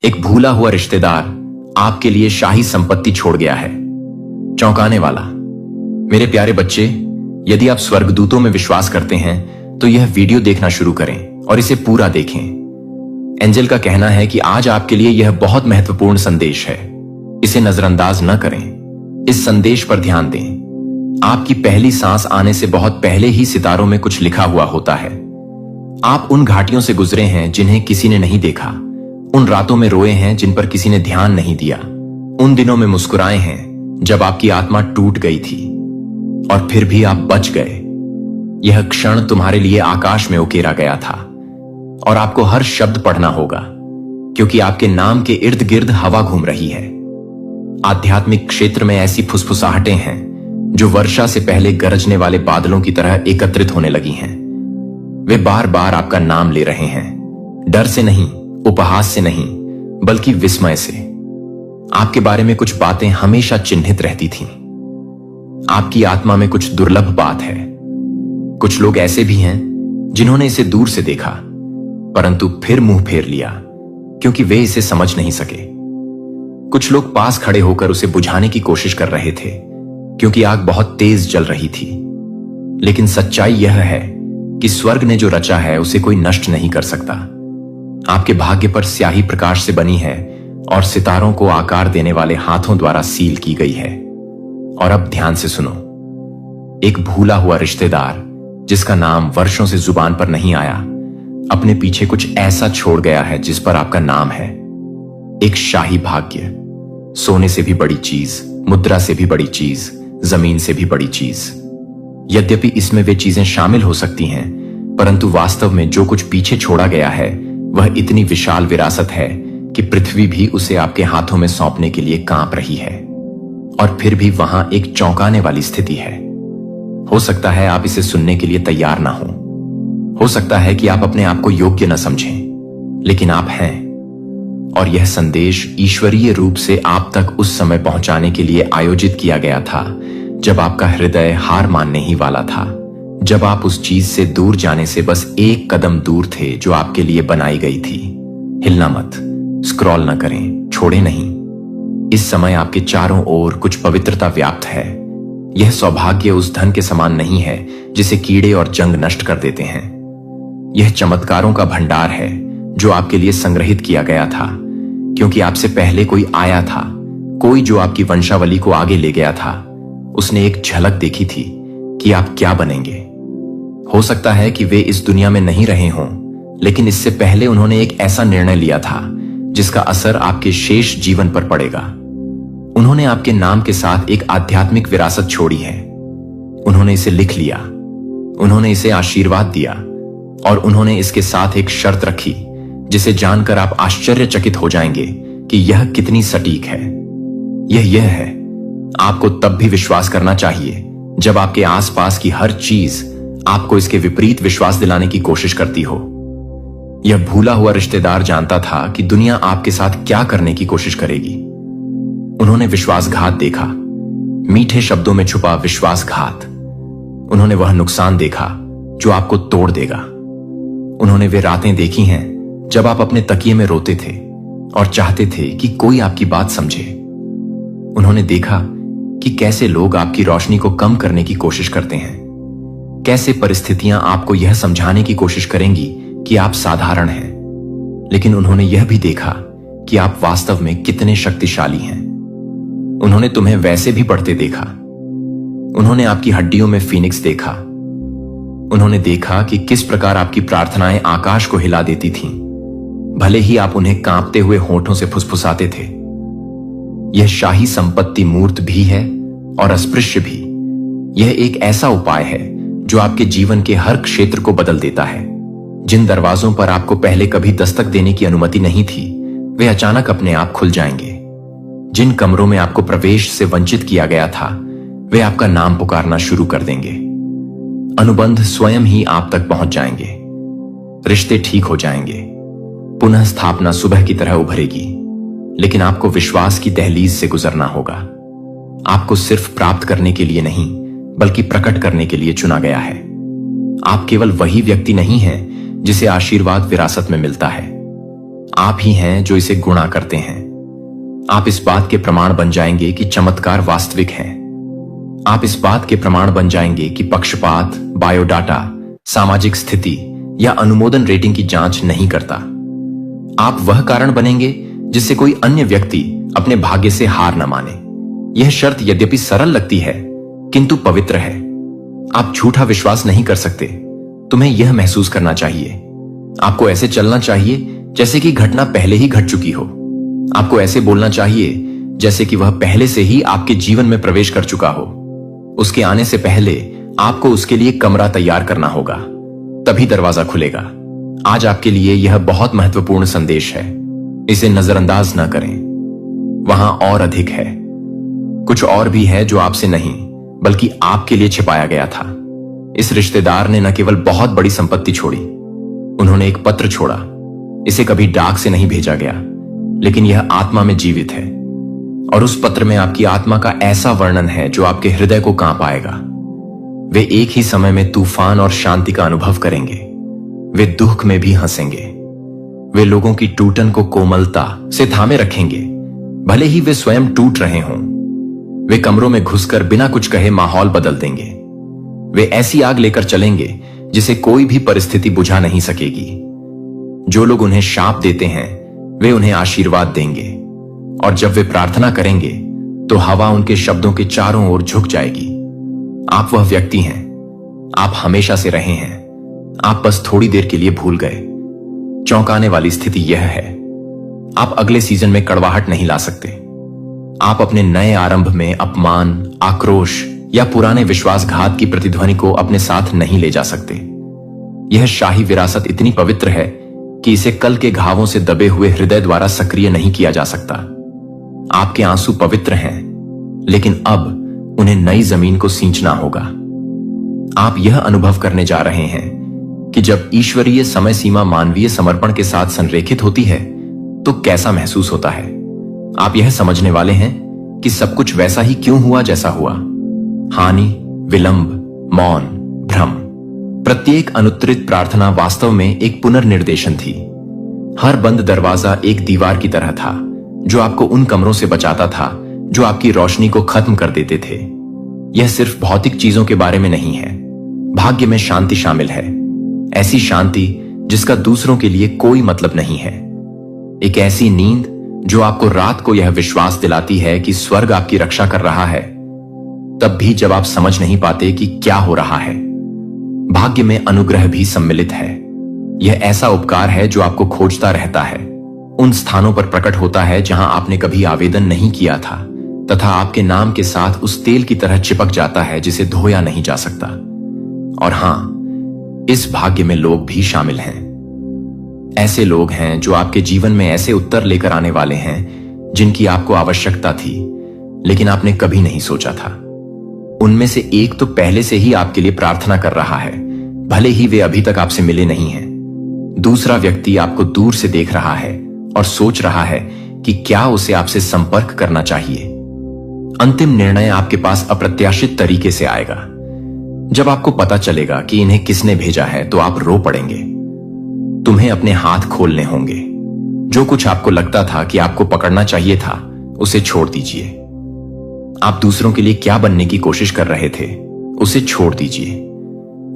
एक भूला हुआ रिश्तेदार आपके लिए शाही संपत्ति छोड़ गया है। चौंकाने वाला। मेरे प्यारे बच्चे, यदि आप स्वर्गदूतों में विश्वास करते हैं तो यह वीडियो देखना शुरू करें और इसे पूरा देखें। एंजल का कहना है कि आज आपके लिए यह बहुत महत्वपूर्ण संदेश है। इसे नजरअंदाज न करें। इस संदेश पर ध्यान दें। आपकी पहली सांस आने से बहुत पहले ही सितारों में कुछ लिखा हुआ होता है। आप उन घाटियों से गुजरे हैं जिन्हें किसी ने नहीं देखा, उन रातों में रोए हैं जिन पर किसी ने ध्यान नहीं दिया, उन दिनों में मुस्कुराए हैं जब आपकी आत्मा टूट गई थी और फिर भी आप बच गए। यह क्षण तुम्हारे लिए आकाश में उकेरा गया था और आपको हर शब्द पढ़ना होगा, क्योंकि आपके नाम के इर्द गिर्द हवा घूम रही है। आध्यात्मिक क्षेत्र में ऐसी फुसफुसाहटें हैं जो वर्षा से पहले गरजने वाले बादलों की तरह एकत्रित होने लगी हैं। वे बार बार आपका नाम ले रहे हैं, डर से नहीं, उपहास से नहीं, बल्कि विस्मय से। आपके बारे में कुछ बातें हमेशा चिन्हित रहती थीं। आपकी आत्मा में कुछ दुर्लभ बात है। कुछ लोग ऐसे भी हैं जिन्होंने इसे दूर से देखा, परंतु फिर मुंह फेर लिया क्योंकि वे इसे समझ नहीं सके। कुछ लोग पास खड़े होकर उसे बुझाने की कोशिश कर रहे थे क्योंकि आग बहुत तेज जल रही थी। लेकिन सच्चाई यह है कि स्वर्ग ने जो रचा है उसे कोई नष्ट नहीं कर सकता। आपके भाग्य पर स्याही प्रकाश से बनी है और सितारों को आकार देने वाले हाथों द्वारा सील की गई है। और अब ध्यान से सुनो। एक भूला हुआ रिश्तेदार जिसका नाम वर्षों से जुबान पर नहीं आया, अपने पीछे कुछ ऐसा छोड़ गया है जिस पर आपका नाम है। एक शाही भाग्य, सोने से भी बड़ी चीज, मुद्रा से भी बड़ी चीज, जमीन से भी बड़ी चीज। यद्यपि इसमें वे चीजें शामिल हो सकती हैं, परंतु वास्तव में जो कुछ पीछे छोड़ा गया है वह इतनी विशाल विरासत है कि पृथ्वी भी उसे आपके हाथों में सौंपने के लिए कांप रही है। और फिर भी वहां एक चौंकाने वाली स्थिति है। हो सकता है आप इसे सुनने के लिए तैयार ना हो सकता है कि आप अपने आप को योग्य न समझें, लेकिन आप हैं। और यह संदेश ईश्वरीय रूप से आप तक उस समय पहुंचाने के लिए आयोजित किया गया था जब आपका हृदय हार मानने ही वाला था, जब आप उस चीज से दूर जाने से बस एक कदम दूर थे जो आपके लिए बनाई गई थी। हिलना मत, स्क्रॉल न करें, छोड़े नहीं। इस समय आपके चारों ओर कुछ पवित्रता व्याप्त है। यह सौभाग्य उस धन के समान नहीं है जिसे कीड़े और जंग नष्ट कर देते हैं। यह चमत्कारों का भंडार है जो आपके लिए संग्रहित किया गया था, क्योंकि आपसे पहले कोई आया था, कोई जो आपकी वंशावली को आगे ले गया था। उसने एक झलक देखी थी कि आप क्या बनेंगे। हो सकता है कि वे इस दुनिया में नहीं रहे हों, लेकिन इससे पहले उन्होंने एक ऐसा निर्णय लिया था जिसका असर आपके शेष जीवन पर पड़ेगा। उन्होंने आपके नाम के साथ एक आध्यात्मिक विरासत छोड़ी है। उन्होंने इसे लिख लिया, उन्होंने इसे आशीर्वाद दिया और उन्होंने इसके साथ एक शर्त रखी जिसे जानकर आप आश्चर्यचकित हो जाएंगे कि यह कितनी सटीक है। यह है, आपको तब भी विश्वास करना चाहिए जब आपके आसपास की हर चीज आपको इसके विपरीत विश्वास दिलाने की कोशिश करती हो। यह भूला हुआ रिश्तेदार जानता था कि दुनिया आपके साथ क्या करने की कोशिश करेगी। उन्होंने विश्वासघात देखा, मीठे शब्दों में छुपा विश्वासघात। उन्होंने वह नुकसान देखा जो आपको तोड़ देगा। उन्होंने वे रातें देखी हैं जब आप अपने तकिए में रोते थे और चाहते थे कि कोई आपकी बात समझे। उन्होंने देखा कि कैसे लोग आपकी रोशनी को कम करने की कोशिश करते हैं, कैसे परिस्थितियां आपको यह समझाने की कोशिश करेंगी कि आप साधारण हैं। लेकिन उन्होंने यह भी देखा कि आप वास्तव में कितने शक्तिशाली हैं। उन्होंने तुम्हें वैसे भी बढ़ते देखा। उन्होंने आपकी हड्डियों में फीनिक्स देखा। उन्होंने देखा कि किस प्रकार आपकी प्रार्थनाएं आकाश को हिला देती थीं, भले ही आप उन्हें कांपते हुए होठों से फुसफुसाते थे। यह शाही संपत्ति मूर्त भी है और अस्पृश्य भी। यह एक ऐसा उपाय है जो आपके जीवन के हर क्षेत्र को बदल देता है। जिन दरवाजों पर आपको पहले कभी दस्तक देने की अनुमति नहीं थी, वे अचानक अपने आप खुल जाएंगे। जिन कमरों में आपको प्रवेश से वंचित किया गया था, वे आपका नाम पुकारना शुरू कर देंगे। अनुबंध स्वयं ही आप तक पहुंच जाएंगे। रिश्ते ठीक हो जाएंगे। पुनः स्थापना सुबह की तरह उभरेगी। लेकिन आपको विश्वास की दहलीज से गुजरना होगा। आपको सिर्फ प्राप्त करने के लिए नहीं, बल्कि प्रकट करने के लिए चुना गया है। आप केवल वही व्यक्ति नहीं हैं जिसे आशीर्वाद विरासत में मिलता है। आप ही हैं जो इसे गुणा करते हैं। आप इस बात के प्रमाण बन जाएंगे कि चमत्कार वास्तविक हैं। आप इस बात के प्रमाण बन जाएंगे कि पक्षपात, बायोडाटा, सामाजिक स्थिति या अनुमोदन रेटिंग की जांच नहीं करता। आप वह कारण बनेंगे जिससे कोई अन्य व्यक्ति अपने भाग्य से हार न माने। यह शर्त यद्यपि सरल लगती है किंतु पवित्र है। आप झूठा विश्वास नहीं कर सकते। तुम्हें यह महसूस करना चाहिए। आपको ऐसे चलना चाहिए जैसे कि घटना पहले ही घट चुकी हो। आपको ऐसे बोलना चाहिए जैसे कि वह पहले से ही आपके जीवन में प्रवेश कर चुका हो। उसके आने से पहले आपको उसके लिए कमरा तैयार करना होगा, तभी दरवाजा खुलेगा। आज आपके लिए यह बहुत महत्वपूर्ण संदेश है। इसे नजरअंदाज न करें। वहां और अधिक है। कुछ और भी है जो आपसे नहीं बल्कि आपके लिए छिपाया गया था। इस रिश्तेदार ने न केवल बहुत बड़ी संपत्ति छोड़ी, उन्होंने एक पत्र छोड़ा। इसे कभी डाक से नहीं भेजा गया, लेकिन यह आत्मा में जीवित है। और उस पत्र में आपकी आत्मा का ऐसा वर्णन है जो आपके हृदय को कांप आएगा। वे एक ही समय में तूफान और शांति का अनुभव करेंगे। वे दुख में भी हंसेंगे। वे लोगों की टूटन को कोमलता से थामे रखेंगे, भले ही वे स्वयं टूट रहे हों। वे कमरों में घुसकर बिना कुछ कहे माहौल बदल देंगे। वे ऐसी आग लेकर चलेंगे जिसे कोई भी परिस्थिति बुझा नहीं सकेगी। जो लोग उन्हें शाप देते हैं वे उन्हें आशीर्वाद देंगे, और जब वे प्रार्थना करेंगे तो हवा उनके शब्दों के चारों ओर झुक जाएगी। आप वह व्यक्ति हैं। आप हमेशा से रहे हैं। आप बस थोड़ी देर के लिए भूल गए। चौंकाने वाली स्थिति यह है, आप अगले सीजन में कड़वाहट नहीं ला सकते। आप अपने नए आरंभ में अपमान, आक्रोश या पुराने विश्वासघात की प्रतिध्वनि को अपने साथ नहीं ले जा सकते। यह शाही विरासत इतनी पवित्र है कि इसे कल के घावों से दबे हुए हृदय द्वारा सक्रिय नहीं किया जा सकता। आपके आंसू पवित्र हैं, लेकिन अब उन्हें नई जमीन को सींचना होगा। आप यह अनुभव करने जा रहे हैं कि जब ईश्वरीय समय सीमा मानवीय समर्पण के साथ संरेखित होती है तो कैसा महसूस होता है। आप यह समझने वाले हैं कि सब कुछ वैसा ही क्यों हुआ जैसा हुआ। हानि, विलंब, मौन, भ्रम, प्रत्येक अनुत्तरित प्रार्थना वास्तव में एक पुनर्निर्देशन थी। हर बंद दरवाजा एक दीवार की तरह था जो आपको उन कमरों से बचाता था जो आपकी रोशनी को खत्म कर देते थे। यह सिर्फ भौतिक चीजों के बारे में नहीं है। भाग्य में शांति शामिल है, ऐसी शांति जिसका दूसरों के लिए कोई मतलब नहीं है। एक ऐसी नींद जो आपको रात को यह विश्वास दिलाती है कि स्वर्ग आपकी रक्षा कर रहा है, तब भी जब आप समझ नहीं पाते कि क्या हो रहा है। भाग्य में अनुग्रह भी सम्मिलित है। यह ऐसा उपकार है जो आपको खोजता रहता है, उन स्थानों पर प्रकट होता है जहां आपने कभी आवेदन नहीं किया था, तथा आपके नाम के साथ उस तेल की तरह चिपक जाता है जिसे धोया नहीं जा सकता। और हां, इस भाग्य में लोग भी शामिल हैं। ऐसे लोग हैं जो आपके जीवन में ऐसे उत्तर लेकर आने वाले हैं जिनकी आपको आवश्यकता थी, लेकिन आपने कभी नहीं सोचा था। उनमें से एक तो पहले से ही आपके लिए प्रार्थना कर रहा है, भले ही वे अभी तक आपसे मिले नहीं हैं। दूसरा व्यक्ति आपको दूर से देख रहा है और सोच रहा है कि क्या उसे आपसे संपर्क करना चाहिए। अंतिम निर्णय आपके पास अप्रत्याशित तरीके से आएगा। जब आपको पता चलेगा कि इन्हें किसने भेजा है तो आप रो पड़ेंगे। तुम्हें अपने हाथ खोलने होंगे। जो कुछ आपको लगता था कि आपको पकड़ना चाहिए था, उसे छोड़ दीजिए। आप दूसरों के लिए क्या बनने की कोशिश कर रहे थे, उसे छोड़ दीजिए।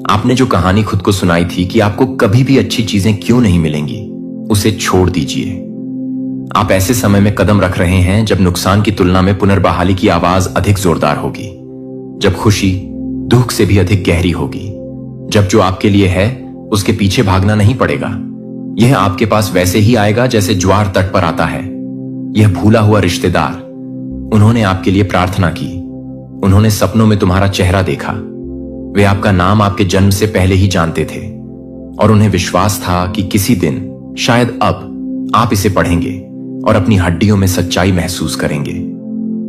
आपने जो कहानी खुद को सुनाई थी कि आपको कभी भी अच्छी चीजें क्यों नहीं मिलेंगी, उसे छोड़ दीजिए। आप ऐसे समय में कदम रख रहे हैं जब नुकसान की तुलना में पुनर्बहाली की आवाज अधिक जोरदार होगी, जब खुशी दुख से भी अधिक गहरी होगी, जब जो आपके लिए है उसके पीछे भागना नहीं पड़ेगा। यह आपके पास वैसे ही आएगा जैसे ज्वार तट पर आता है। यह भूला हुआ रिश्तेदार, उन्होंने आपके लिए प्रार्थना की। उन्होंने सपनों में तुम्हारा चेहरा देखा। वे आपका नाम आपके जन्म से पहले ही जानते थे और उन्हें विश्वास था कि किसी दिन, शायद अब, आप इसे पढ़ेंगे और अपनी हड्डियों में सच्चाई महसूस करेंगे।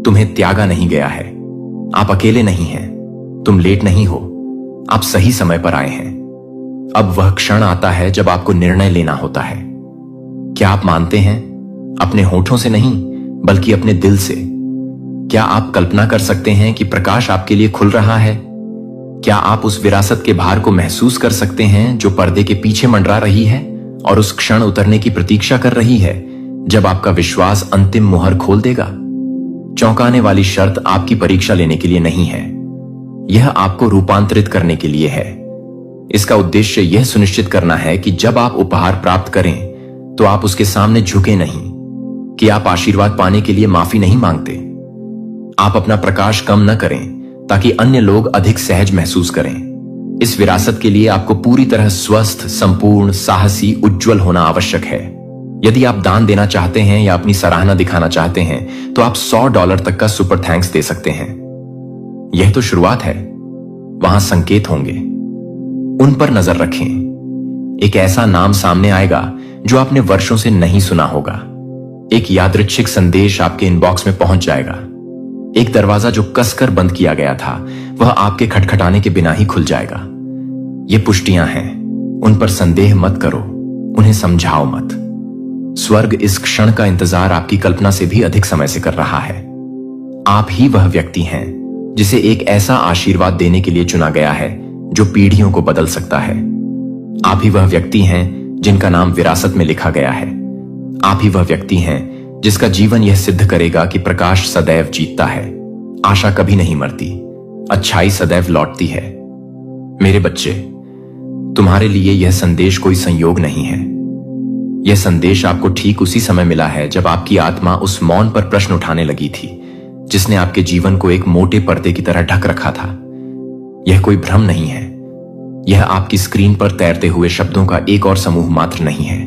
तुम्हें त्यागा नहीं गया है। आप अकेले नहीं हैं। तुम लेट नहीं हो। आप सही समय पर आए हैं। अब वह क्षण आता है जब आपको निर्णय लेना होता है। क्या आप मानते हैं? अपने होठों से नहीं, बल्कि अपने दिल से। क्या आप कल्पना कर सकते हैं कि प्रकाश आपके लिए खुल रहा है? क्या आप उस विरासत के भार को महसूस कर सकते हैं जो पर्दे के पीछे मंडरा रही है और उस क्षण उतरने की प्रतीक्षा कर रही है जब आपका विश्वास अंतिम मुहर खोल देगा। चौंकाने वाली शर्त आपकी परीक्षा लेने के लिए नहीं है, यह आपको रूपांतरित करने के लिए है। इसका उद्देश्य यह सुनिश्चित करना है कि जब आप उपहार प्राप्त करें तो आप उसके सामने झुके नहीं, कि आप आशीर्वाद पाने के लिए माफी नहीं मांगते। आप अपना प्रकाश कम न करें ताकि अन्य लोग अधिक सहज महसूस करें। इस विरासत के लिए आपको पूरी तरह स्वस्थ, संपूर्ण, साहसी, उज्जवल होना आवश्यक है। यदि आप दान देना चाहते हैं या अपनी सराहना दिखाना चाहते हैं तो आप $100 तक का सुपर थैंक्स दे सकते हैं। यह तो शुरुआत है, वहां संकेत होंगे, उन पर नजर रखें। एक ऐसा नाम सामने आएगा जो आपने वर्षों से नहीं सुना होगा। एक यादृच्छिक संदेश आपके इनबॉक्स में पहुंच जाएगा। एक दरवाजा जो कसकर बंद किया गया था वह आपके खटखटाने के बिना ही खुल जाएगा। ये पुष्टियां हैं, उन पर संदेह मत करो, उन्हें समझाओ मत। स्वर्ग इस क्षण का इंतजार आपकी कल्पना से भी अधिक समय से कर रहा है। आप ही वह व्यक्ति हैं जिसे एक ऐसा आशीर्वाद देने के लिए चुना गया है जो पीढ़ियों को बदल सकता है। आप ही वह व्यक्ति हैं जिनका नाम विरासत में लिखा गया है। आप ही वह व्यक्ति हैं जिसका जीवन यह सिद्ध करेगा कि प्रकाश सदैव जीतता है, आशा कभी नहीं मरती, अच्छाई सदैव लौटती है। मेरे बच्चे, तुम्हारे लिए यह संदेश कोई संयोग नहीं है। यह संदेश आपको ठीक उसी समय मिला है जब आपकी आत्मा उस मौन पर प्रश्न उठाने लगी थी जिसने आपके जीवन को एक मोटे पर्दे की तरह ढक रखा था। यह कोई भ्रम नहीं है, यह आपकी स्क्रीन पर तैरते हुए शब्दों का एक और समूह मात्र नहीं है।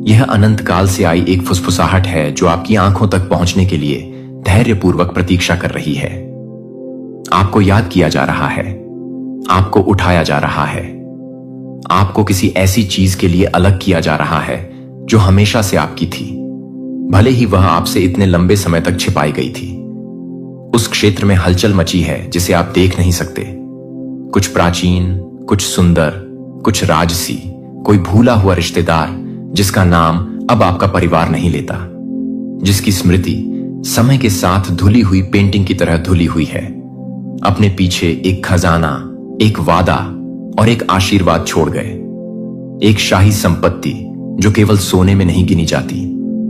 यह अनंत काल से आई एक फुसफुसाहट है जो आपकी आंखों तक पहुंचने के लिए धैर्यपूर्वक प्रतीक्षा कर रही है। आपको याद किया जा रहा है, आपको उठाया जा रहा है, आपको किसी ऐसी चीज के लिए अलग किया जा रहा है जो हमेशा से आपकी थी, भले ही वह आपसे इतने लंबे समय तक छिपाई गई थी। उस क्षेत्र में हलचल मची है जिसे आप देख नहीं सकते। कुछ प्राचीन, कुछ सुंदर, कुछ राजसी, कोई भूला हुआ रिश्तेदार जिसका नाम अब आपका परिवार नहीं लेता, जिसकी स्मृति समय के साथ धुली हुई पेंटिंग की तरह धुली हुई है। अपने पीछे एक खजाना, एक वादा और एक आशीर्वाद छोड़ गए। एक शाही संपत्ति जो केवल सोने में नहीं गिनी जाती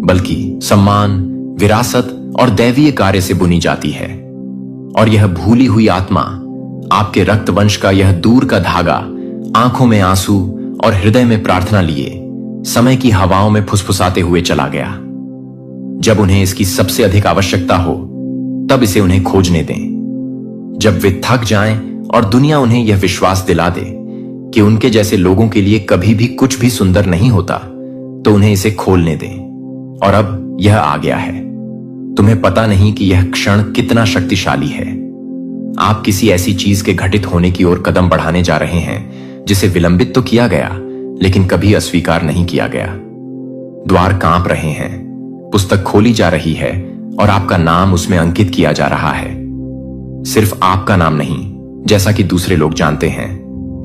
बल्कि सम्मान, विरासत और दैवीय कार्य से बुनी जाती है। और यह भूली हुई आत्मा, आपके रक्तवंश का यह दूर का धागा, आंखों में आंसू और हृदय में प्रार्थना लिए समय की हवाओं में फुसफुसाते हुए चला गया। जब उन्हें इसकी सबसे अधिक आवश्यकता हो तब इसे उन्हें खोजने दें। जब वे थक जाएं और दुनिया उन्हें यह विश्वास दिला दे कि उनके जैसे लोगों के लिए कभी भी कुछ भी सुंदर नहीं होता, तो उन्हें इसे खोलने दें। और अब यह आ गया है। तुम्हें पता नहीं कि यह क्षण कितना शक्तिशाली है। आप किसी ऐसी चीज के घटित होने की ओर कदम बढ़ाने जा रहे हैं जिसे विलंबित तो किया गया लेकिन कभी अस्वीकार नहीं किया गया। द्वार कांप रहे हैं, पुस्तक खोली जा रही है और आपका नाम उसमें अंकित किया जा रहा है। सिर्फ आपका नाम नहीं जैसा कि दूसरे लोग जानते हैं,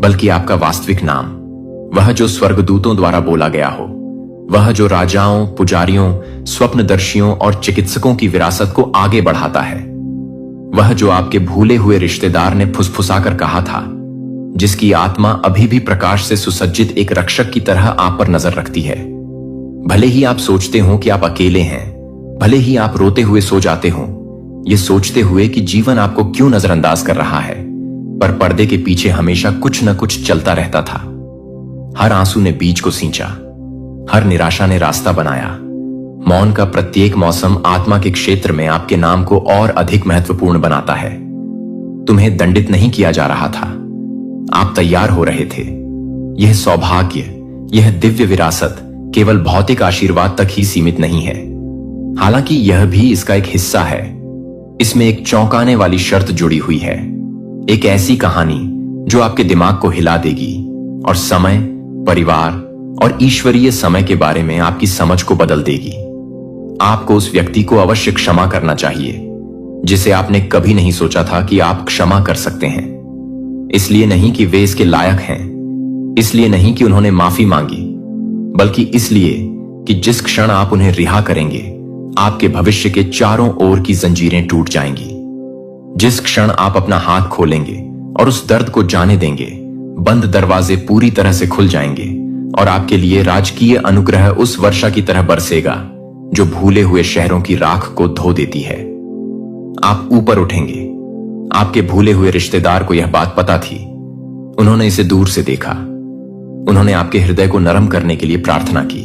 बल्कि आपका वास्तविक नाम, वह जो स्वर्गदूतों द्वारा बोला गया हो, वह जो राजाओं, पुजारियों, स्वप्नदर्शियों और चिकित्सकों की विरासत को आगे बढ़ाता है, वह जो आपके भूले हुए रिश्तेदार ने फुसफुसाकर कहा था, जिसकी आत्मा अभी भी प्रकाश से सुसज्जित एक रक्षक की तरह आप पर नजर रखती है। भले ही आप सोचते हो कि आप अकेले हैं, भले ही आप रोते हुए सो जाते हो, ये सोचते हुए कि जीवन आपको क्यों नजरअंदाज कर रहा है, पर पर्दे के पीछे हमेशा कुछ न कुछ चलता रहता था। हर आंसू ने बीज को सींचा, हर निराशा ने रास्ता बनाया। मौन का प्रत्येक मौसम आत्मा के क्षेत्र में आपके नाम को और अधिक महत्वपूर्ण बनाता है। तुम्हें दंडित नहीं किया जा रहा था, आप तैयार हो रहे थे। यह सौभाग्य, यह दिव्य विरासत केवल भौतिक आशीर्वाद तक ही सीमित नहीं है, हालांकि यह भी इसका एक हिस्सा है। इसमें एक चौंकाने वाली शर्त जुड़ी हुई है, एक ऐसी कहानी जो आपके दिमाग को हिला देगी और समय, परिवार और ईश्वरीय समय के बारे में आपकी समझ को बदल देगी। आपको उस व्यक्ति को अवश्य क्षमा करना चाहिए जिसे आपने कभी नहीं सोचा था कि आप क्षमा कर सकते हैं। इसलिए नहीं कि वे इसके लायक हैं, इसलिए नहीं कि उन्होंने माफी मांगी, बल्कि इसलिए कि जिस क्षण आप उन्हें रिहा करेंगे, आपके भविष्य के चारों ओर की जंजीरें टूट जाएंगी। जिस क्षण आप अपना हाथ खोलेंगे और उस दर्द को जाने देंगे, बंद दरवाजे पूरी तरह से खुल जाएंगे और आपके लिए राजकीय अनुग्रह उस वर्षा की तरह बरसेगा जो भूले हुए शहरों की राख को धो देती है। आप ऊपर उठेंगे। आपके भूले हुए रिश्तेदार को यह बात पता थी। उन्होंने इसे दूर से देखा। उन्होंने आपके हृदय को नरम करने के लिए प्रार्थना की,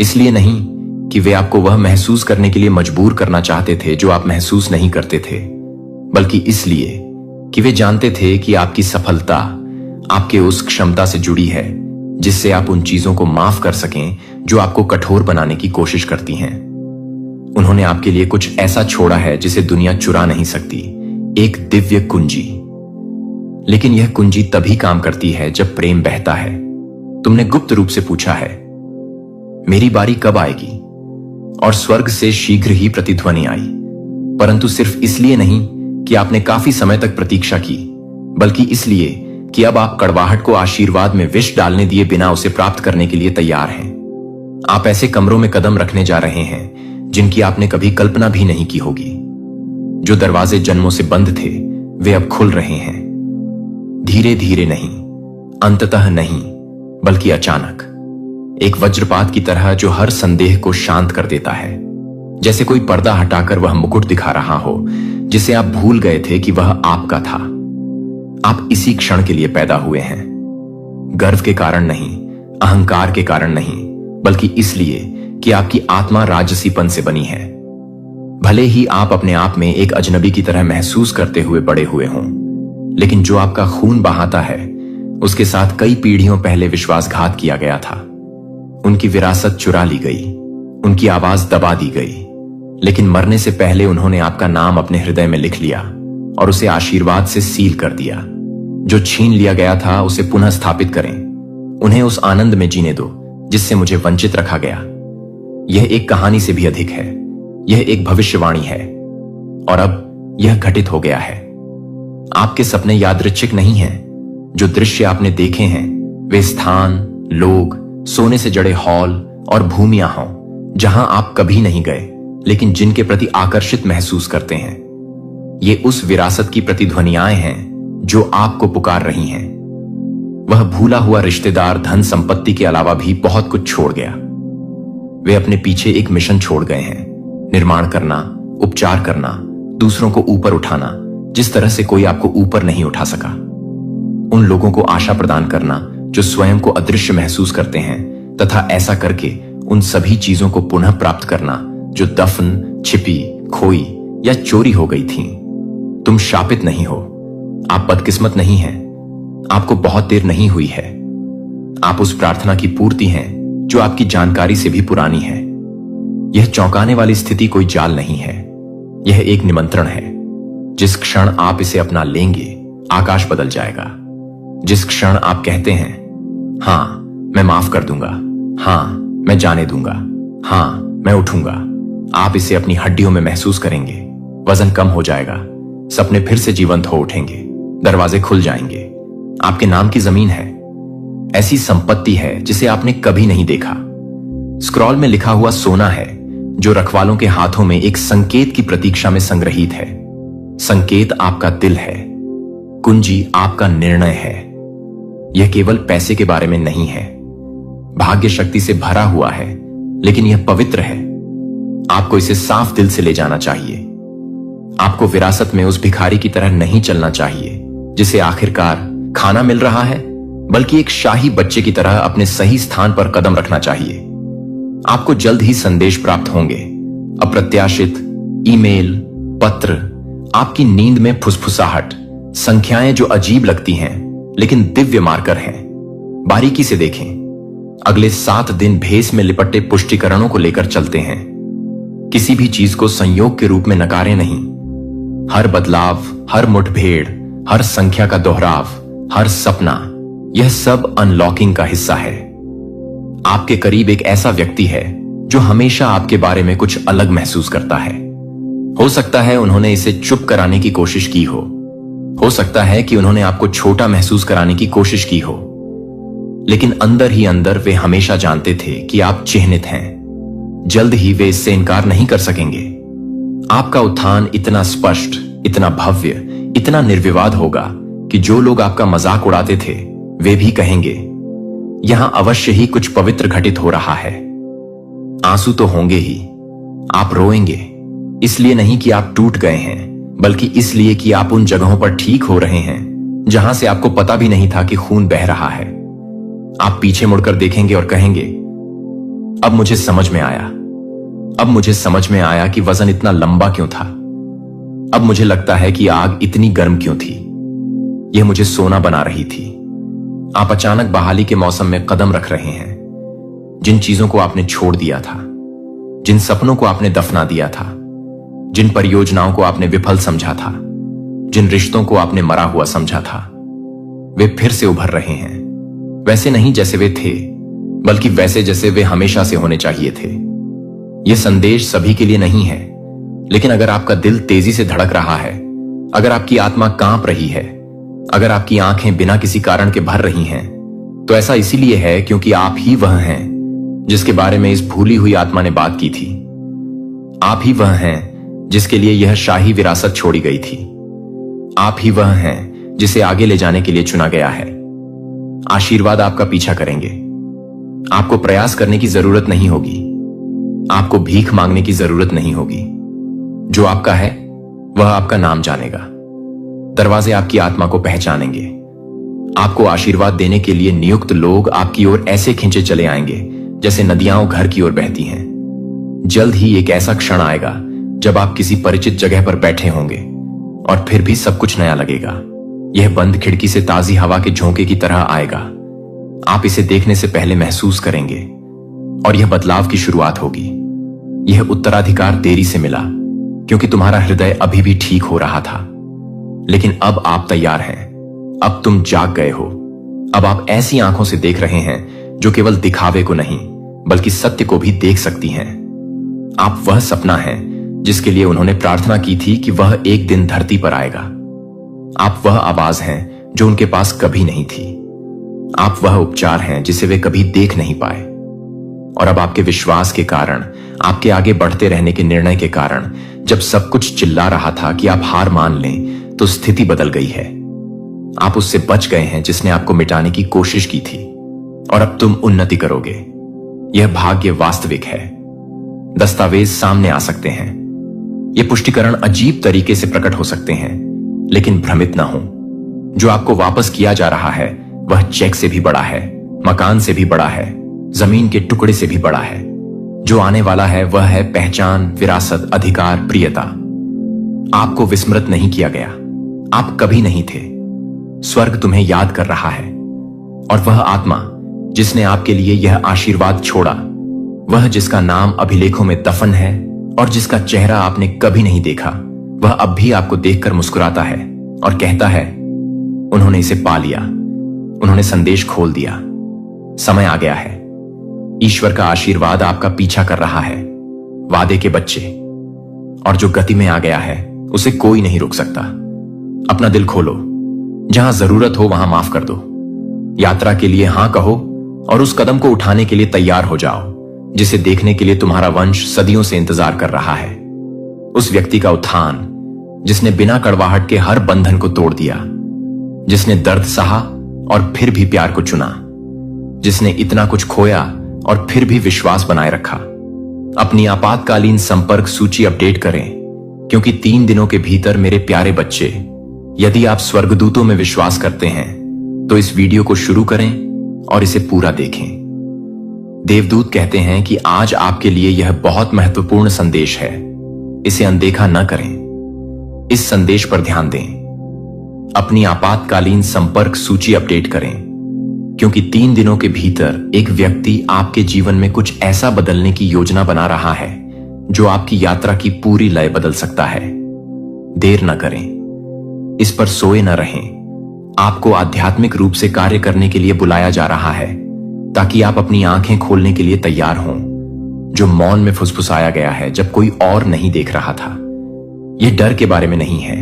इसलिए नहीं कि वे आपको वह महसूस करने के लिए मजबूर करना चाहते थे जो आप महसूस नहीं करते थे, बल्कि इसलिए कि वे जानते थे कि आपकी सफलता आपके उस क्षमता से जुड़ी है जिससे आप उन चीजों को माफ कर सकें जो आपको कठोर बनाने की कोशिश करती हैं। उन्होंने आपके लिए कुछ ऐसा छोड़ा है जिसे दुनिया चुरा नहीं सकती, एक दिव्य कुंजी। लेकिन यह कुंजी तभी काम करती है जब प्रेम बहता है। तुमने गुप्त रूप से पूछा है, मेरी बारी कब आएगी? और स्वर्ग से शीघ्र ही प्रतिध्वनि आई, परंतु सिर्फ इसलिए नहीं कि आपने काफी समय तक प्रतीक्षा की, बल्कि इसलिए कि अब आप कड़वाहट को आशीर्वाद में विष डालने दिए बिना उसे प्राप्त करने के लिए तैयार हैं। आप ऐसे कमरों में कदम रखने जा रहे हैं जिनकी आपने कभी कल्पना भी नहीं की होगी। जो दरवाजे जन्मों से बंद थे वे अब खुल रहे हैं, धीरे धीरे नहीं, अंततः नहीं, बल्कि अचानक, एक वज्रपात की तरह जो हर संदेह को शांत कर देता है। जैसे कोई पर्दा हटाकर वह मुकुट दिखा रहा हो जिसे आप भूल गए थे कि वह आपका था। आप इसी क्षण के लिए पैदा हुए हैं, गर्व के कारण नहीं, अहंकार के कारण नहीं, बल्कि इसलिए कि आपकी आत्मा राजसीपन से बनी है। भले ही आप अपने आप में एक अजनबी की तरह महसूस करते हुए बड़े हुए हों, लेकिन जो आपका खून बहाता है उसके साथ कई पीढ़ियों पहले विश्वासघात किया गया था। उनकी विरासत चुरा ली गई, उनकी आवाज दबा दी गई, लेकिन मरने से पहले उन्होंने आपका नाम अपने हृदय में लिख लिया और उसे आशीर्वाद से सील कर दिया। जो छीन लिया गया था उसे पुनः स्थापित करें। उन्हें उस आनंद में जीने दो जिससे मुझे वंचित रखा गया। यह एक कहानी से भी अधिक है, यह एक भविष्यवाणी है, और अब यह घटित हो गया है। आपके सपने यादृच्छिक नहीं हैं। जो दृश्य आपने देखे हैं वे स्थान, लोग, सोने से जड़े हॉल और भूमियां हों जहां आप कभी नहीं गए, लेकिन जिनके प्रति आकर्षित महसूस करते हैं। ये उस विरासत की प्रतिध्वनियाएं हैं जो आपको पुकार रही हैं। वह भूला हुआ रिश्तेदार धन संपत्ति के अलावा भी बहुत कुछ छोड़ गया। वे अपने पीछे एक मिशन छोड़ गए हैं, निर्माण करना, उपचार करना, दूसरों को ऊपर उठाना जिस तरह से कोई आपको ऊपर नहीं उठा सका। उन लोगों को आशा प्रदान करना जो स्वयं को अदृश्य महसूस करते हैं, तथा ऐसा करके उन सभी चीजों को पुनः प्राप्त करना जो दफन, छिपी, खोई या चोरी हो गई थीं। तुम शापित नहीं हो, आप बदकिस्मत नहीं हैं, आपको बहुत देर नहीं हुई है। आप उस प्रार्थना की पूर्ति हैं जो आपकी जानकारी से भी पुरानी है। यह चौंकाने वाली स्थिति कोई जाल नहीं है, यह एक निमंत्रण है। जिस क्षण आप इसे अपना लेंगे आकाश बदल जाएगा। जिस क्षण आप कहते हैं, हां मैं माफ कर दूंगा, हां मैं जाने दूंगा, हां मैं उठूंगा, आप इसे अपनी हड्डियों में महसूस करेंगे। वजन कम हो जाएगा, सपने फिर से जीवंत हो उठेंगे, दरवाजे खुल जाएंगे। आपके नाम की जमीन है, ऐसी संपत्ति है जिसे आपने कभी नहीं देखा। स्क्रॉल में लिखा हुआ सोना है जो रखवालों के हाथों में एक संकेत की प्रतीक्षा में संग्रहित है। संकेत आपका दिल है, कुंजी आपका निर्णय है। यह केवल पैसे के बारे में नहीं है, भाग्य शक्ति से भरा हुआ है, लेकिन यह पवित्र है। आपको इसे साफ दिल से ले जाना चाहिए। आपको विरासत में उस भिखारी की तरह नहीं चलना चाहिए जिसे आखिरकार खाना मिल रहा है, बल्कि एक शाही बच्चे की तरह अपने सही स्थान पर कदम रखना चाहिए। आपको जल्द ही संदेश प्राप्त होंगे, अप्रत्याशित ईमेल, पत्र, आपकी नींद में फुसफुसाहट, संख्याएं जो अजीब लगती हैं लेकिन दिव्य मार्कर हैं। बारीकी से देखें, अगले 7 दिन भेस में लिपटे पुष्टिकरणों को लेकर चलते हैं। किसी भी चीज को संयोग के रूप में नकारें नहीं। हर बदलाव, हर मुठभेड़, हर संख्या का दोहराव, हर सपना, यह सब अनलॉकिंग का हिस्सा है। आपके करीब एक ऐसा व्यक्ति है जो हमेशा आपके बारे में कुछ अलग महसूस करता है। हो सकता है उन्होंने इसे चुप कराने की कोशिश की हो सकता है कि उन्होंने आपको छोटा महसूस कराने की कोशिश की हो, लेकिन अंदर ही अंदर वे हमेशा जानते थे कि आप चिह्नित हैं। जल्द ही वे इससे इनकार नहीं कर सकेंगे। आपका उत्थान इतना स्पष्ट, इतना भव्य, इतना निर्विवाद होगा कि जो लोग आपका मजाक उड़ाते थे वे भी कहेंगे, यहां अवश्य ही कुछ पवित्र घटित हो रहा है। आंसू तो होंगे ही, आप रोएंगे, इसलिए नहीं कि आप टूट गए हैं, बल्कि इसलिए कि आप उन जगहों पर ठीक हो रहे हैं जहां से आपको पता भी नहीं था कि खून बह रहा है। आप पीछे मुड़कर देखेंगे और कहेंगे, अब मुझे समझ में आया, अब मुझे समझ में आया कि वजन इतना लंबा क्यों था। अब मुझे लगता है कि आग इतनी गर्म क्यों थी, यह मुझे सोना बना रही थी। आप अचानक बहाली के मौसम में कदम रख रहे हैं। जिन चीजों को आपने छोड़ दिया था, जिन सपनों को आपने दफना दिया था, जिन परियोजनाओं को आपने विफल समझा था, जिन रिश्तों को आपने मरा हुआ समझा था, वे फिर से उभर रहे हैं। वैसे नहीं जैसे वे थे, बल्कि वैसे जैसे वे हमेशा से होने चाहिए थे। यह संदेश सभी के लिए नहीं है, लेकिन अगर आपका दिल तेजी से धड़क रहा है, अगर आपकी आत्मा कांप रही है, अगर आपकी आंखें बिना किसी कारण के भर रही हैं, तो ऐसा इसीलिए है क्योंकि आप ही वह हैं जिसके बारे में इस भूली हुई आत्मा ने बात की थी। आप ही वह हैं जिसके लिए यह शाही विरासत छोड़ी गई थी। आप ही वह हैं जिसे आगे ले जाने के लिए चुना गया है। आशीर्वाद आपका पीछा करेंगे। आपको प्रयास करने की जरूरत नहीं होगी, आपको भीख मांगने की जरूरत नहीं होगी। जो आपका है वह आपका नाम जानेगा। दरवाजे आपकी आत्मा को पहचानेंगे। आपको आशीर्वाद देने के लिए नियुक्त लोग आपकी ओर ऐसे खींचे चले आएंगे जैसे नदियां घर की ओर बहती हैं। जल्द ही एक ऐसा क्षण आएगा जब आप किसी परिचित जगह पर बैठे होंगे और फिर भी सब कुछ नया लगेगा। यह बंद खिड़की से ताजी हवा के झोंके की तरह आएगा। आप इसे देखने से पहले महसूस करेंगे और यह बदलाव की शुरुआत होगी। यह उत्तराधिकार देरी से मिला क्योंकि तुम्हारा हृदय अभी भी ठीक हो रहा था, लेकिन अब आप तैयार हैं। अब तुम जाग गए हो। अब आप ऐसी आंखों से देख रहे हैं जो केवल दिखावे को नहीं बल्कि सत्य को भी देख सकती हैं। आप वह सपना है जिसके लिए उन्होंने प्रार्थना की थी कि वह एक दिन धरती पर आएगा। आप वह आवाज हैं जो उनके पास कभी नहीं थी। आप वह उपचार हैं जिसे वे कभी देख नहीं पाए। और अब आपके विश्वास के कारण, आपके आगे बढ़ते रहने के निर्णय के कारण, जब सब कुछ चिल्ला रहा था कि आप हार मान लें, तो स्थिति बदल गई है। आप उससे बच गए हैं जिसने आपको मिटाने की कोशिश की थी, और अब तुम उन्नति करोगे। यह भाग्य वास्तविक है। दस्तावेज सामने आ सकते हैं। यह पुष्टिकरण अजीब तरीके से प्रकट हो सकते हैं, लेकिन भ्रमित ना हो। जो आपको वापस किया जा रहा है वह चेक से भी बड़ा है, मकान से भी बड़ा है, जमीन के टुकड़े से भी बड़ा है। जो आने वाला है वह है पहचान, विरासत, अधिकार, प्रियता। आपको विस्मृत नहीं किया गया। आप कभी नहीं थे। स्वर्ग तुम्हें याद कर रहा है। और वह आत्मा जिसने आपके लिए यह आशीर्वाद छोड़ा, वह जिसका नाम अभिलेखों में दफन है और जिसका चेहरा आपने कभी नहीं देखा, वह अब भी आपको देखकर मुस्कुराता है और कहता है, उन्होंने इसे पा लिया, उन्होंने संदेश खोल दिया, समय आ गया है। ईश्वर का आशीर्वाद आपका पीछा कर रहा है। वादे के बच्चे। और जो गति में आ गया है उसे कोई नहीं रोक सकता। अपना दिल खोलो। जहां जरूरत हो वहां माफ कर दो। यात्रा के लिए हां कहो और उस कदम को उठाने के लिए तैयार हो जाओ जिसे देखने के लिए तुम्हारा वंश सदियों से इंतजार कर रहा है। उस व्यक्ति का उत्थान जिसने बिना कड़वाहट के हर बंधन को तोड़ दिया, जिसने दर्द सहा और फिर भी प्यार को चुना, जिसने इतना कुछ खोया और फिर भी विश्वास बनाए रखा। अपनी आपातकालीन संपर्क सूची अपडेट करें, क्योंकि 3 दिनों के भीतर मेरे प्यारे बच्चे, यदि आप स्वर्गदूतों में विश्वास करते हैं तो इस वीडियो को शुरू करें और इसे पूरा देखें। देवदूत कहते हैं कि आज आपके लिए यह बहुत महत्वपूर्ण संदेश है। इसे अनदेखा न करें। इस संदेश पर ध्यान दें। अपनी आपातकालीन संपर्क सूची अपडेट करें, क्योंकि 3 दिनों के भीतर एक व्यक्ति आपके जीवन में कुछ ऐसा बदलने की योजना बना रहा है जो आपकी यात्रा की पूरी लय बदल सकता है। देर न करें। इस पर सोए न रहें। आपको आध्यात्मिक रूप से कार्य करने के लिए बुलाया जा रहा है, ताकि आप अपनी आंखें खोलने के लिए तैयार हों। जो मौन में फुसफुसाया गया है जब कोई और नहीं देख रहा था। यह डर के बारे में नहीं है,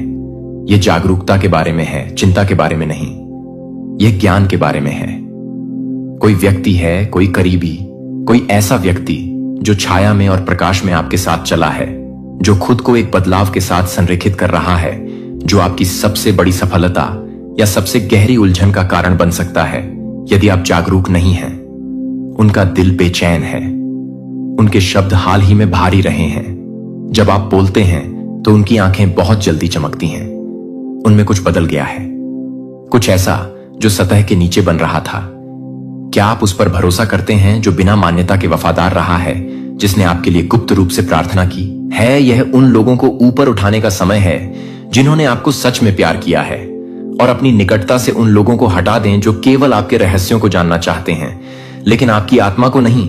यह जागरूकता के बारे में है, चिंता के बारे में नहीं। यह ज्ञान के बारे में है। कोई व्यक्ति है, कोई करीबी, कोई ऐसा व्यक्ति जो छाया में और प्रकाश में आपके साथ चला है, जो खुद को एक बदलाव के साथ संरेखित कर रहा है, जो आपकी सबसे बड़ी सफलता या सबसे गहरी उलझन का कारण बन सकता है, यदि आप जागरूक नहीं हैं, उनका दिल बेचैन है, उनके शब्द हाल ही में भारी रहे हैं। जब आप बोलते हैं तो उनकी आंखें बहुत जल्दी चमकती हैं। उनमें कुछ बदल गया है, कुछ ऐसा जो सतह के नीचे बन रहा था। क्या आप उस पर भरोसा करते हैं जो बिना मान्यता के वफादार रहा है, जिसने आपके लिए गुप्त रूप से प्रार्थना की है? यह उन लोगों को ऊपर उठाने का समय है जिन्होंने आपको सच में प्यार किया है, और अपनी निकटता से उन लोगों को हटा दें जो केवल आपके रहस्यों को जानना चाहते हैं लेकिन आपकी आत्मा को नहीं।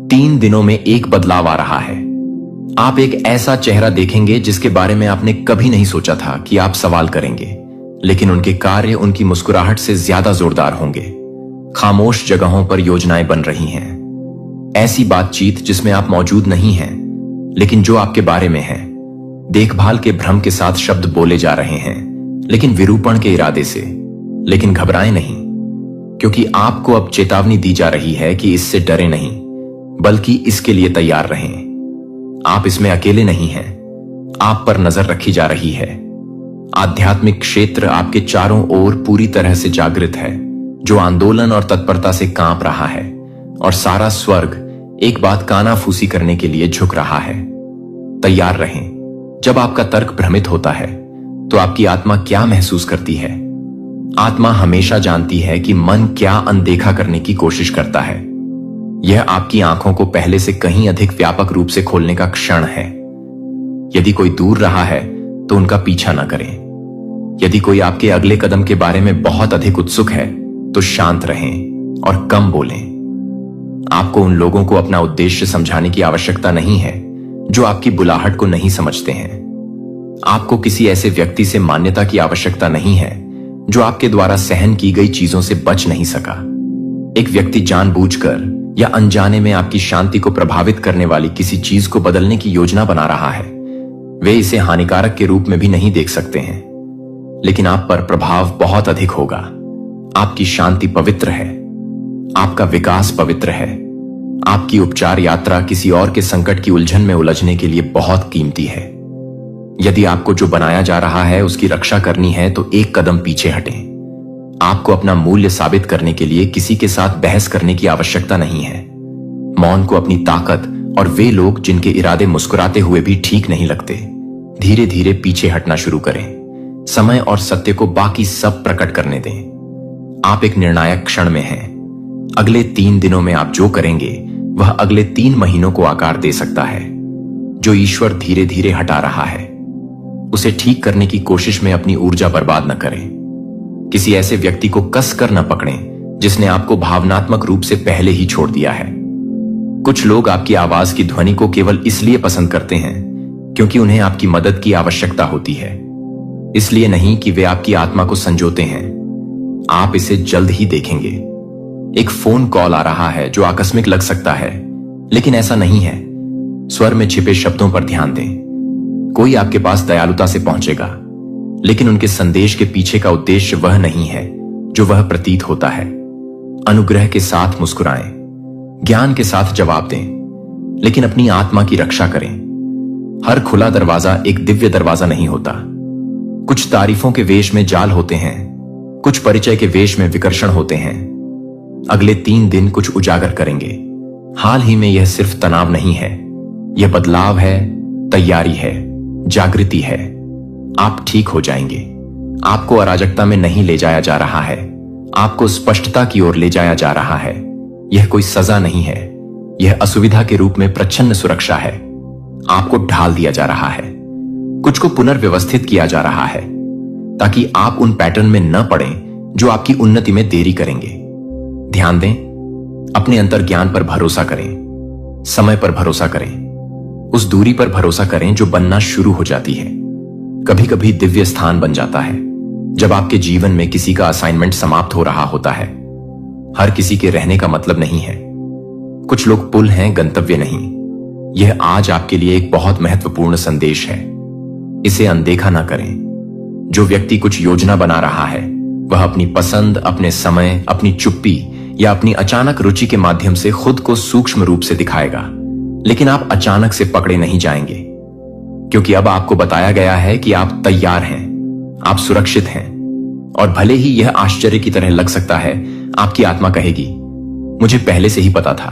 3 दिनों में एक बदलाव आ रहा है। आप एक ऐसा चेहरा देखेंगे जिसके बारे में आपने कभी नहीं सोचा था कि आप सवाल करेंगे, लेकिन उनके कार्य उनकी मुस्कुराहट से ज्यादा जोरदार होंगे। खामोश जगहों पर योजनाएं बन रही हैं, ऐसी बातचीत जिसमें आप मौजूद नहीं हैं लेकिन जो आपके बारे में है। देखभाल के भ्रम के साथ शब्द बोले जा रहे हैं, लेकिन विरूपण के इरादे से। लेकिन घबराएं नहीं, क्योंकि आपको अब चेतावनी दी जा रही है कि इससे डरे नहीं, बल्कि इसके लिए तैयार रहें। आप इसमें अकेले नहीं हैं, आप पर नजर रखी जा रही है। आध्यात्मिक क्षेत्र आपके चारों ओर पूरी तरह से जागृत है, जो आंदोलन और तत्परता से कांप रहा है, और सारा स्वर्ग एक बात कानाफूसी करने के लिए झुक रहा है। तैयार रहें। जब आपका तर्क भ्रमित होता है तो आपकी आत्मा क्या महसूस करती है? आत्मा हमेशा जानती है कि मन क्या अनदेखा करने की कोशिश करता है। यह आपकी आंखों को पहले से कहीं अधिक व्यापक रूप से खोलने का क्षण है। यदि कोई दूर रहा है तो उनका पीछा न करें। यदि कोई आपके अगले कदम के बारे में बहुत अधिक उत्सुक है तो शांत रहें और कम बोलें। आपको उन लोगों को अपना उद्देश्य समझाने की आवश्यकता नहीं है जो आपकी बुलाहट को नहीं समझते हैं। आपको किसी ऐसे व्यक्ति से मान्यता की आवश्यकता नहीं है जो आपके द्वारा सहन की गई चीजों से बच नहीं सका। एक व्यक्ति जानबूझकर या अनजाने में आपकी शांति को प्रभावित करने वाली किसी चीज को बदलने की योजना बना रहा है। वे इसे हानिकारक के रूप में भी नहीं देख सकते हैं, लेकिन आप पर प्रभाव बहुत अधिक होगा। आपकी शांति पवित्र है, आपका विकास पवित्र है। आपकी उपचार यात्रा किसी और के संकट की उलझन में उलझने के लिए बहुत कीमती है। यदि आपको जो बनाया जा रहा है उसकी रक्षा करनी है तो एक कदम पीछे हटें। आपको अपना मूल्य साबित करने के लिए किसी के साथ बहस करने की आवश्यकता नहीं है। मौन को अपनी ताकत और वे लोग जिनके इरादे मुस्कुराते हुए भी ठीक नहीं लगते, धीरे धीरे पीछे हटना शुरू करें। समय और सत्य को बाकी सब प्रकट करने दें। आप एक निर्णायक क्षण में हैं। अगले 3 दिनों में आप जो करेंगे वह अगले 3 महीनों को आकार दे सकता है। जो ईश्वर धीरे धीरे हटा रहा है, उसे ठीक करने की कोशिश में अपनी ऊर्जा बर्बाद न करें। किसी ऐसे व्यक्ति को कस कर न पकड़ें जिसने आपको भावनात्मक रूप से पहले ही छोड़ दिया है। कुछ लोग आपकी आवाज की ध्वनि को केवल इसलिए पसंद करते हैं क्योंकि उन्हें आपकी मदद की आवश्यकता होती है, इसलिए नहीं कि वे आपकी आत्मा को संजोते हैं। आप इसे जल्द ही देखेंगे। एक फोन कॉल आ रहा है जो आकस्मिक लग सकता है, लेकिन ऐसा नहीं है। स्वर में छिपे शब्दों पर ध्यान दें। कोई आपके पास दयालुता से पहुंचेगा, लेकिन उनके संदेश के पीछे का उद्देश्य वह नहीं है जो वह प्रतीत होता है। अनुग्रह के साथ मुस्कुराएं, ज्ञान के साथ जवाब दें, लेकिन अपनी आत्मा की रक्षा करें। हर खुला दरवाजा एक दिव्य दरवाजा नहीं होता। कुछ तारीफों के वेश में जाल होते हैं, कुछ परिचय के वेश में विकर्षण होते हैं। अगले 3 दिन कुछ उजागर करेंगे। हाल ही में यह सिर्फ तनाव नहीं है, यह बदलाव है, तैयारी है, जागृति है। आप ठीक हो जाएंगे। आपको अराजकता में नहीं ले जाया जा रहा है, आपको स्पष्टता की ओर ले जाया जा रहा है। यह कोई सजा नहीं है, यह असुविधा के रूप में प्रच्छन्न सुरक्षा है। आपको ढाल दिया जा रहा है, कुछ को पुनर्व्यवस्थित किया जा रहा है, ताकि आप उन पैटर्न में न पड़ें जो आपकी उन्नति में देरी करेंगे। ध्यान दें, अपने अंतर ज्ञान पर भरोसा करें, समय पर भरोसा करें, उस दूरी पर भरोसा करें जो बनना शुरू हो जाती है। कभी कभी दिव्य स्थान बन जाता है जब आपके जीवन में किसी का असाइनमेंट समाप्त हो रहा होता है। हर किसी के रहने का मतलब नहीं है। कुछ लोग पुल हैं, गंतव्य नहीं। यह आज आपके लिए एक बहुत महत्वपूर्ण संदेश है। इसे अनदेखा ना करें। जो व्यक्ति कुछ योजना बना रहा है वह अपनी पसंद, अपने समय, अपनी चुप्पी या अपनी अचानक रुचि के माध्यम से खुद को सूक्ष्म रूप से दिखाएगा, लेकिन आप अचानक से पकड़े नहीं जाएंगे, क्योंकि अब आपको बताया गया है कि आप तैयार हैं, आप सुरक्षित हैं। और भले ही यह आश्चर्य की तरह लग सकता है, आपकी आत्मा कहेगी, मुझे पहले से ही पता था।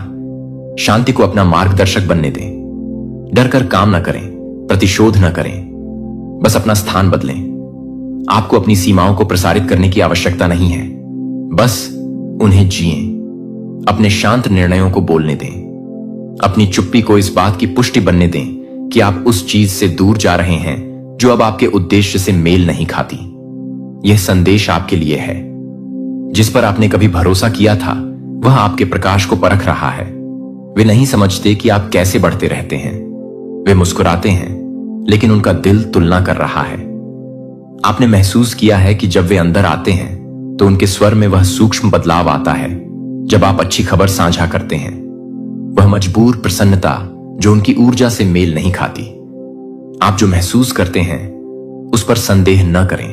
शांति को अपना मार्गदर्शक बनने दें। डर कर काम न करें, प्रतिशोध न करें, बस अपना स्थान बदलें। आपको अपनी सीमाओं को प्रसारित करने की आवश्यकता नहीं है, बस उन्हें जिएं। अपने शांत निर्णयों को बोलने दें। अपनी चुप्पी को इस बात की पुष्टि बनने दें कि आप उस चीज से दूर जा रहे हैं जो अब आपके उद्देश्य से मेल नहीं खाती। यह संदेश आपके लिए है। जिस पर आपने कभी भरोसा किया था वह आपके प्रकाश को परख रहा है। वे नहीं समझते कि आप कैसे बढ़ते रहते हैं। वे मुस्कुराते हैं, लेकिन उनका दिल तुलना कर रहा है। आपने महसूस किया है कि जब वे अंदर आते हैं तो उनके स्वर में वह सूक्ष्म बदलाव आता है जब आप अच्छी खबर साझा करते हैं। वह मजबूर प्रसन्नता जो उनकी ऊर्जा से मेल नहीं खाती। आप जो महसूस करते हैं उस पर संदेह न करें।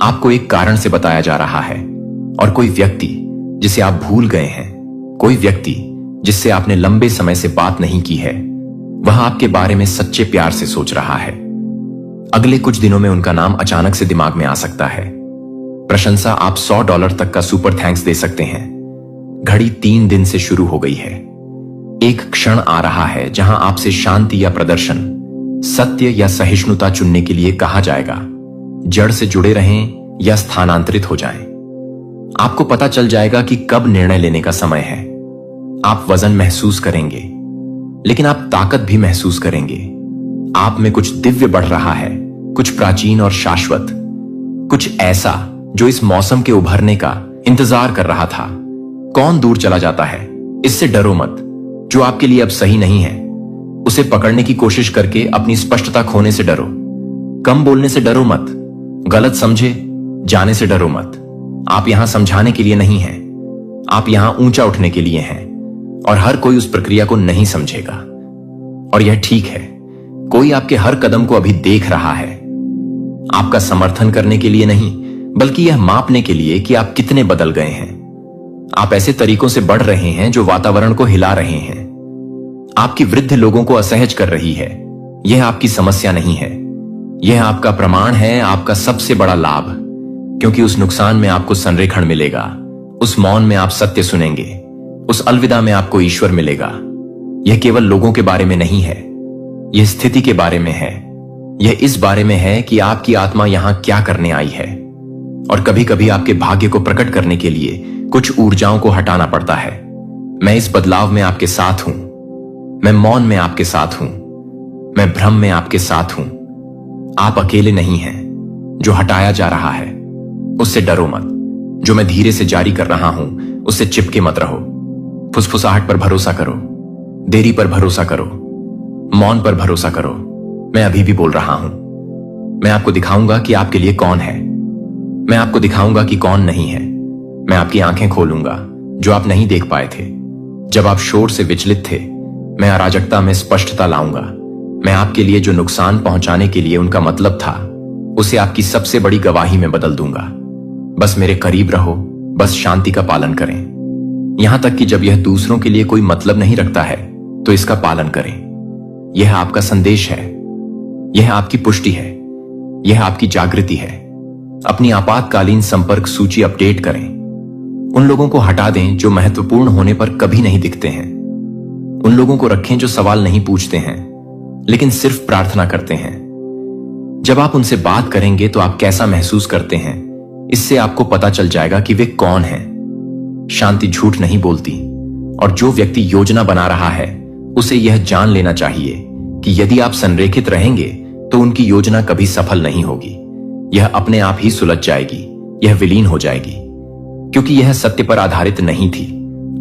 आपको एक कारण से बताया जा रहा है और कोई व्यक्ति जिसे आप भूल गए हैं, कोई व्यक्ति जिससे आपने लंबे समय से बात नहीं की है, वह आपके बारे में सच्चे प्यार से सोच रहा है। अगले कुछ दिनों में उनका नाम अचानक से दिमाग में आ सकता है। प्रशंसा आप $100 तक का सुपर थैंक्स दे सकते हैं। घड़ी 3 दिन से शुरू हो गई है। एक क्षण आ रहा है जहां आपसे शांति या प्रदर्शन, सत्य या सहिष्णुता चुनने के लिए कहा जाएगा। जड़ से जुड़े रहें या स्थानांतरित हो जाएं। आपको पता चल जाएगा कि कब निर्णय लेने का समय है। आप वजन महसूस करेंगे, लेकिन आप ताकत भी महसूस करेंगे। आप में कुछ दिव्य बढ़ रहा है, कुछ प्राचीन और शाश्वत, कुछ ऐसा जो इस मौसम के उभरने का इंतजार कर रहा था। कौन दूर चला जाता है, इससे डरो मत। जो आपके लिए अब सही नहीं है उसे पकड़ने की कोशिश करके अपनी स्पष्टता खोने से डरो। कम बोलने से डरो मत। गलत समझे जाने से डरो मत। आप यहां समझाने के लिए नहीं हैं, आप यहां ऊंचा उठने के लिए हैं। और हर कोई उस प्रक्रिया को नहीं समझेगा, और यह ठीक है। कोई आपके हर कदम को अभी देख रहा है, आपका समर्थन करने के लिए नहीं, बल्कि यह मापने के लिए कि आप कितने बदल गए हैं। आप ऐसे तरीकों से बढ़ रहे हैं जो वातावरण को हिला रहे हैं। आपकी वृद्ध लोगों को असहज कर रही है। यह आपकी समस्या नहीं है, यह आपका प्रमाण है, आपका सबसे बड़ा लाभ। क्योंकि उस नुकसान में आपको संरेखण मिलेगा, उस मौन में आप सत्य सुनेंगे, उस अलविदा में आपको ईश्वर मिलेगा। यह केवल लोगों के बारे में नहीं है, यह स्थिति के बारे में है। यह इस बारे में है कि आपकी आत्मा यहां क्या करने आई है। और कभी कभी आपके भाग्य को प्रकट करने के लिए कुछ ऊर्जाओं को हटाना पड़ता है। मैं इस बदलाव में आपके साथ हूं। मैं मौन में आपके साथ हूं। मैं भ्रम में आपके साथ हूं। आप अकेले नहीं हैं। जो हटाया जा रहा है उससे डरो मत। जो मैं धीरे से जारी कर रहा हूं उससे चिपके मत रहो। फुसफुसाहट पर भरोसा करो, देरी पर भरोसा करो, मौन पर भरोसा करो। मैं अभी भी बोल रहा हूं। मैं आपको दिखाऊंगा कि आपके लिए कौन है। मैं आपको दिखाऊंगा कि कौन नहीं है। मैं आपकी आंखें खोलूंगा जो आप नहीं देख पाए थे। जब आप शोर से विचलित थे, मैं अराजकता में स्पष्टता लाऊंगा। मैं आपके लिए जो नुकसान पहुंचाने के लिए उनका मतलब था, उसे आपकी सबसे बड़ी गवाही में बदल दूंगा। बस मेरे करीब रहो, बस शांति का पालन करें। यहां तक कि जब यह दूसरों के लिए कोई मतलब नहीं रखता है तो इसका पालन करें। यह आपका संदेश है, यह आपकी पुष्टि है, यह आपकी जागृति है। अपनी आपातकालीन संपर्क सूची अपडेट करें। उन लोगों को हटा दें जो महत्वपूर्ण होने पर कभी नहीं दिखते हैं। उन लोगों को रखें जो सवाल नहीं पूछते हैं लेकिन सिर्फ प्रार्थना करते हैं। जब आप उनसे बात करेंगे तो आप कैसा महसूस करते हैं, इससे आपको पता चल जाएगा कि वे कौन हैं। शांति झूठ नहीं बोलती, और जो व्यक्ति योजना बना रहा है उसे यह जान लेना चाहिए कि यदि आप संरेखित रहेंगे तो उनकी योजना कभी सफल नहीं होगी। यह अपने आप ही सुलझ जाएगी, यह विलीन हो जाएगी, क्योंकि यह सत्य पर आधारित नहीं थी।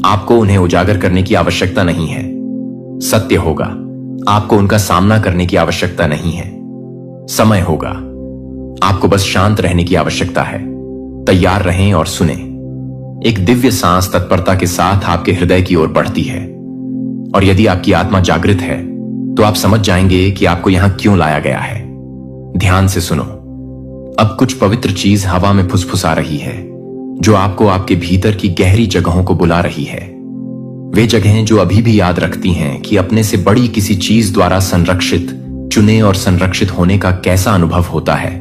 आपको उन्हें उजागर करने की आवश्यकता नहीं है। सत्य होगा, आपको उनका सामना करने की आवश्यकता नहीं है। समय होगा, आपको बस शांत रहने की आवश्यकता है। तैयार रहें और सुने। एक दिव्य सांस तत्परता के साथ आपके हृदय की ओर बढ़ती है, और यदि आपकी आत्मा जागृत है तो आप समझ जाएंगे कि आपको यहां क्यों लाया गया है। ध्यान से सुनो। अब कुछ पवित्र चीज हवा में फुसफुसा रही है, जो आपको आपके भीतर की गहरी जगहों को बुला रही है। वे जगहें जो अभी भी याद रखती हैं कि अपने से बड़ी किसी चीज द्वारा संरक्षित, चुने और संरक्षित होने का कैसा अनुभव होता है।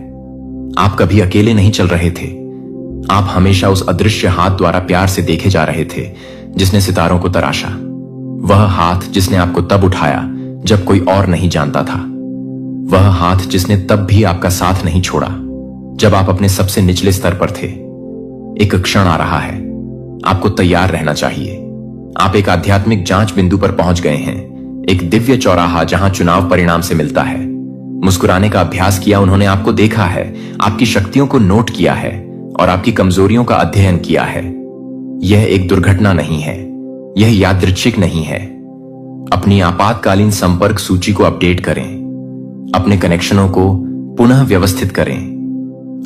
आप कभी अकेले नहीं चल रहे थे, आप हमेशा उस अदृश्य हाथ द्वारा प्यार से देखे जा रहे थे जिसने सितारों को तराशा। वह हाथ जिसने आपको तब उठाया जब कोई और नहीं जानता था। वह हाथ जिसने तब भी आपका साथ नहीं छोड़ा जब आप अपने सबसे निचले स्तर पर थे। एक क्षण आ रहा है, आपको तैयार रहना चाहिए। आप एक आध्यात्मिक जांच बिंदु पर पहुंच गए हैं, एक दिव्य चौराहा जहां चुनाव परिणाम से मिलता है। मुस्कुराने का अभ्यास किया उन्होंने आपको देखा है, आपकी शक्तियों को नोट किया है और आपकी कमजोरियों का अध्ययन किया है। यह एक दुर्घटना नहीं है, यह यादृच्छिक नहीं है। अपनी आपातकालीन संपर्क सूची को अपडेट करें, अपने कनेक्शनों को पुनः व्यवस्थित करें,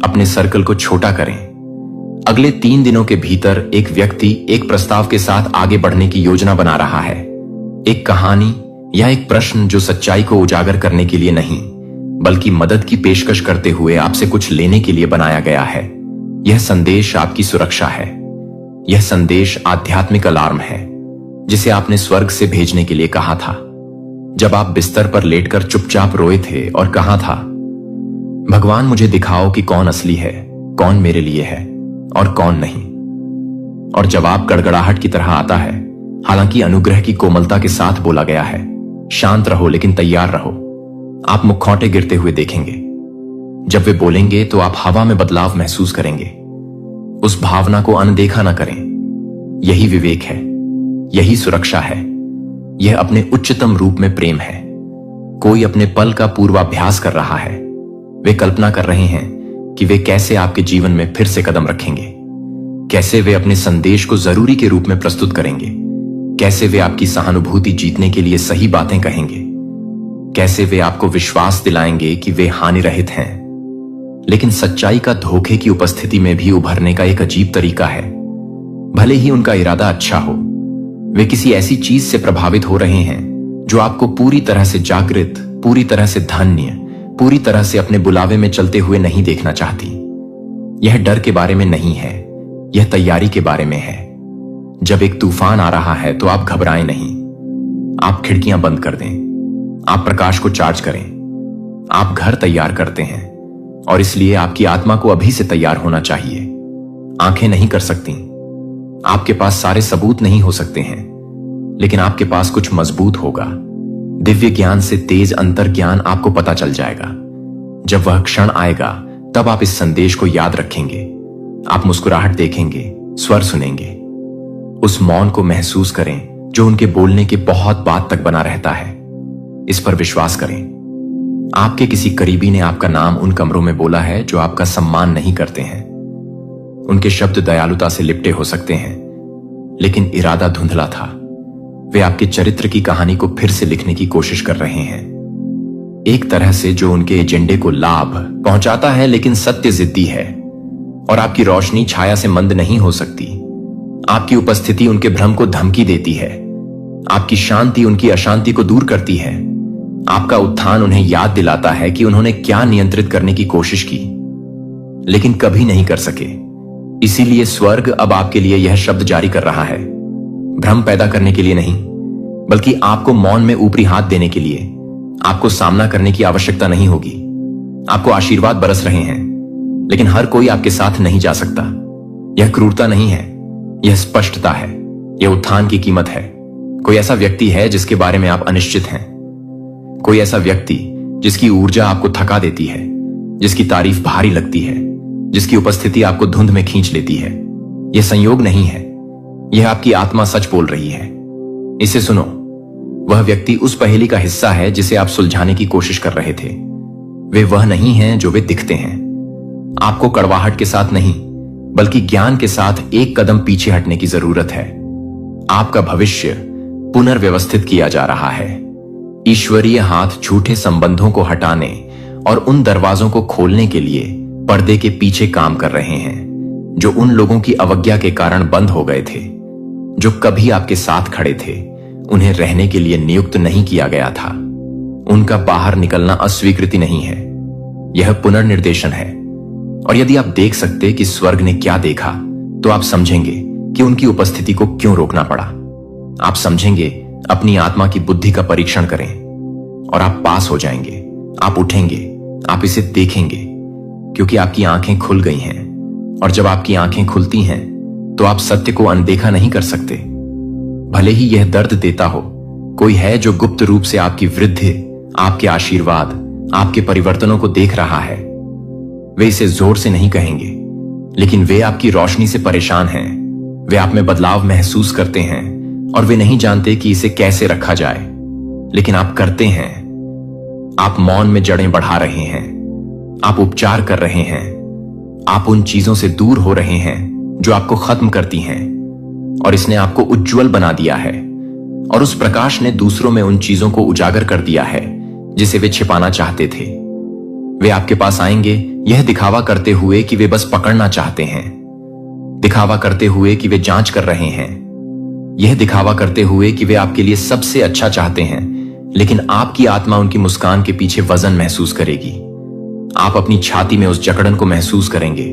अपने सर्कल को छोटा करें। अगले 3 दिनों के भीतर एक व्यक्ति एक प्रस्ताव के साथ आगे बढ़ने की योजना बना रहा है। एक कहानी या एक प्रश्न जो सच्चाई को उजागर करने के लिए नहीं बल्कि मदद की पेशकश करते हुए आपसे कुछ लेने के लिए बनाया गया है। यह संदेश आपकी सुरक्षा है। यह संदेश आध्यात्मिक अलार्म है जिसे आपने स्वर्ग से भेजने के लिए कहा था। जब आप बिस्तर पर लेटकर चुपचाप रोए थे और कहा था, भगवान मुझे दिखाओ कि कौन असली है, कौन मेरे लिए है और कौन नहीं। और जवाब गड़गड़ाहट की तरह आता है, हालांकि अनुग्रह की कोमलता के साथ बोला गया है, शांत रहो लेकिन तैयार रहो। आप मुखौटे गिरते हुए देखेंगे। जब वे बोलेंगे तो आप हवा में बदलाव महसूस करेंगे। उस भावना को अनदेखा न करें। यही विवेक है, यही सुरक्षा है, यह अपने उच्चतम रूप में प्रेम है। कोई अपने पल का पूर्वाभ्यास कर रहा है। वे कल्पना कर रहे हैं कि वे कैसे आपके जीवन में फिर से कदम रखेंगे, कैसे वे अपने संदेश को जरूरी के रूप में प्रस्तुत करेंगे, कैसे वे आपकी सहानुभूति जीतने के लिए सही बातें कहेंगे, कैसे वे आपको विश्वास दिलाएंगे कि वे हानि रहित हैं। लेकिन सच्चाई का धोखे की उपस्थिति में भी उभरने का एक अजीब तरीका है। भले ही उनका इरादा अच्छा हो, वे किसी ऐसी चीज से प्रभावित हो रहे हैं जो आपको पूरी तरह से जागृत, पूरी तरह से धन्य, पूरी तरह से अपने बुलावे में चलते हुए नहीं देखना चाहती। यह डर के बारे में नहीं है, यह तैयारी के बारे में है। जब एक तूफान आ रहा है तो आप घबराएं नहीं। आप खिड़कियां बंद कर दें, आप प्रकाश को चार्ज करें। आप घर तैयार करते हैं और इसलिए आपकी आत्मा को अभी से तैयार होना चाहिए। आंखें नहीं कर सकती, आपके पास सारे सबूत नहीं हो सकते हैं, लेकिन आपके पास कुछ मजबूत होगा। दिव्य ज्ञान से तेज अंतर ज्ञान आपको पता चल जाएगा। जब वह क्षण आएगा तब आप इस संदेश को याद रखेंगे। आप मुस्कुराहट देखेंगे, स्वर सुनेंगे। उस मौन को महसूस करें जो उनके बोलने के बहुत बाद तक बना रहता है। इस पर विश्वास करें। आपके किसी करीबी ने आपका नाम उन कमरों में बोला है जो आपका सम्मान नहीं करते हैं। उनके शब्द दयालुता से लिपटे हो सकते हैं, लेकिन इरादा धुंधला था। वे आपके चरित्र की कहानी को फिर से लिखने की कोशिश कर रहे हैं, एक तरह से जो उनके एजेंडे को लाभ पहुंचाता है, लेकिन सत्य जिद्दी है। और आपकी रोशनी छाया से मंद नहीं हो सकती। आपकी उपस्थिति उनके भ्रम को धमकी देती है। आपकी शांति उनकी अशांति को दूर करती है। आपका उत्थान उन्हें याद दिलाता है कि उन्होंने क्या नियंत्रित करने की कोशिश की, लेकिन कभी नहीं कर सके। इसीलिए स्वर्ग अब आपके लिए यह शब्द जारी कर रहा है, भ्रम पैदा करने के लिए नहीं, बल्कि आपको मौन में ऊपरी हाथ देने के लिए। आपको सामना करने की आवश्यकता नहीं होगी। आपको आशीर्वाद बरस रहे हैं, लेकिन हर कोई आपके साथ नहीं जा सकता। यह क्रूरता नहीं है, यह स्पष्टता है, यह उत्थान की कीमत है। कोई ऐसा व्यक्ति है जिसके बारे में आप अनिश्चित हैं। कोई ऐसा व्यक्ति जिसकी ऊर्जा आपको थका देती है, जिसकी तारीफ भारी लगती है, जिसकी उपस्थिति आपको धुंध में खींच लेती है। यह संयोग नहीं है, यह आपकी आत्मा सच बोल रही है। इसे सुनो। वह व्यक्ति उस पहेली का हिस्सा है जिसे आप सुलझाने की कोशिश कर रहे थे। वे वह नहीं हैं जो वे दिखते हैं। आपको कड़वाहट के साथ नहीं, बल्कि ज्ञान के साथ एक कदम पीछे हटने की जरूरत है। आपका भविष्य पुनर्व्यवस्थित किया जा रहा है। ईश्वरीय हाथ झूठे संबंधों को हटाने और उन दरवाजों को खोलने के लिए पर्दे के पीछे काम कर रहे हैं जो उन लोगों की अवज्ञा के कारण बंद हो गए थे, जो कभी आपके साथ खड़े थे। उन्हें रहने के लिए नियुक्त नहीं किया गया था। उनका बाहर निकलना अस्वीकृति नहीं है, यह पुनर्निर्देशन है। और यदि आप देख सकते कि स्वर्ग ने क्या देखा, तो आप समझेंगे कि उनकी उपस्थिति को क्यों रोकना पड़ा। आप समझेंगे अपनी आत्मा की बुद्धि का परीक्षण करें और आप पास हो जाएंगे। आप उठेंगे, आप इसे देखेंगे, क्योंकि आपकी आंखें खुल गई हैं और जब आपकी आंखें खुलती हैं तो आप सत्य को अनदेखा नहीं कर सकते। भले ही यह दर्द देता हो, कोई है जो गुप्त रूप से आपकी वृद्धि, आपके आशीर्वाद, आपके परिवर्तनों को देख रहा है। वे इसे जोर से नहीं कहेंगे, लेकिन वे आपकी रोशनी से परेशान हैं। वे आप में बदलाव महसूस करते हैं और वे नहीं जानते कि इसे कैसे रखा जाए, लेकिन आप करते हैं। आप मौन में जड़ें बढ़ा रहे हैं, आप उपचार कर रहे हैं, आप उन चीजों से दूर हो रहे हैं जो आपको खत्म करती हैं, और इसने आपको उज्जवल बना दिया है। और उस प्रकाश ने दूसरों में उन चीजों को उजागर कर दिया है जिसे वे छिपाना चाहते थे। वे आपके पास आएंगे यह दिखावा करते हुए कि वे बस पकड़ना चाहते हैं, दिखावा करते हुए कि वे जांच कर रहे हैं, यह दिखावा करते हुए कि वे आपके लिए सबसे अच्छा चाहते हैं, लेकिन आपकी आत्मा उनकी मुस्कान के पीछे वजन महसूस करेगी। आप अपनी छाती में उस जकड़न को महसूस करेंगे,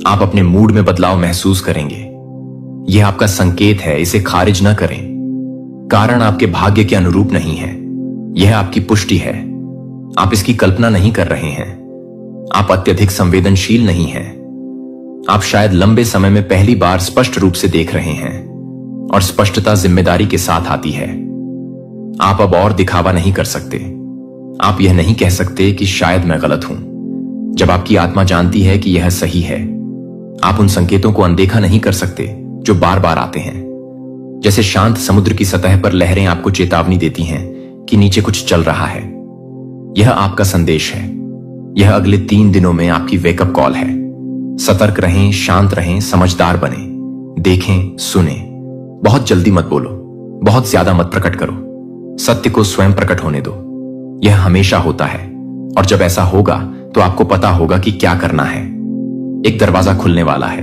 आप अपने मूड में बदलाव महसूस करेंगे। यह आपका संकेत है, इसे खारिज न करें। कारण आपके भाग्य के अनुरूप नहीं है, यह आपकी पुष्टि है। आप इसकी कल्पना नहीं कर रहे हैं। आप अत्यधिक संवेदनशील नहीं हैं। आप शायद लंबे समय में पहली बार स्पष्ट रूप से देख रहे हैं, और स्पष्टता जिम्मेदारी के साथ आती है। आप अब और दिखावा नहीं कर सकते। आप यह नहीं कह सकते कि शायद मैं गलत हूं, जब आपकी आत्मा जानती है कि यह सही है। आप उन संकेतों को अनदेखा नहीं कर सकते जो बार बार आते हैं। जैसे शांत समुद्र की सतह पर लहरें आपको चेतावनी देती हैं कि नीचे कुछ चल रहा है। यह आपका संदेश है। यह अगले 3 दिनों में आपकी वेकअप कॉल है। सतर्क रहें, शांत रहें, समझदार बने, देखें, सुने। बहुत जल्दी मत बोलो, बहुत ज्यादा मत प्रकट करो। सत्य को स्वयं प्रकट होने दो। यह हमेशा होता है, और जब ऐसा होगा तो आपको पता होगा कि क्या करना है। एक दरवाजा खुलने वाला है,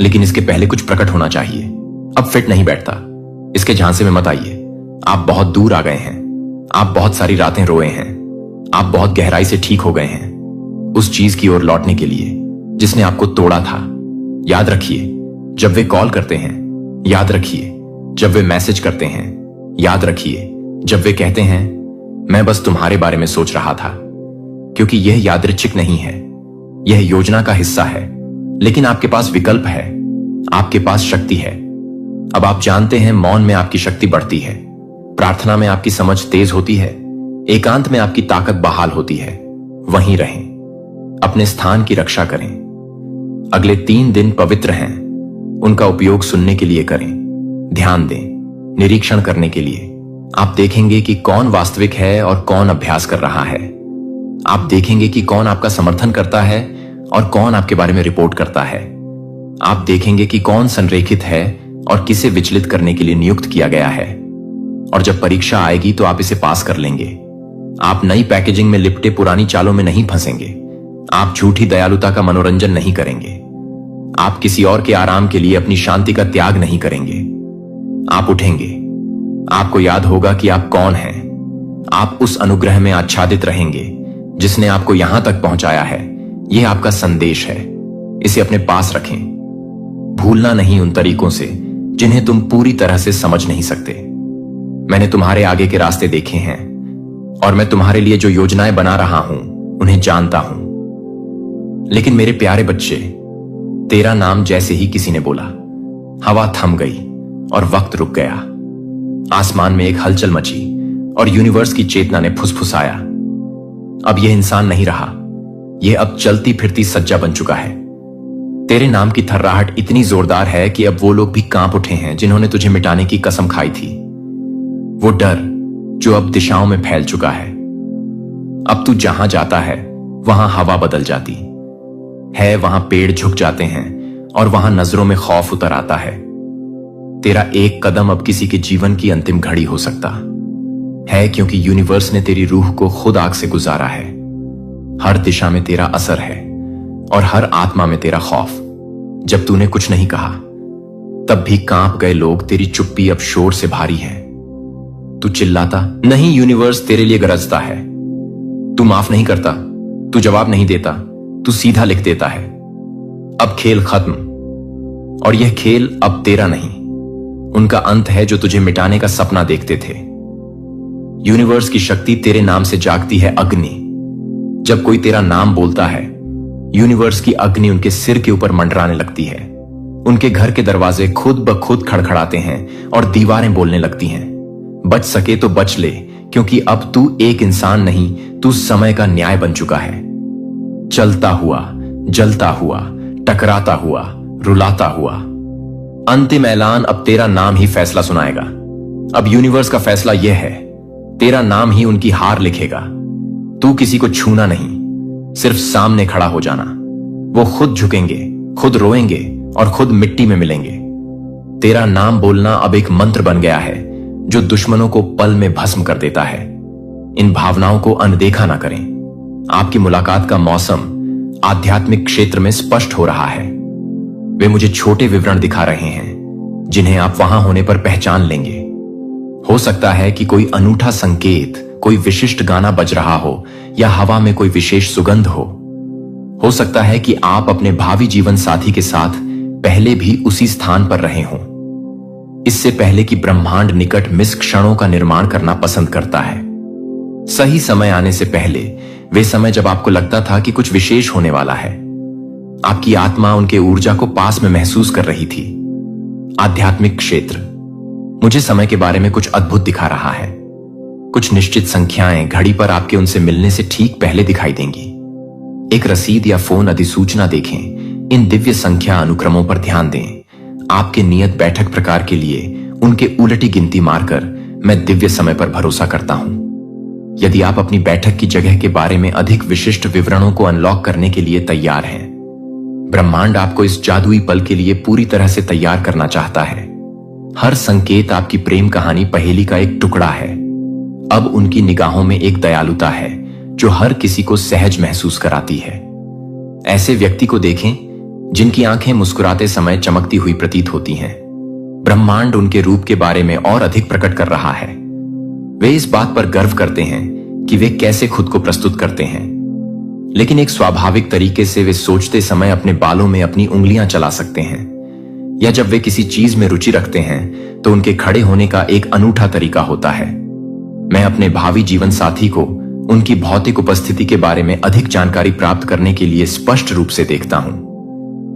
लेकिन इसके पहले कुछ प्रकट होना चाहिए। अब फिट नहीं बैठता, इसके झांसे में मत आइए। आप बहुत दूर आ गए हैं। आप बहुत सारी रातें रोए हैं। आप बहुत गहराई से ठीक हो गए हैं उस चीज की ओर लौटने के लिए जिसने आपको तोड़ा था। याद रखिए जब वे कॉल करते हैं, याद रखिए जब वे मैसेज करते हैं, याद रखिए जब वे कहते हैं मैं बस तुम्हारे बारे में सोच रहा था, क्योंकि यह यादृच्छिक नहीं है, यह योजना का हिस्सा है। लेकिन आपके पास विकल्प है, आपके पास शक्ति है। अब आप जानते हैं मौन में आपकी शक्ति बढ़ती है, प्रार्थना में आपकी समझ तेज होती है, एकांत में आपकी ताकत बहाल होती है। वहीं रहें, अपने स्थान की रक्षा करें। अगले 3 दिन पवित्र हैं, उनका उपयोग सुनने के लिए करें, ध्यान दें, निरीक्षण करने के लिए। आप देखेंगे कि कौन वास्तविक है और कौन अभ्यास कर रहा है। आप देखेंगे कि कौन आपका समर्थन करता है और कौन आपके बारे में रिपोर्ट करता है। आप देखेंगे कि कौन संरेखित है और किसे विचलित करने के लिए नियुक्त किया गया है। और जब परीक्षा आएगी तो आप इसे पास कर लेंगे। आप नई पैकेजिंग में लिपटे पुरानी चालों में नहीं फंसेंगे। आप झूठी दयालुता का मनोरंजन नहीं करेंगे। आप किसी और के आराम के लिए अपनी शांति का त्याग नहीं करेंगे। आप उठेंगे, आपको याद होगा कि आप कौन हैं। आप उस अनुग्रह में आच्छादित रहेंगे जिसने आपको यहां तक पहुंचाया है। यह आपका संदेश है, इसे अपने पास रखें। भूलना नहीं उन तरीकों से जिन्हें तुम पूरी तरह से समझ नहीं सकते। मैंने तुम्हारे आगे के रास्ते देखे हैं, और मैं तुम्हारे लिए जो योजनाएं बना रहा हूं उन्हें जानता हूं। लेकिन मेरे प्यारे बच्चे, तेरा नाम जैसे ही किसी ने बोला, हवा थम गई और वक्त रुक गया। आसमान में एक हलचल मची और यूनिवर्स की चेतना ने फुसफुसाया। अब यह इंसान नहीं रहा, यह अब चलती फिरती सज्जा बन चुका है। तेरे नाम की थर्राहट इतनी जोरदार है कि अब वो लोग भी कांप उठे हैं जिन्होंने तुझे मिटाने की कसम खाई थी। वो डर जो अब दिशाओं में फैल चुका है। अब तू जहां जाता है वहां हवा बदल जाती है, वहां पेड़ झुक जाते हैं और वहां नजरों में खौफ उतर आता है। तेरा एक कदम अब किसी के जीवन की अंतिम घड़ी हो सकता है, क्योंकि यूनिवर्स ने तेरी रूह को खुद आग से गुजारा है। हर दिशा में तेरा असर है और हर आत्मा में तेरा खौफ। जब तूने कुछ नहीं कहा तब भी कांप गए लोग। तेरी चुप्पी अब शोर से भारी है। तू चिल्लाता नहीं, यूनिवर्स तेरे लिए गरजता है। तू माफ नहीं करता, तू जवाब नहीं देता, तू सीधा लिख देता है। अब खेल खत्म, और यह खेल अब तेरा नहीं, उनका अंत है जो तुझे मिटाने का सपना देखते थे। यूनिवर्स की शक्ति तेरे नाम से जागती है। अग्नि, जब कोई तेरा नाम बोलता है, यूनिवर्स की अग्नि उनके सिर के ऊपर मंडराने लगती है। उनके घर के दरवाजे खुद ब खुद खड़खड़ाते हैं और दीवारें बोलने लगती हैं, बच सके तो बच ले, क्योंकि अब तू एक इंसान नहीं, तू समय का न्याय बन चुका है। चलता हुआ, जलता हुआ, टकराता हुआ, रुलाता हुआ, अंतिम ऐलान अब तेरा नाम ही फैसला सुनाएगा। अब यूनिवर्स का फैसला यह है, तेरा नाम ही उनकी हार लिखेगा। तू किसी को छूना नहीं, सिर्फ सामने खड़ा हो जाना। वो खुद झुकेंगे, खुद रोएंगे और खुद मिट्टी में मिलेंगे। तेरा नाम बोलना अब एक मंत्र बन गया है जो दुश्मनों को पल में भस्म कर देता है। इन भावनाओं को अनदेखा ना करें। आपकी मुलाकात का मौसम आध्यात्मिक क्षेत्र में स्पष्ट हो रहा है। वे मुझे छोटे विवरण दिखा रहे हैं जिन्हें आप वहां होने पर पहचान लेंगे। हो सकता है कि कोई अनूठा संकेत, कोई विशिष्ट गाना बज रहा हो या हवा में कोई विशेष सुगंध हो सकता है कि आप अपने भावी जीवन साथी के साथ पहले भी उसी स्थान पर रहे हों, इससे पहले कि ब्रह्मांड निकट मिस क्षणों का निर्माण करना पसंद करता है। सही समय आने से पहले, वे समय जब आपको लगता था कि कुछ विशेष होने वाला है, आपकी आत्मा उनके ऊर्जा को पास में महसूस कर रही थी। आध्यात्मिक क्षेत्र मुझे समय के बारे में कुछ अद्भुत दिखा रहा है। कुछ निश्चित संख्याएं घड़ी पर आपके उनसे मिलने से ठीक पहले दिखाई देंगी। एक रसीद या फोन अधिसूचना देखें। इन दिव्य संख्या अनुक्रमों पर ध्यान दें। आपके नियत बैठक प्रकार के लिए उनके उलटी गिनती मारकर मैं दिव्य समय पर भरोसा करता हूं। यदि आप अपनी बैठक की जगह के बारे में अधिक विशिष्ट विवरणों को अनलॉक करने के लिए तैयार हैं, ब्रह्मांड आपको इस जादुई पल के लिए पूरी तरह से तैयार करना चाहता है। हर संकेत आपकी प्रेम कहानी पहेली का एक टुकड़ा है। अब उनकी निगाहों में एक दयालुता है जो हर किसी को सहज महसूस कराती है। ऐसे व्यक्ति को देखें जिनकी आंखें मुस्कुराते समय चमकती हुई प्रतीत होती हैं। ब्रह्मांड उनके रूप के बारे में और अधिक प्रकट कर रहा है। वे इस बात पर गर्व करते हैं कि वे कैसे खुद को प्रस्तुत करते हैं, लेकिन एक स्वाभाविक तरीके से वे सोचते समय अपने बालों में अपनी उंगलियां चला सकते हैं, या जब वे किसी चीज में रुचि रखते हैं तो उनके खड़े होने का एक अनूठा तरीका होता है। मैं अपने भावी जीवन साथी को उनकी भौतिक उपस्थिति के बारे में अधिक जानकारी प्राप्त करने के लिए स्पष्ट रूप से देखता हूं।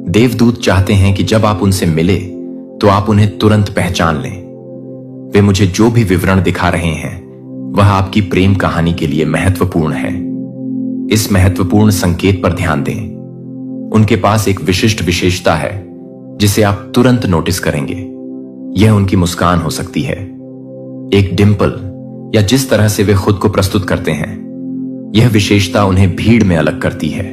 देवदूत चाहते हैं कि जब आप उनसे मिले तो आप उन्हें तुरंत पहचान लें। वे मुझे जो भी विवरण दिखा रहे हैं वह आपकी प्रेम कहानी के लिए महत्वपूर्ण है। इस महत्वपूर्ण संकेत पर ध्यान दें। उनके पास एक विशिष्ट विशेषता है जिसे आप तुरंत नोटिस करेंगे। यह उनकी मुस्कान हो सकती है, एक डिंपल, या जिस तरह से वे खुद को प्रस्तुत करते हैं। यह विशेषता उन्हें भीड़ में अलग करती है,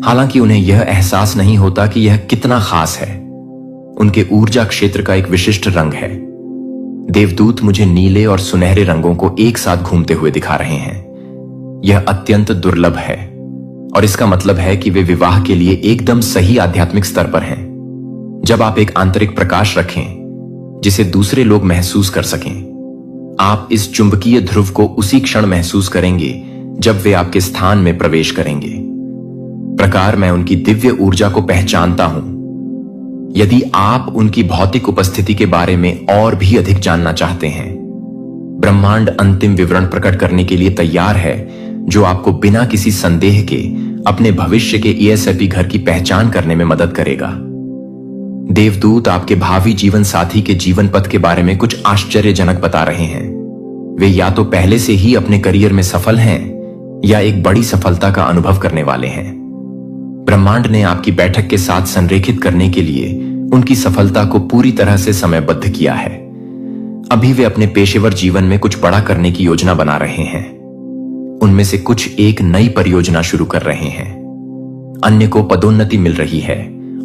हालांकि उन्हें यह एहसास नहीं होता कि यह कितना खास है। उनके ऊर्जा क्षेत्र का एक विशिष्ट रंग है। देवदूत मुझे नीले और सुनहरे रंगों को एक साथ घूमते हुए दिखा रहे हैं। यह अत्यंत दुर्लभ है और इसका मतलब है कि वे विवाह के लिए एकदम सही आध्यात्मिक स्तर पर हैं। जब आप एक आंतरिक प्रकाश रखें जिसे दूसरे लोग महसूस कर सकें, आप इस चुंबकीय ध्रुव को उसी क्षण महसूस करेंगे जब वे आपके स्थान में प्रवेश करेंगे। प्रकार मैं उनकी दिव्य ऊर्जा को पहचानता हूं। यदि आप उनकी भौतिक उपस्थिति के बारे में और भी अधिक जानना चाहते हैं, ब्रह्मांड अंतिम विवरण प्रकट करने के लिए तैयार है जो आपको बिना किसी संदेह के अपने भविष्य के ESP घर की पहचान करने में मदद करेगा। देवदूत आपके भावी जीवन साथी के जीवन पथ के बारे में कुछ आश्चर्यजनक बता रहे हैं। वे या तो पहले से ही अपने करियर में सफल हैं या एक बड़ी सफलता का अनुभव करने वाले हैं। ब्रह्मांड ने आपकी बैठक के साथ संरेखित करने के लिए उनकी सफलता को पूरी तरह से समयबद्ध किया है। अभी वे अपने पेशेवर जीवन में कुछ बड़ा करने की योजना बना रहे हैं। उनमें से कुछ एक नई परियोजना शुरू कर रहे हैं, अन्य को पदोन्नति मिल रही है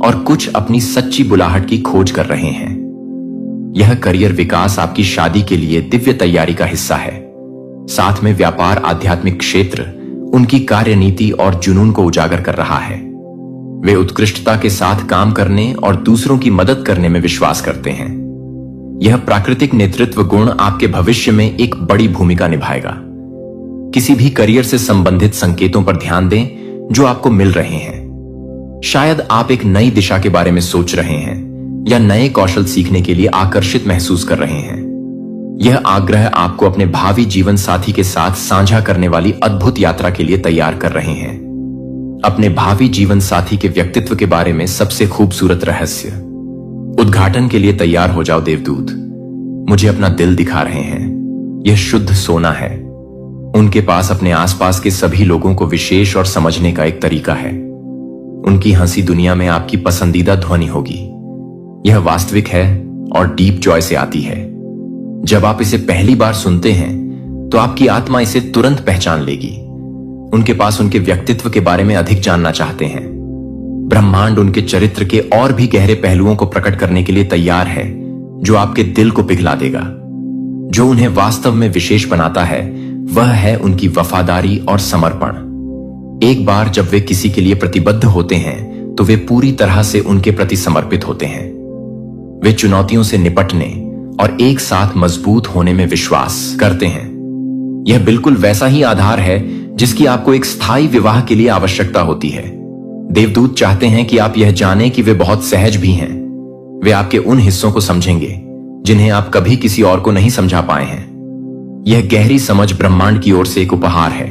और कुछ अपनी सच्ची बुलाहट की खोज कर रहे हैं। यह करियर विकास आपकी शादी के लिए दिव्य तैयारी का हिस्सा है। साथ में व्यापार आध्यात्मिक क्षेत्र उनकी कार्यनीति और जुनून को उजागर कर रहा है। वे उत्कृष्टता के साथ काम करने और दूसरों की मदद करने में विश्वास करते हैं। यह प्राकृतिक नेतृत्व गुण आपके भविष्य में एक बड़ी भूमिका निभाएगा। किसी भी करियर से संबंधित संकेतों पर ध्यान दें जो आपको मिल रहे हैं। शायद आप एक नई दिशा के बारे में सोच रहे हैं या नए कौशल सीखने के लिए आकर्षित महसूस कर रहे हैं। यह आग्रह आपको अपने भावी जीवन साथी के साथ साझा करने वाली अद्भुत यात्रा के लिए तैयार कर रहे हैं। अपने भावी जीवन साथी के व्यक्तित्व के बारे में सबसे खूबसूरत रहस्य। उद्घाटन के लिए तैयार हो जाओ देवदूत। मुझे अपना दिल दिखा रहे हैं। यह शुद्ध सोना है। उनके पास अपने आसपास के सभी लोगों को विशेष और समझने का एक तरीका है। उनकी हंसी दुनिया में आपकी पसंदीदा ध्वनि होगी। यह वास्तविक है और डीप जॉय से आती है। जब आप इसे पहली बार सुनते हैं तो आपकी आत्मा इसे तुरंत पहचान लेगी। उनके पास उनके व्यक्तित्व के बारे में अधिक जानना चाहते हैं। ब्रह्मांड उनके चरित्र के और भी गहरे पहलुओं को प्रकट करने के लिए तैयार है, जो आपके दिल को पिघला देगा। जो उन्हें वास्तव में विशेष बनाता है वह है उनकी वफादारी और समर्पण। एक बार जब वे किसी के लिए प्रतिबद्ध होते हैं तो वे पूरी तरह से उनके प्रति समर्पित होते हैं। वे चुनौतियों से निपटने और एक साथ मजबूत होने में विश्वास करते हैं। यह बिल्कुल वैसा ही आधार है जिसकी आपको एक स्थायी विवाह के लिए आवश्यकता होती है। देवदूत चाहते हैं कि आप यह जानें कि वे बहुत सहज भी हैं। वे आपके उन हिस्सों को समझेंगे जिन्हें आप कभी किसी और को नहीं समझा पाए हैं। यह गहरी समझ ब्रह्मांड की ओर से एक उपहार है।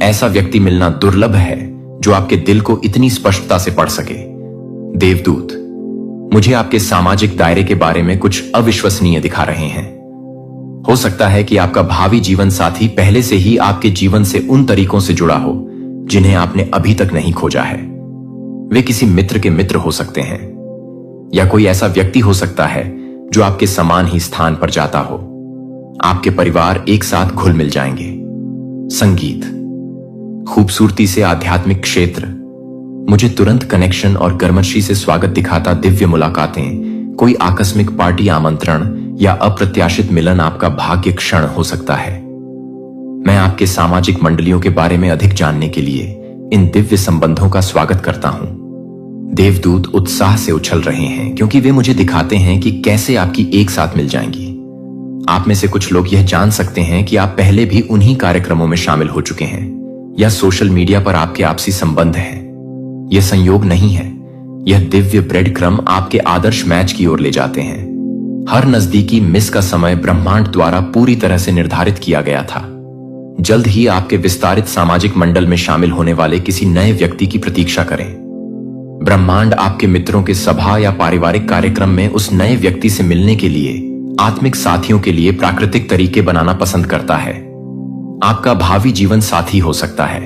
ऐसा व्यक्ति मिलना दुर्लभ है जो आपके दिल को इतनी स्पष्टता से पढ़ सके। देवदूत, मुझे आपके सामाजिक दायरे के बारे में कुछ अविश्वसनीय दिखा रहे हैं। हो सकता है कि आपका भावी जीवन साथी पहले से ही आपके जीवन से उन तरीकों से जुड़ा हो जिन्हें आपने अभी तक नहीं खोजा है। वे किसी मित्र के मित्र हो सकते हैं या कोई ऐसा व्यक्ति हो सकता है जो आपके समान ही स्थान पर जाता हो। आपके परिवार एक साथ घुल मिल जाएंगे। संगीत, खूबसूरती से आध्यात्मिक क्षेत्र, मुझे तुरंत कनेक्शन और गर्मशी से स्वागत दिखाता दिव्य मुलाकातें, कोई आकस्मिक पार्टी आमंत्रण या अप्रत्याशित मिलन आपका भाग्य क्षण हो सकता है। मैं आपके सामाजिक मंडलियों के बारे में अधिक जानने के लिए इन दिव्य संबंधों का स्वागत करता हूं। देवदूत उत्साह से उछल रहे हैं क्योंकि वे मुझे दिखाते हैं कि कैसे आपकी एक साथ मिल जाएंगी। आप में से कुछ लोग यह जान सकते हैं कि आप पहले भी उन्हीं कार्यक्रमों में शामिल हो चुके हैं या सोशल मीडिया पर आपके आपसी संबंध हैं। यह संयोग नहीं है, यह दिव्य ब्रेड क्रम आपके आदर्श मैच की ओर ले जाते हैं। हर नजदीकी मिस का समय ब्रह्मांड द्वारा पूरी तरह से निर्धारित किया गया था। जल्द ही आपके विस्तारित सामाजिक मंडल में शामिल होने वाले किसी नए व्यक्ति की प्रतीक्षा करें। ब्रह्मांड आपके मित्रों के सभा या पारिवारिक कार्यक्रम में उस नए व्यक्ति से मिलने के लिए आत्मिक साथियों के लिए प्राकृतिक तरीके बनाना पसंद करता है। आपका भावी जीवन साथी हो सकता है।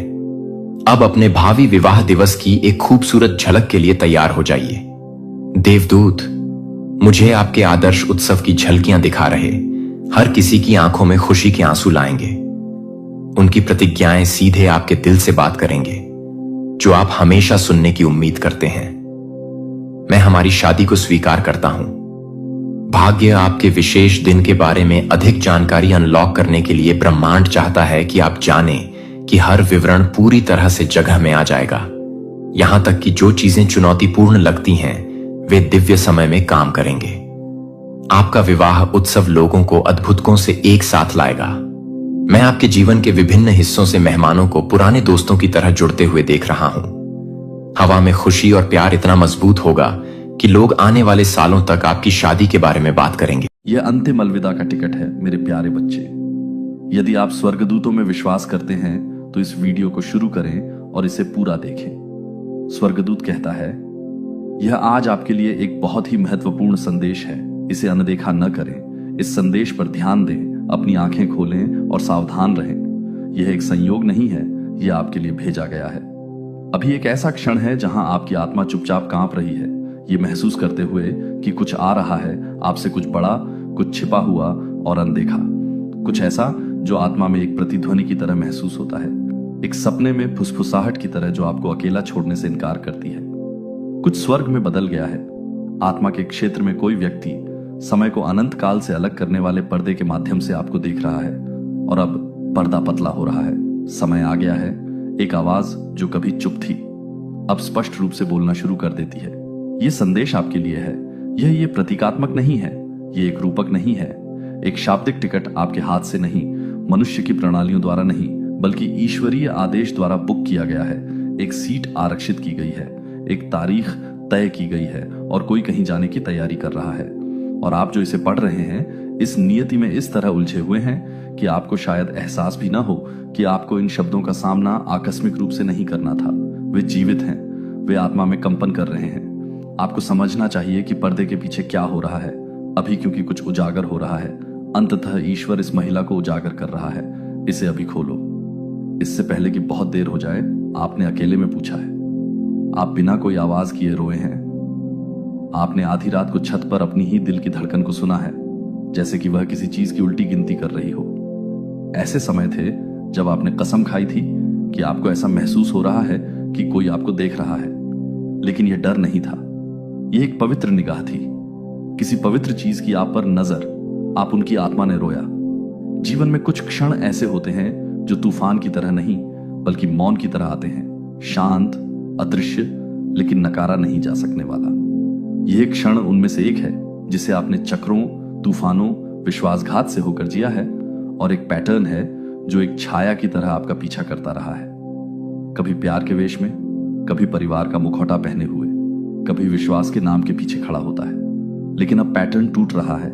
अब अपने भावी विवाह दिवस की एक खूबसूरत झलक के लिए तैयार हो जाइए। देवदूत, मुझे आपके आदर्श उत्सव की झलकियां दिखा रहे हर किसी की आंखों में खुशी के आंसू लाएंगे। उनकी प्रतिज्ञाएं सीधे आपके दिल से बात करेंगे, जो आप हमेशा सुनने की उम्मीद करते हैं। मैं हमारी शादी को स्वीकार करता हूं। भाग्य आपके विशेष दिन के बारे में अधिक जानकारी अनलॉक करने के लिए ब्रह्मांड चाहता है कि आप जानें कि हर विवरण पूरी तरह से जगह में आ जाएगा। यहां तक कि जो चीजें चुनौतीपूर्ण लगती हैं वे दिव्य समय में काम करेंगे। आपका विवाह उत्सव लोगों को अद्भुतों से एक साथ लाएगा। मैं आपके जीवन के विभिन्न हिस्सों से मेहमानों को पुराने दोस्तों की तरह जुड़ते हुए देख रहा हूं। हवा में खुशी और प्यार इतना मजबूत होगा कि लोग आने वाले सालों तक आपकी शादी के बारे में बात करेंगे। यह अंतिम अलविदा का टिकट है मेरे प्यारे बच्चे। यदि आप स्वर्गदूतों में विश्वास करते हैं तो इस वीडियो को शुरू करें और इसे पूरा देखें। स्वर्गदूत कहता है, यह आज आपके लिए एक बहुत ही महत्वपूर्ण संदेश है। इसे अनदेखा न करें। इस संदेश पर ध्यान दें, अपनी आंखें खोलें और सावधान रहें। यह एक संयोग नहीं है, यह आपके लिए भेजा गया है। अभी एक ऐसा क्षण है जहां आपकी आत्मा चुपचाप कांप रही है, ये महसूस करते हुए कि कुछ आ रहा है आपसे, कुछ बड़ा, कुछ छिपा हुआ और अनदेखा। कुछ ऐसा जो आत्मा में एक प्रतिध्वनि की तरह महसूस होता है, एक सपने में फुसफुसाहट की तरह जो आपको अकेला छोड़ने से इनकार करती है। कुछ स्वर्ग में बदल गया है। आत्मा के क्षेत्र में कोई व्यक्ति समय को अनंत काल से अलग करने वाले पर्दे के माध्यम से आपको देख रहा है और अब पर्दा पतला हो रहा है। समय आ गया है। एक आवाज जो कभी चुप थी अब स्पष्ट रूप से बोलना शुरू कर देती है। यह संदेश आपके लिए है। यह प्रतीकात्मक नहीं है, यह एक रूपक नहीं है, एक शाब्दिक टिकट आपके हाथ से नहीं, मनुष्य की प्रणालियों द्वारा नहीं, बल्कि ईश्वरीय आदेश द्वारा बुक किया गया है। एक सीट आरक्षित की गई है, एक तारीख तय की गई है और कोई कहीं जाने की तैयारी कर रहा है। और आप जो इसे पढ़ रहे हैं इस नियति में इस तरह उलझे हुए हैं कि आपको शायद एहसास भी ना हो कि आपको इन शब्दों का सामना आकस्मिक रूप से नहीं करना था। वे जीवित हैं, वे आत्मा में कंपन कर रहे हैं। आपको समझना चाहिए कि पर्दे के पीछे क्या हो रहा है अभी, क्योंकि कुछ उजागर हो रहा है। अंततः ईश्वर इस महिला को उजागर कर रहा है। इसे अभी खोलो। इससे पहले कि बहुत देर हो जाए, आपने अकेले में पूछा है। आप बिना कोई आवाज किए रोए हैं। आपने आधी रात को छत पर अपनी ही दिल की धड़कन को सुना है, जैसे कि वह किसी चीज की उल्टी गिनती कर रही हो। ऐसे समय थे जब आपने कसम खाई थी कि आपको ऐसा महसूस हो रहा है कि कोई आपको देख रहा है, लेकिन यह डर नहीं था, यह एक पवित्र निगाह थी। किसी पवित्र चीज की आप पर नजर, आप उनकी आत्मा ने रोया। जीवन में कुछ क्षण ऐसे होते हैं जो तूफान की तरह नहीं बल्कि मौन की तरह आते हैं, शांत, अदृश्य, लेकिन नकारा नहीं जा सकने वाला। यह क्षण उनमें से एक है जिसे आपने चक्रों, तूफानों, विश्वासघात से होकर जिया है, और एक पैटर्न है जो एक छाया की तरह आपका पीछा करता रहा है। कभी प्यार के वेश में, कभी परिवार का मुखौटा पहने हुए, कभी विश्वास के नाम के पीछे खड़ा होता है। लेकिन अब पैटर्न टूट रहा है।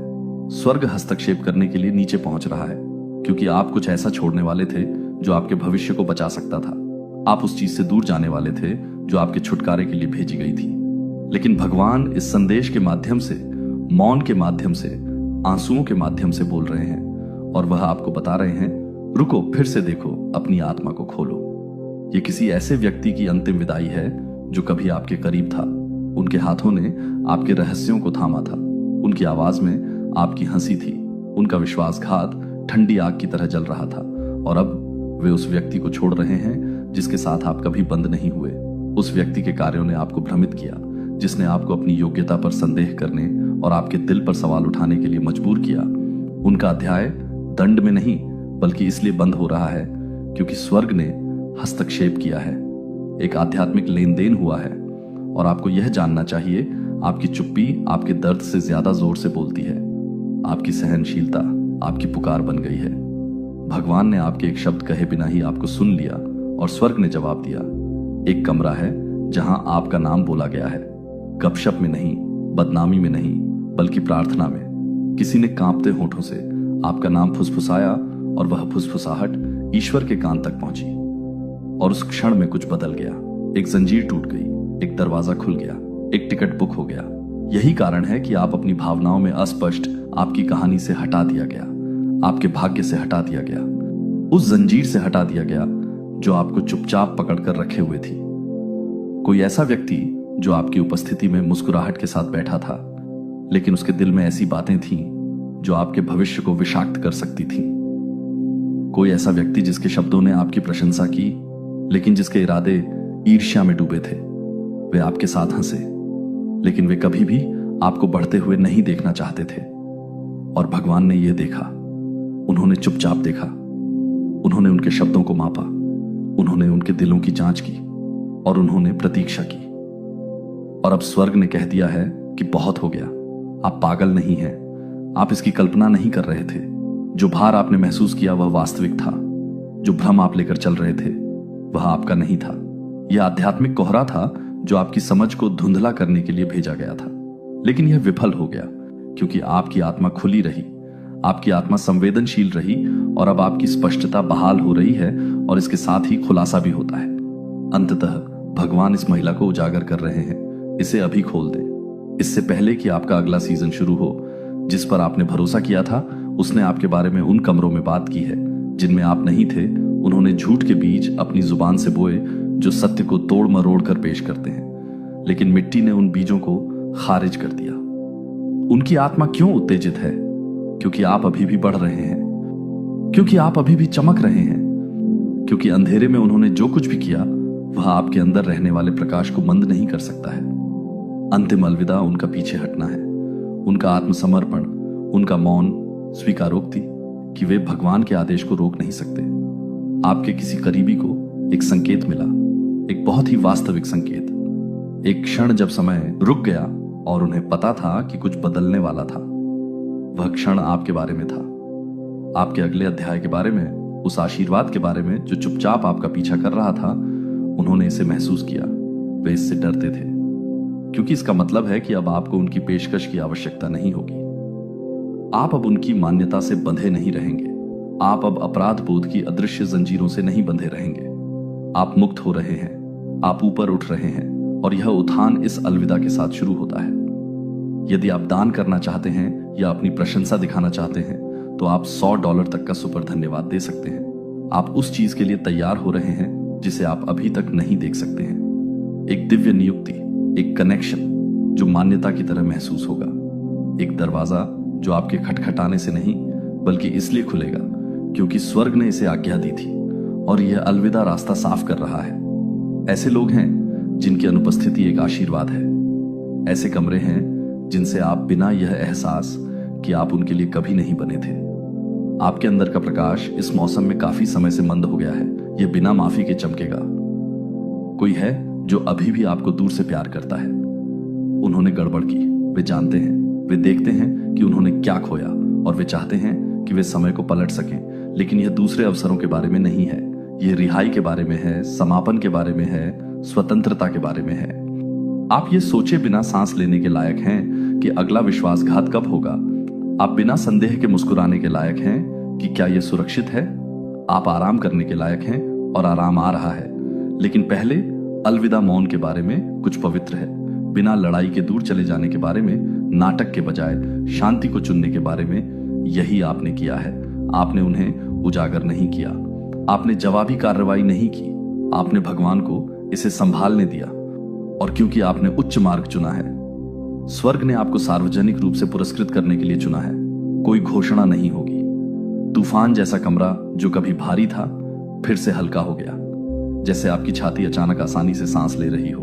स्वर्ग हस्तक्षेप करने के लिए नीचे पहुंच रहा है, क्योंकि आप कुछ ऐसा छोड़ने वाले थे जो आपके भविष्य को बचा सकता था। आप उस चीज से दूर जाने वाले थे जो आपके छुटकारे के लिए भेजी गई थी। लेकिन भगवान इस संदेश के माध्यम से, मौन के माध्यम से, आंसुओं के माध्यम से बोल रहे हैं, और वह आपको बता रहे हैं, रुको, फिर से देखो, अपनी आत्मा को खोलो। ये किसी ऐसे व्यक्ति की अंतिम विदाई है जो कभी आपके करीब था। उनके हाथों ने आपके रहस्यों को थामा था, उनकी आवाज में आपकी हंसी थी, उनका विश्वासघात ठंडी आग की तरह जल रहा था, और अब वे उस व्यक्ति को छोड़ रहे हैं जिसके साथ आप कभी बंद नहीं हुए। उस व्यक्ति के कार्यों ने आपको भ्रमित किया, जिसने आपको अपनी योग्यता पर संदेह करने और आपके दिल पर सवाल उठाने के लिए मजबूर किया। उनका अध्याय दंड में नहीं बल्कि इसलिए बंद हो रहा है क्योंकि स्वर्ग ने हस्तक्षेप किया है। एक आध्यात्मिक लेन देन हुआ है, और आपको यह जानना चाहिए, आपकी चुप्पी आपके दर्द से ज्यादा जोर से बोलती है। आपकी सहनशीलता आपकी पुकार बन गई है। भगवान ने आपके एक शब्द कहे बिना ही आपको सुन लिया, और स्वर्ग ने जवाब दिया। एक कमरा है जहां आपका नाम बोला गया है, गपशप में नहीं, बदनामी में नहीं, बल्कि प्रार्थना में। किसी ने कांपते होठों से आपका नाम फुसफुसाया, और वह फुसफुसाहट ईश्वर के कान तक पहुंची, और उस क्षण में कुछ बदल गया। एक जंजीर टूट गई, एक दरवाजा खुल गया, एक टिकट बुक हो गया। यही कारण है कि आप अपनी भावनाओं में अस्पष्ट आपकी कहानी से हटा दिया गया, आपके भाग्य से हटा दिया गया, उस जंजीर से हटा दिया गया जो आपको चुपचाप पकड़कर रखे हुए थी। कोई ऐसा व्यक्ति जो आपकी उपस्थिति में मुस्कुराहट के साथ बैठा था, लेकिन उसके दिल में ऐसी बातें थीं जो आपके भविष्य को विषाक्त कर सकती थीं। कोई ऐसा व्यक्ति जिसके शब्दों ने आपकी प्रशंसा की, लेकिन जिसके इरादे ईर्ष्या में डूबे थे। वे आपके साथ हंसे, लेकिन वे कभी भी आपको बढ़ते हुए नहीं देखना चाहते थे। और भगवान ने यह देखा। उन्होंने चुपचाप देखा, उन्होंने उनके शब्दों को मापा, उन्होंने उनके दिलों की जांच की, और उन्होंने प्रतीक्षा की। और अब स्वर्ग ने कह दिया है कि बहुत हो गया। आप पागल नहीं हैं, आप इसकी कल्पना नहीं कर रहे थे। जो भार आपने महसूस किया वह वास्तविक था। जो भ्रम आप लेकर चल रहे थे वह आपका नहीं था। यह आध्यात्मिक कोहरा था जो आपकी समझ को धुंधला करने के लिए भेजा गया था, लेकिन यह विफल हो गया क्योंकि आपकी आत्मा खुली रही, आपकी आत्मा संवेदनशील रही, और अब आपकी स्पष्टता बहाल हो रही है, और इसके साथ ही खुलासा भी होता है। अंततः भगवान इस महिला को उजागर कर रहे हैं। इसे अभी खोल दें, इससे पहले कि आपका अगला सीजन शुरू हो। जिस पर आपने भरोसा किया था उसने आपके बारे में उन कमरों में बात की है जिनमें आप नहीं थे। उन्होंने झूठ के बीज अपनी जुबान से बोए जो सत्य को तोड़ मरोड़ कर पेश करते हैं, लेकिन मिट्टी ने उन बीजों को खारिज कर दिया। उनकी आत्मा क्यों उत्तेजित है? क्योंकि आप अभी भी बढ़ रहे हैं, क्योंकि आप अभी भी चमक रहे हैं, क्योंकि अंधेरे में उन्होंने जो कुछ भी किया वह आपके अंदर रहने वाले प्रकाश को मंद नहीं कर सकता है। अंतिम अलविदा उनका पीछे हटना है, उनका आत्मसमर्पण, उनका मौन स्वीकारोक्ति कि वे भगवान के आदेश को रोक नहीं सकते। आपके किसी करीबी को एक संकेत मिला, एक बहुत ही वास्तविक संकेत। एक क्षण जब समय रुक गया और उन्हें पता था कि कुछ बदलने वाला था। वह क्षण आपके बारे में था, आपके अगले अध्याय के बारे में, उस आशीर्वाद के बारे में जो चुपचाप आपका पीछा कर रहा था। उन्होंने इसे महसूस किया। वे इससे डरते थे क्योंकि इसका मतलब है कि अब आपको उनकी पेशकश की आवश्यकता नहीं होगी। आप अब उनकी मान्यता से बंधे नहीं रहेंगे। आप अब अपराध बोध की अदृश्य जंजीरों से नहीं बंधे रहेंगे। आप मुक्त हो रहे हैं। आप ऊपर उठ रहे हैं और यह उत्थान इस अलविदा के साथ शुरू होता है। यदि आप दान करना चाहते हैं या अपनी प्रशंसा दिखाना चाहते हैं तो आप $100 तक का सुपर धन्यवाद दे सकते हैं। आप उस चीज के लिए तैयार हो रहे हैं जिसे आप अभी तक नहीं देख सकते हैं। एक दिव्य नियुक्ति, एक कनेक्शन जो मान्यता की तरह महसूस होगा, एक दरवाजा जो आपके खटखटाने से नहीं बल्कि इसलिए खुलेगा क्योंकि स्वर्ग ने इसे आज्ञा दी थी और यह अलविदा रास्ता साफ कर रहा है। ऐसे लोग हैं जिनकी अनुपस्थिति एक आशीर्वाद है। ऐसे कमरे हैं जिनसे आप बिना यह एहसास कि आप उनके लिए कभी नहीं बने थे। आपके अंदर का प्रकाश इस मौसम में काफी समय से मंद हो गया है। यह बिना माफी के चमकेगा। कोई है जो अभी भी आपको दूर से प्यार करता है। उन्होंने गड़बड़ की, वे जानते हैं, वे देखते हैं कि उन्होंने क्या खोया और वे चाहते हैं कि वे समय को पलट सकें। लेकिन यह दूसरे अवसरों के बारे में नहीं है। यह रिहाई के बारे में है, समापन के बारे में है, स्वतंत्रता के बारे में है। आप ये सोचे बिना सांस लेने के लायक हैं कि अगला विश्वासघात कब होगा। आप बिना संदेह के मुस्कुराने के लायक हैं कि क्या यह सुरक्षित है। आप आराम करने के लायक हैं और आराम आ रहा है। लेकिन पहले अलविदा मौन के बारे में कुछ पवित्र है। बिना लड़ाई के दूर चले जाने के बारे में, नाटक के बजाय शांति को चुनने के बारे में यही आपने किया है। आपने उन्हें उजागर नहीं किया, आपने जवाबी कार्रवाई नहीं की, आपने भगवान को इसे संभालने दिया। और क्योंकि आपने उच्च मार्ग चुना है, स्वर्ग ने आपको सार्वजनिक रूप से पुरस्कृत करने के लिए चुना है। कोई घोषणा नहीं होगी। तूफान जैसा कमरा जो कभी भारी था फिर से हल्का हो गया, जैसे आपकी छाती अचानक आसानी से सांस ले रही हो।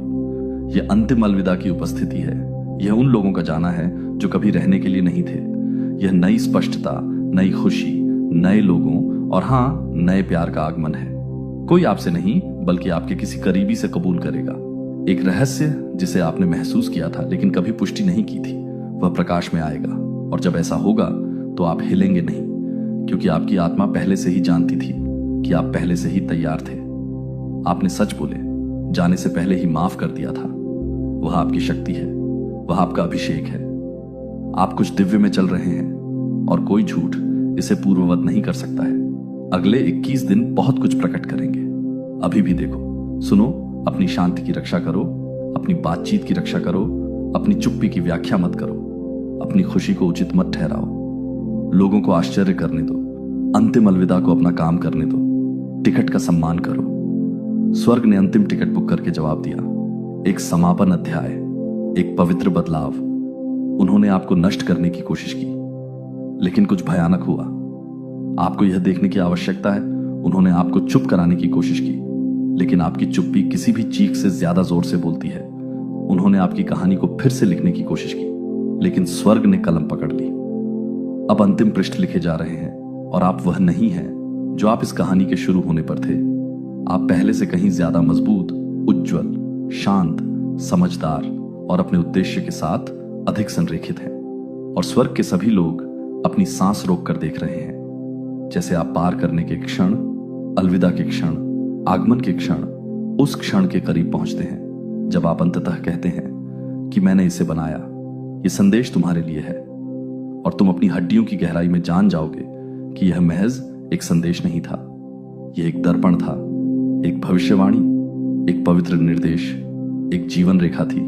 यह अंतिम अलविदा की उपस्थिति है। यह उन लोगों का जाना है जो कभी रहने के लिए नहीं थे। यह नई स्पष्टता, नई खुशी, नए लोगों और हाँ, नए प्यार का आगमन है। कोई आपसे नहीं बल्कि आपके किसी करीबी से कबूल करेगा। एक रहस्य जिसे आपने महसूस किया था लेकिन कभी पुष्टि नहीं की थी, वह प्रकाश में आएगा। और जब ऐसा होगा तो आप हिलेंगे नहीं, क्योंकि आपकी आत्मा पहले से ही जानती थी कि आप पहले से ही तैयार थे। आपने सच बोले, जाने से पहले ही माफ कर दिया था। वह आपकी शक्ति है, वह आपका अभिषेक है। आप कुछ दिव्य में चल रहे हैं और कोई झूठ इसे पूर्ववत नहीं कर सकता है। अगले 21 दिन बहुत कुछ प्रकट करेंगे। अभी भी देखो, सुनो, अपनी शांति की रक्षा करो, अपनी बातचीत की रक्षा करो, अपनी चुप्पी की व्याख्या मत करो, अपनी खुशी को उचित मत ठहराओ, लोगों को आश्चर्य करने दो, अंतिम अलविदा को अपना काम करने दो, टिकट का सम्मान करो। स्वर्ग ने अंतिम टिकट बुक करके जवाब दिया। एक समापन अध्याय, एक पवित्र बदलाव। उन्होंने आपको नष्ट करने की कोशिश की, लेकिन कुछ भयानक हुआ। आपको यह देखने की आवश्यकता है, उन्होंने आपको चुप कराने की कोशिश की, लेकिन आपकी चुप्पी किसी भी चीख से ज्यादा जोर से बोलती है। उन्होंने आपकी कहानी को फिर से लिखने की कोशिश की, लेकिन स्वर्ग ने कलम पकड़ ली। अब अंतिम पृष्ठ लिखे जा रहे हैं और आप वह नहीं हैं जो आप इस कहानी के शुरू होने पर थे। आप पहले से कहीं ज्यादा मजबूत, उज्जवल, शांत, समझदार और अपने उद्देश्य के साथ अधिक संरेखित हैं। और स्वर्ग के सभी लोग अपनी सांस रोक कर देख रहे हैं, जैसे आप पार करने के क्षण, अलविदा के क्षण, आगमन के क्षण, उस क्षण के करीब पहुंचते हैं जब आप अंततः कहते हैं कि मैंने इसे बनाया, ये संदेश तुम्हारे लिए है। और तुम अपनी हड्डियों की गहराई में जान जाओगे कि यह महज एक संदेश नहीं था, यह एक दर्पण था, एक भविष्यवाणी, एक पवित्र निर्देश, एक जीवन रेखा थी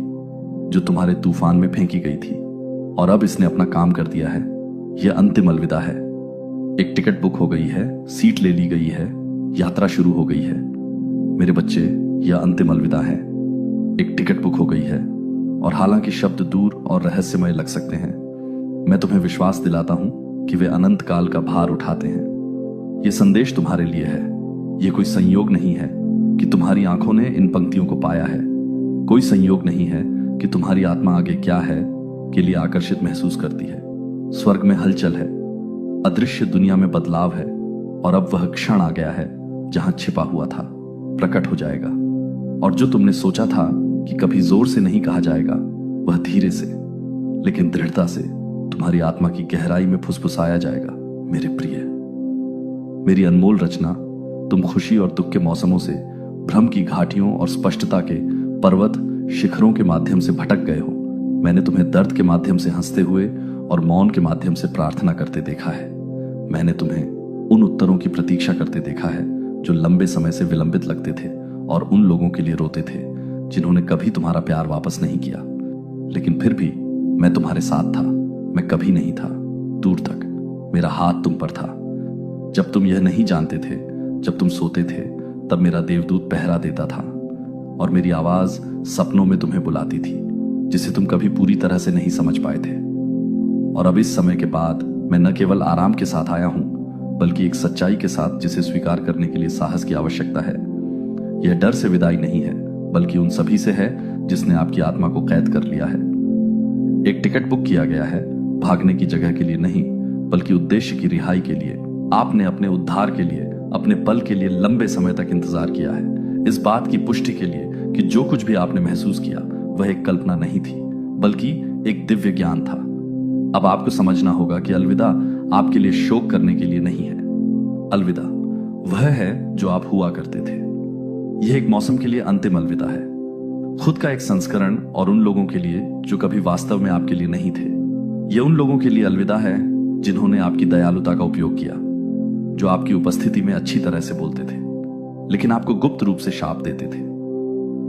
जो तुम्हारे तूफान में फेंकी गई थी और अब इसने अपना काम कर दिया है। यह अंतिम अलविदा है। एक टिकट बुक हो गई है, सीट ले ली गई है, यात्रा शुरू हो गई है। मेरे बच्चे, यह अंतिम अलविदा है। एक टिकट बुक हो गई है। और हालांकि शब्द दूर और रहस्यमय लग सकते हैं, मैं तुम्हें विश्वास दिलाता हूं कि वे अनंत काल का भार उठाते हैं। यह संदेश तुम्हारे लिए है। यह कोई संयोग नहीं है कि तुम्हारी आंखों ने इन पंक्तियों को पाया है। कोई संयोग नहीं है कि तुम्हारी आत्मा आगे क्या है के लिए आकर्षित महसूस करती है। स्वर्ग में हलचल है, अदृश्य दुनिया में बदलाव है और अब वह क्षण आ गया है जहां छिपा हुआ था प्रकट हो जाएगा। और जो तुमने सोचा था कि कभी जोर से नहीं कहा जाएगा, वह धीरे से लेकिन दृढ़ता से तुम्हारी आत्मा की गहराई में फुसफुसाया जाएगा। मेरे प्रिय, मेरी अनमोल रचना, तुम खुशी और दुख के मौसमों से, भ्रम की घाटियों और स्पष्टता के पर्वत शिखरों के माध्यम से भटक गए हो। मैंने तुम्हें दर्द के माध्यम से हंसते हुए और मौन के माध्यम से प्रार्थना करते देखा है। मैंने तुम्हें उन उत्तरों की प्रतीक्षा करते देखा है जो लंबे समय से विलंबित लगते थे और उन लोगों के लिए रोते थे जिन्होंने कभी तुम्हारा प्यार वापस नहीं किया। लेकिन फिर भी मैं तुम्हारे साथ था। मैं कभी नहीं था, दूर तक मेरा हाथ तुम पर था। जब तुम यह नहीं जानते थे, जब तुम सोते थे, तब मेरा देवदूत पहरा देता था और मेरी आवाज सपनों में तुम्हें बुलाती थी, जिसे तुम कभी पूरी तरह से नहीं समझ पाए थे। और अब इस समय के बाद मैं न केवल आराम के साथ आया हूं, बल्कि एक सच्चाई के साथ जिसे स्वीकार करने के लिए साहस की आवश्यकता है। यह डर से विदाई नहीं है, बल्कि उन सभी से है जिसने आपकी आत्मा को कैद कर लिया है। एक टिकट बुक किया गया है, भागने की जगह के लिए नहीं, बल्कि उद्देश्य की रिहाई के लिए। आपने अपने उद्धार के लिए, अपने पल के लिए लंबे समय तक इंतजार किया है, इस बात की पुष्टि के लिए कि जो कुछ भी आपने महसूस किया वह एक कल्पना नहीं थी, बल्कि एक दिव्य ज्ञान था। अब आपको समझना होगा कि अलविदा आपके लिए शोक करने के लिए नहीं है। अलविदा वह है जो आप हुआ करते थे। यह एक मौसम के लिए अंतिम अलविदा है, खुद का एक संस्करण, और उन लोगों के लिए जो कभी वास्तव में आपके लिए नहीं थे। यह उन लोगों के लिए अलविदा है जिन्होंने आपकी दयालुता का उपयोग किया, जो आपकी उपस्थिति में अच्छी तरह से बोलते थे लेकिन आपको गुप्त रूप से शाप देते थे।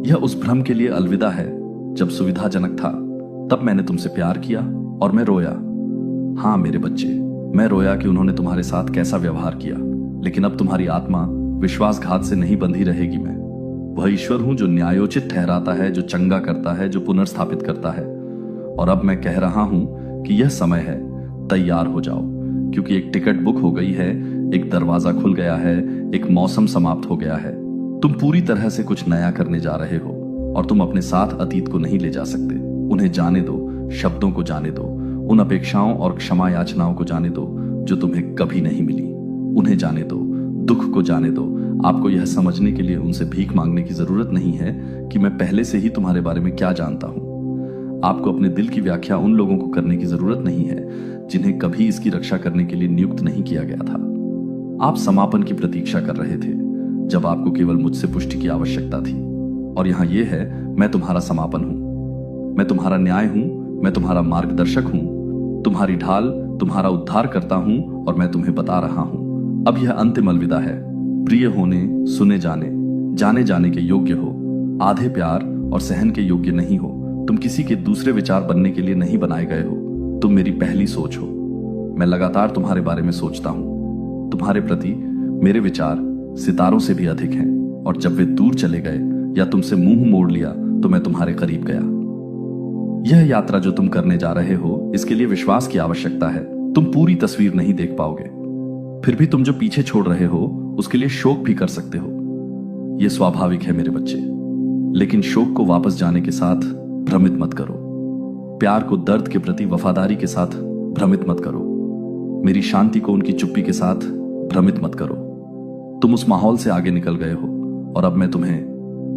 यह उस भ्रम के लिए अलविदा है जब सुविधाजनक था तब मैंने तुमसे प्यार किया और मैं रोया। हाँ मेरे बच्चे, मैं रोया कि उन्होंने तुम्हारे साथ कैसा व्यवहार किया, लेकिन अब तुम्हारी आत्मा विश्वासघात से नहीं बंधी रहेगी। मैं वह ईश्वर हूं जो न्यायोचित ठहराता है, जो चंगा करता है, जो पुनर्स्थापित करता है। और अब मैं कह रहा हूं कि यह समय है, तैयार हो जाओ, क्योंकि एक टिकट बुक हो गई है, एक दरवाजा खुल गया है, एक मौसम समाप्त हो गया है। तुम पूरी तरह से कुछ नया करने जा रहे हो और तुम अपने साथ अतीत को नहीं ले जा सकते। उन्हें जाने दो, शब्दों को जाने दो, उन अपेक्षाओं और क्षमा याचनाओं को जाने दो जो तुम्हें कभी नहीं मिली। उन्हें जाने दो, दुख को जाने दो। आपको यह समझने के लिए उनसे भीख मांगने की जरूरत नहीं है कि मैं पहले से ही तुम्हारे बारे में क्या जानता हूं। आपको अपने दिल की व्याख्या उन लोगों को करने की जरूरत नहीं है जिन्हें कभी इसकी रक्षा करने के लिए नियुक्त नहीं किया गया था। आप समापन की प्रतीक्षा कर रहे थे जब आपको केवल मुझसे पुष्टि की आवश्यकता थी। और यहां यह है, मैं तुम्हारा समापन हूं, मैं तुम्हारा न्याय हूं, मैं तुम्हारा मार्गदर्शक हूं, तुम्हारी ढाल, तुम्हारा उद्धार करता हूं, और मैं तुम्हें बता रहा हूं अब यह अंतिम अलविदा है। प्रिय होने, सुने जाने, जाने जाने के योग्य हो, आधे प्यार और सहन के योग्य नहीं हो। तुम किसी के दूसरे विचार बनने के लिए नहीं बनाए गए हो, तुम मेरी पहली सोच हो। मैं लगातार तुम्हारे बारे में सोचता हूं। तुम्हारे प्रति मेरे विचार सितारों से भी अधिक हैं, और जब वे दूर चले गए या तुमसे मुंह मोड़ लिया तो मैं तुम्हारे करीब गया। यह यात्रा जो तुम करने जा रहे हो, इसके लिए विश्वास की आवश्यकता है। तुम पूरी तस्वीर नहीं देख पाओगे, फिर भी तुम जो पीछे छोड़ रहे हो उसके लिए शोक भी कर सकते हो। यह स्वाभाविक है मेरे बच्चे, लेकिन शोक को वापस जाने के साथ भ्रमित मत करो। प्यार को दर्द के प्रति वफादारी के साथ भ्रमित मत करो। मेरी शांति को उनकी चुप्पी के साथ भ्रमित मत करो। तुम उस माहौल से आगे निकल गए हो और अब मैं तुम्हें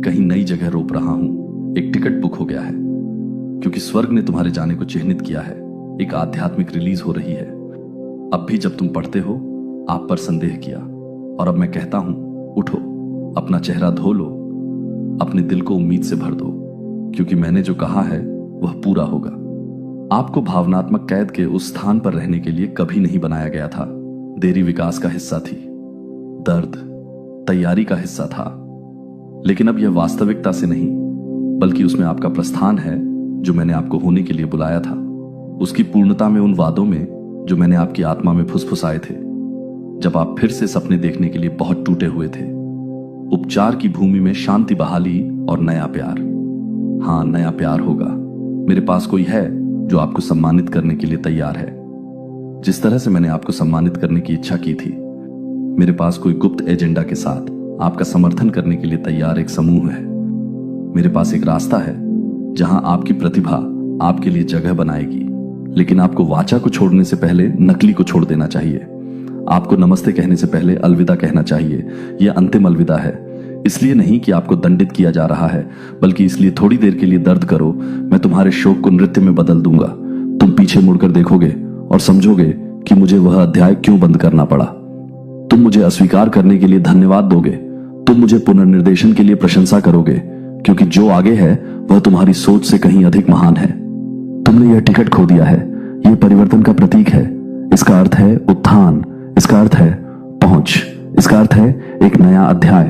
कहीं नई जगह रोक रहा हूं। एक टिकट बुक हो गया है, क्योंकि स्वर्ग ने तुम्हारे जाने को चिन्हित किया है। एक आध्यात्मिक रिलीज हो रही है। अब भी जब तुम पढ़ते हो, आप पर संदेह किया, और अब मैं कहता हूं, उठो, अपना चेहरा धो लो, अपने दिल को उम्मीद से भर दो, क्योंकि मैंने जो कहा है वह पूरा होगा। आपको भावनात्मक कैद के उस स्थान पर रहने के लिए कभी नहीं बनाया गया था। देरी विकास का हिस्सा थी, दर्द तैयारी का हिस्सा था, लेकिन अब यह वास्तविकता से नहीं, बल्कि उसमें आपका प्रस्थान है जो मैंने आपको होने के लिए बुलाया था। उसकी पूर्णता में उन वादों में जो मैंने आपकी आत्मा में फुसफुसाए थे जब आप फिर से सपने देखने के लिए बहुत टूटे हुए थे। उपचार की भूमि में शांति बहाली और नया प्यार। हाँ, नया प्यार होगा। मेरे पास कोई है जो आपको सम्मानित करने के लिए तैयार है, जिस तरह से मैंने आपको सम्मानित करने की इच्छा की थी। मेरे पास कोई गुप्त एजेंडा के साथ आपका समर्थन करने के लिए तैयार एक समूह है। मेरे पास एक रास्ता है जहां आपकी प्रतिभा आपके लिए जगह बनाएगी, लेकिन आपको वाचा को छोड़ने से पहले नकली को छोड़ देना चाहिए। आपको नमस्ते कहने से पहले अलविदा कहना चाहिए। यह अंतिम अलविदा है, इसलिए नहीं कि आपको दंडित किया जा रहा है, बल्कि इसलिए थोड़ी देर के लिए दर्द करो। मैं तुम्हारे शोक को नृत्य में बदल दूंगा। तुम पीछे मुड़कर देखोगे और समझोगे कि मुझे वह अध्याय क्यों बंद करना पड़ा। तुम मुझे अस्वीकार करने के लिए धन्यवाद दोगे। तुम मुझे पुनर्निर्देशन के लिए प्रशंसा करोगे, क्योंकि जो आगे है वह तुम्हारी सोच से कहीं अधिक महान है। तुमने यह टिकट खो दिया है। यह परिवर्तन का प्रतीक है। इसका अर्थ है उत्थान, इसका अर्थ है पहुंच, इसका अर्थ है एक नया अध्याय।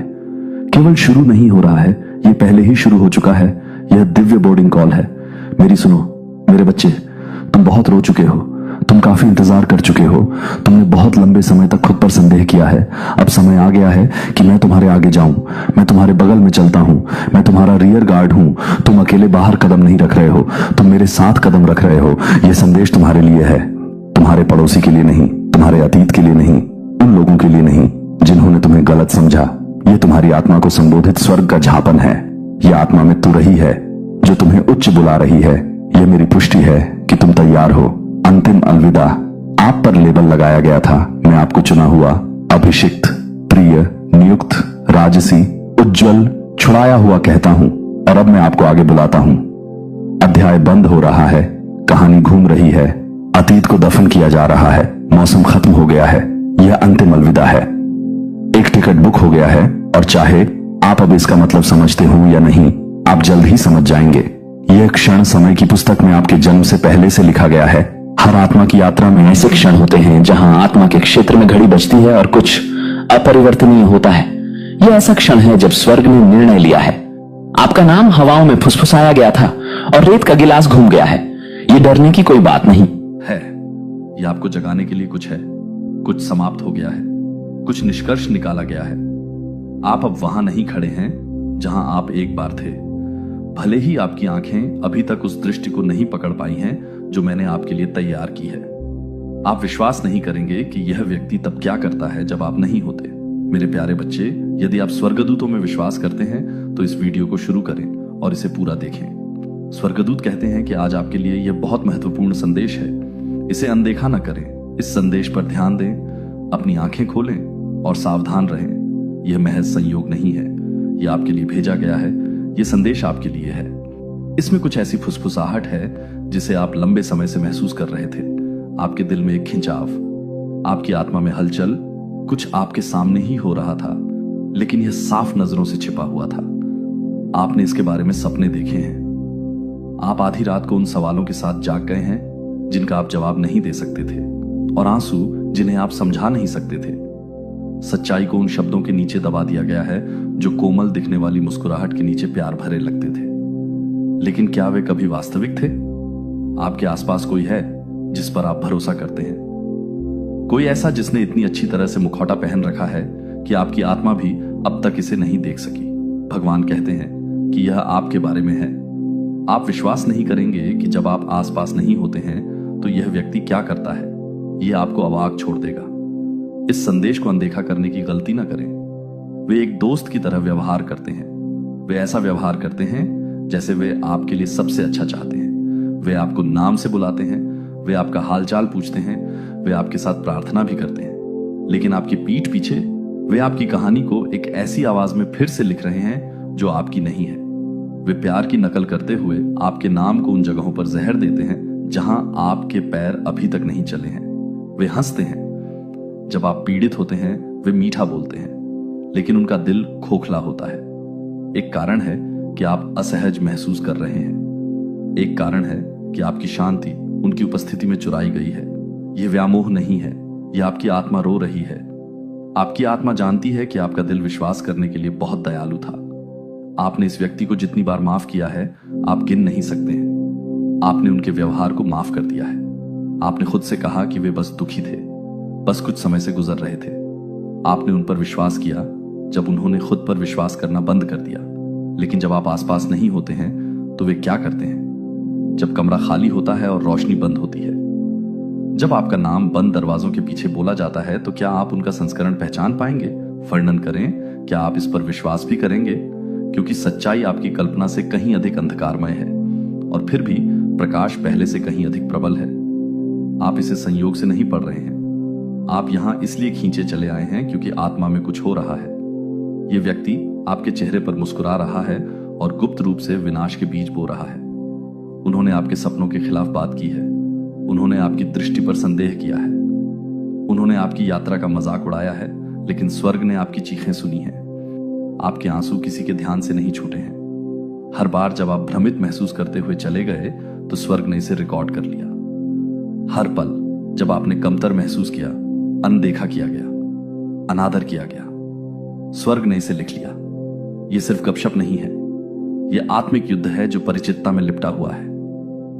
केवल शुरू नहीं हो रहा है, ये पहले ही शुरू हो चुका है। यह दिव्य बोर्डिंग कॉल है। मेरी सुनो मेरे बच्चे, तुम बहुत रो चुके हो, तुम काफी इंतजार कर चुके हो, तुमने बहुत लंबे समय तक खुद पर संदेह किया है। अब समय आ गया है कि मैं तुम्हारे आगे जाऊं, मैं तुम्हारे बगल में चलता हूं, मैं तुम्हारा रियर गार्ड हूं। तुम अकेले बाहर कदम नहीं रख रहे हो, तुम मेरे साथ कदम रख रहे हो। यह संदेश तुम्हारे लिए है, तुम्हारे पड़ोसी के लिए नहीं, तुम्हारे अतीत के लिए नहीं, उन लोगों के लिए नहीं जिन्होंने तुम्हें गलत समझा। यह तुम्हारी आत्मा को संबोधित स्वर्ग का झापन है। यह आत्मा में तू रही है जो तुम्हें उच्च बुला रही है। यह मेरी पुष्टि है कि तुम तैयार हो। अंतिम अलविदा। आप पर लेबल लगाया गया था, मैं आपको चुना हुआ, अभिषिक्त, प्रिय, नियुक्त, राजसी, उज्जवल, छुड़ाया हुआ कहता हूं, और अब मैं आपको आगे बुलाता हूं। अध्याय बंद हो रहा है, कहानी घूम रही है, अतीत को दफन किया जा रहा है, मौसम खत्म हो गया है। यह अंतिम अलविदा है। एक टिकट बुक हो गया है, और चाहे आप अब इसका मतलब समझते हो या नहीं, आप जल्द ही समझ जाएंगे। यह क्षण समय की पुस्तक में आपके जन्म से पहले से लिखा गया है। हर आत्मा की यात्रा में ऐसे क्षण होते हैं जहां आत्मा के क्षेत्र में घड़ी बजती है और कुछ अपरिवर्तनीय होता है। यह ऐसा क्षण है जब स्वर्ग ने निर्णय लिया है। आपका नाम हवाओं में फुसफुसाया गया था और रेत का गिलास घूम गया है। यह डरने की कोई बात नहीं है। यह आपको जगाने के लिए कुछ है। कुछ समाप्त हो गया है, कुछ निष्कर्ष निकाला गया है। आप अब वहां नहीं खड़े हैं जहां आप एक बार थे। भले ही आपकी आंखें अभी तक उस दृष्टि को नहीं पकड़ पाई हैं जो मैंने आपके लिए तैयार की है। आप विश्वास नहीं करेंगे कि यह व्यक्ति तब क्या करता है जब आप नहीं होते। मेरे प्यारे बच्चे, यदि आप स्वर्गदूतों में विश्वास करते हैं तो इस वीडियो को शुरू करें और इसे पूरा देखें। स्वर्गदूत कहते हैं कि आज आपके लिए यह बहुत महत्वपूर्ण संदेश है। इसे अनदेखा न करें। इस संदेश पर ध्यान दें, अपनी आंखें खोलें और सावधान रहें। यह महज संयोग नहीं है, यह आपके लिए भेजा गया है। यह संदेश आपके लिए है। इसमें कुछ ऐसी फुसफुसाहट है जिसे आप लंबे समय से महसूस कर रहे थे। आपके दिल में एक खिंचाव, आपकी आत्मा में हलचल, कुछ आपके सामने ही हो रहा था, लेकिन यह साफ नजरों से छिपा हुआ था। आपने इसके बारे में सपने देखे हैं। आप आधी रात को उन सवालों के साथ जाग गए हैं जिनका आप जवाब नहीं दे सकते थे, और आंसू जिन्हें आप समझा नहीं सकते थे। सच्चाई को उन शब्दों के नीचे दबा दिया गया है जो कोमल दिखने वाली मुस्कुराहट के नीचे प्यार भरे लगते थे, लेकिन क्या वे कभी वास्तविक थे? आपके आसपास कोई है जिस पर आप भरोसा करते हैं, कोई ऐसा जिसने इतनी अच्छी तरह से मुखौटा पहन रखा है कि आपकी आत्मा भी अब तक इसे नहीं देख सकी। भगवान कहते हैं कि यह आपके बारे में है। आप विश्वास नहीं करेंगे कि जब आप आसपास नहीं होते हैं तो यह व्यक्ति क्या करता है। यह आपको अवाक छोड़ देगा। इस संदेश को अनदेखा करने की गलती ना करें। वे एक दोस्त की तरह व्यवहार करते हैं। वे ऐसा व्यवहार करते हैं जैसे वे आपके लिए सबसे अच्छा चाहते हैं। वे आपको नाम से बुलाते हैं, वे आपका हालचाल पूछते हैं, वे आपके साथ प्रार्थना भी करते हैं, लेकिन आपकी पीठ पीछे वे आपकी कहानी को एक ऐसी आवाज में फिर से लिख रहे हैं जो आपकी नहीं है। वे प्यार की नकल करते हुए आपके नाम को उन जगहों पर जहर देते हैं जहां आपके पैर अभी तक नहीं चले हैं। वे हंसते हैं जब आप पीड़ित होते हैं, वे मीठा बोलते हैं, लेकिन उनका दिल खोखला होता है। एक कारण है कि आप असहज महसूस कर रहे हैं। एक कारण है कि आपकी शांति उनकी उपस्थिति में चुराई गई है। यह व्यामोह नहीं है, यह आपकी आत्मा रो रही है। आपकी आत्मा जानती है कि आपका दिल विश्वास करने के लिए बहुत दयालु था। आपने इस व्यक्ति को जितनी बार माफ किया है आप गिन नहीं सकते हैं। आपने उनके व्यवहार को माफ कर दिया है। आपने खुद से कहा कि वे बस दुखी थे, बस कुछ समय से गुजर रहे थे। आपने उन पर विश्वास किया जब उन्होंने खुद पर विश्वास करना बंद कर दिया। लेकिन जब आप आसपास नहीं होते हैं तो वे क्या करते हैं? जब कमरा खाली होता है और रोशनी बंद होती है, जब आपका नाम बंद दरवाजों के पीछे बोला जाता है, तो क्या आप उनका संस्करण पहचान पाएंगे? वर्णन करें, क्या आप इस पर विश्वास भी करेंगे? क्योंकि सच्चाई आपकी कल्पना से कहीं अधिक अंधकारमय है, और फिर भी प्रकाश पहले से कहीं अधिक प्रबल है। आप इसे संयोग से नहीं पढ़ रहे हैं। आप यहां इसलिए खींचे चले आए हैं क्योंकि आत्मा में कुछ हो रहा है। यह व्यक्ति आपके चेहरे पर मुस्कुरा रहा है और गुप्त रूप से विनाश के बीज बो रहा है। उन्होंने आपके सपनों के खिलाफ बात की है। उन्होंने आपकी दृष्टि पर संदेह किया है। उन्होंने आपकी यात्रा का मजाक उड़ाया है, लेकिन स्वर्ग ने आपकी चीखें सुनी हैं। आपके आंसू किसी के ध्यान से नहीं छूटे हैं। हर बार जब आप भ्रमित महसूस करते हुए चले गए तो स्वर्ग ने इसे रिकॉर्ड कर लिया। हर पल जब आपने कमतर महसूस किया, अनदेखा किया गया, अनादर किया गया, स्वर्ग ने इसे लिख लिया। ये सिर्फ गपशप नहीं है, ये आत्मिक युद्ध है जो परिचितता में लिपटा हुआ है।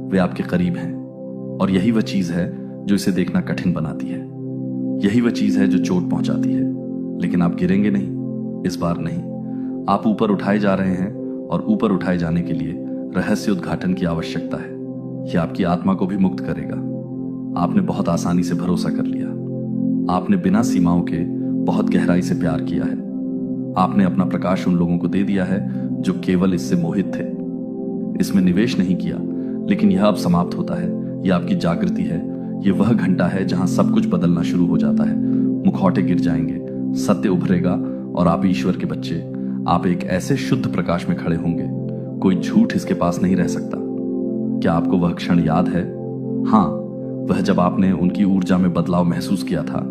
वे आपके करीब हैं और यही वह चीज है जो इसे देखना कठिन बनाती है। यही वह चीज है जो चोट पहुंचाती है। लेकिन आप गिरेंगे नहीं, इस बार नहीं। आप ऊपर उठाए जा रहे हैं और ऊपर उठाए जाने के लिए रहस्य उद्घाटन की आवश्यकता है। यह आपकी आत्मा को भी मुक्त करेगा। आपने बहुत आसानी से भरोसा कर लिया। आपने बिना सीमाओं के बहुत गहराई से प्यार किया है। आपने अपना प्रकाश उन लोगों को दे दिया है जो केवल इससे मोहित थे। इसमें निवेश नहीं किया, लेकिन यह अब समाप्त होता है। यह आपकी जागृति है। यह वह घंटा है जहां सब कुछ बदलना शुरू हो जाता है। मुखौटे गिर जाएंगे, सत्य उभरेगा और आप ईश्वर के बच्चे, आप एक ऐसे शुद्ध प्रकाश में खड़े होंगे, कोई झूठ इसके पास नहीं रह सकता। क्या आपको वह क्षण याद है? हाँ, वह जब आपने उनकी ऊर्जा में बदलाव महसूस किया था,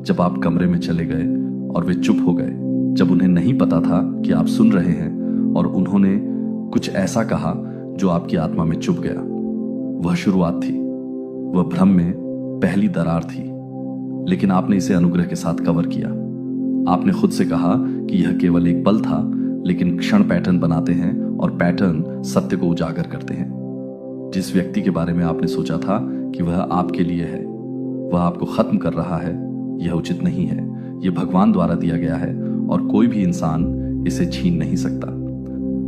जब आप कमरे में चले गए और वे चुप हो गए, जब उन्हें नहीं पता था कि आप सुन रहे हैं और उन्होंने कुछ ऐसा कहा जो आपकी आत्मा में चुभ गया। वह शुरुआत थी, वह भ्रम में पहली दरार थी, लेकिन आपने इसे अनुग्रह के साथ कवर किया। आपने खुद से कहा कि यह केवल एक पल था, लेकिन क्षण पैटर्न बनाते हैं और पैटर्न सत्य को उजागर करते हैं। जिस व्यक्ति के बारे में आपने सोचा था कि वह आपके लिए है, वह आपको खत्म कर रहा है। यह उचित नहीं है। यह भगवान द्वारा दिया गया है और कोई भी इंसान इसे छीन नहीं सकता।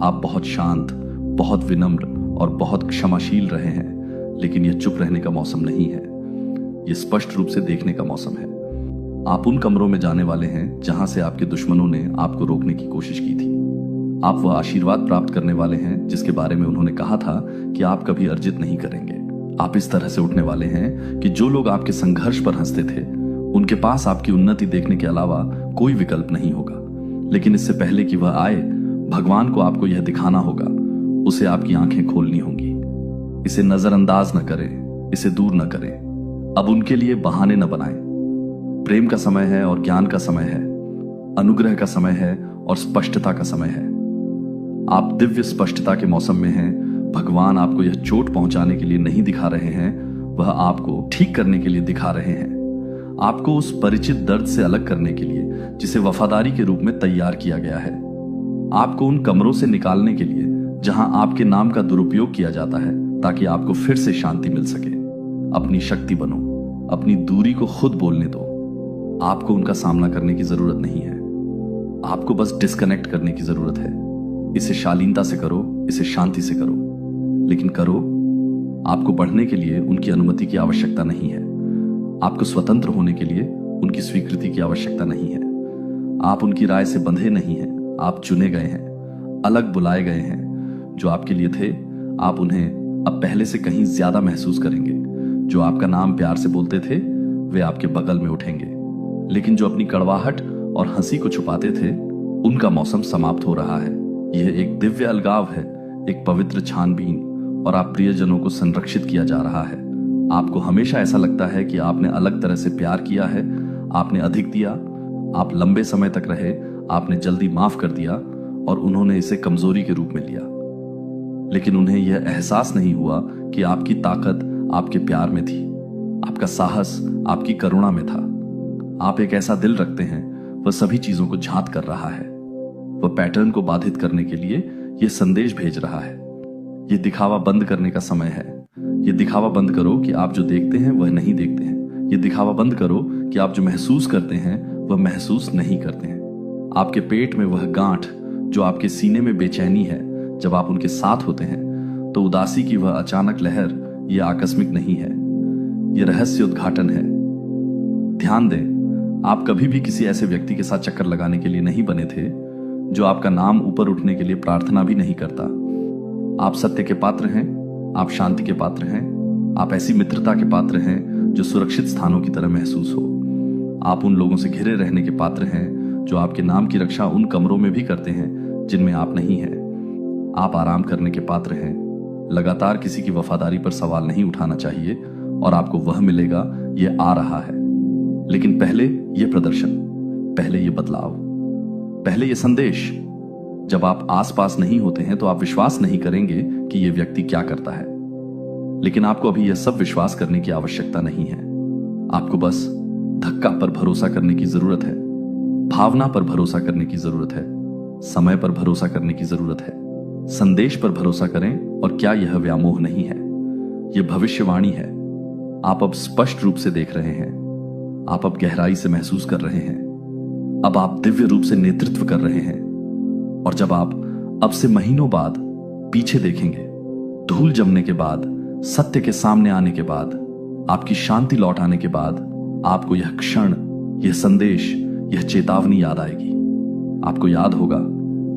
आप बहुत शांत, बहुत विनम्र और बहुत क्षमाशील रहे हैं, लेकिन यह चुप रहने का मौसम नहीं है। यह स्पष्ट रूप से देखने का मौसम है। आप उन कमरों में जाने वाले हैं जहां से आपके दुश्मनों ने आपको रोकने की कोशिश की थी। आप वह आशीर्वाद प्राप्त करने वाले हैं जिसके बारे में उन्होंने कहा था कि आप कभी अर्जित नहीं करेंगे। आप इस तरह से उठने वाले हैं कि जो लोग आपके संघर्ष पर हंसते थे, उनके पास आपकी उन्नति देखने के अलावा कोई विकल्प नहीं होगा। लेकिन इससे पहले कि वह आए, भगवान को आपको यह दिखाना होगा। उसे आपकी आंखें खोलनी होंगी। इसे नजरअंदाज न करें, इसे दूर न करें। अब उनके लिए बहाने न बनाएं। प्रेम का समय है और ज्ञान का समय है, अनुग्रह का समय है और स्पष्टता का समय है। आप दिव्य स्पष्टता के मौसम में हैं। भगवान आपको यह चोट पहुंचाने के लिए नहीं दिखा रहे हैं, वह आपको ठीक करने के लिए दिखा रहे हैं। आपको उस परिचित दर्द से अलग करने के लिए जिसे वफादारी के रूप में तैयार किया गया है। आपको उन कमरों से निकालने के लिए जहां आपके नाम का दुरुपयोग किया जाता है, ताकि आपको फिर से शांति मिल सके। अपनी शक्ति बनो, अपनी दूरी को खुद बोलने दो। आपको उनका सामना करने की जरूरत नहीं है। आपको बस डिस्कनेक्ट करने की जरूरत है। इसे शालीनता से करो, इसे शांति से करो, लेकिन करो। आपको बढ़ने के लिए उनकी अनुमति की आवश्यकता नहीं है। आपको स्वतंत्र होने के लिए उनकी स्वीकृति की आवश्यकता नहीं है। आप उनकी राय से बंधे नहीं हैं। आप चुने गए हैं, अलग बुलाए गए हैं। जो आपके लिए थे, आप उन्हें अब पहले से कहीं ज्यादा महसूस करेंगे। जो आपका नाम प्यार से बोलते थे, वे आपके बगल में उठेंगे। लेकिन जो अपनी कड़वाहट और हंसी को छुपाते थे, उनका मौसम समाप्त हो रहा है। यह एक दिव्य अलगाव है, एक पवित्र छानबीन, और आप प्रियजनों को संरक्षित किया जा रहा है। आपको हमेशा ऐसा लगता है कि आपने अलग तरह से प्यार किया है, आपने अधिक दिया, आप लंबे समय तक रहे, आपने जल्दी माफ कर दिया, और उन्होंने इसे कमजोरी के रूप में लिया। लेकिन उन्हें यह एहसास नहीं हुआ कि आपकी ताकत आपके प्यार में थी, आपका साहस आपकी करुणा में था। आप एक ऐसा दिल रखते हैं, वह सभी चीजों को झांत कर रहा है। वह पैटर्न को बाधित करने के लिए यह संदेश भेज रहा है। यह दिखावा बंद करने का समय है। यह दिखावा बंद करो कि आप जो देखते हैं वह नहीं देखते हैं। यह दिखावा बंद करो कि आप जो महसूस करते हैं वह महसूस नहीं करते हैं। आपके पेट में वह गांठ जो आपके सीने में बेचैनी है, जब आप उनके साथ होते हैं तो उदासी की वह अचानक लहर, यह आकस्मिक नहीं है, यह रहस्य उद्घाटन है। ध्यान दें, आप कभी भी किसी ऐसे व्यक्ति के साथ चक्कर लगाने के लिए नहीं बने थे जो आपका नाम ऊपर उठने के लिए प्रार्थना भी नहीं करता। आप सत्य के पात्र हैं, आप शांति के पात्र हैं, आप ऐसी मित्रता के पात्र हैं जो सुरक्षित स्थानों की तरह महसूस हो। आप उन लोगों से घिरे रहने के पात्र हैं जो आपके नाम की रक्षा उन कमरों में भी करते हैं जिनमें आप नहीं हैं। आप आराम करने के पात्र हैं। लगातार किसी की वफादारी पर सवाल नहीं उठाना चाहिए और आपको वह मिलेगा, यह आ रहा है। लेकिन पहले यह प्रदर्शन, पहले यह बदलाव, पहले यह संदेश। जब आप आसपास नहीं होते हैं तो आप विश्वास नहीं करेंगे कि यह व्यक्ति क्या करता है। लेकिन आपको अभी यह सब विश्वास करने की आवश्यकता नहीं है। आपको बस धक्का पर भरोसा करने की जरूरत है, भावना पर भरोसा करने की जरूरत है। समय पर भरोसा करने की जरूरत है। संदेश पर भरोसा करें। और क्या यह व्यामोह नहीं है? यह भविष्यवाणी है। आप अब स्पष्ट रूप से देख रहे हैं। आप अब गहराई से महसूस कर रहे हैं। अब आप दिव्य रूप से नेतृत्व कर रहे हैं। और जब आप अब से महीनों बाद पीछे देखेंगे, धूल जमने के बाद, सत्य के सामने आने के बाद, आपकी शांति लौट आने के बाद, आपको यह क्षण, यह संदेश, यह चेतावनी याद आएगी। आपको याद होगा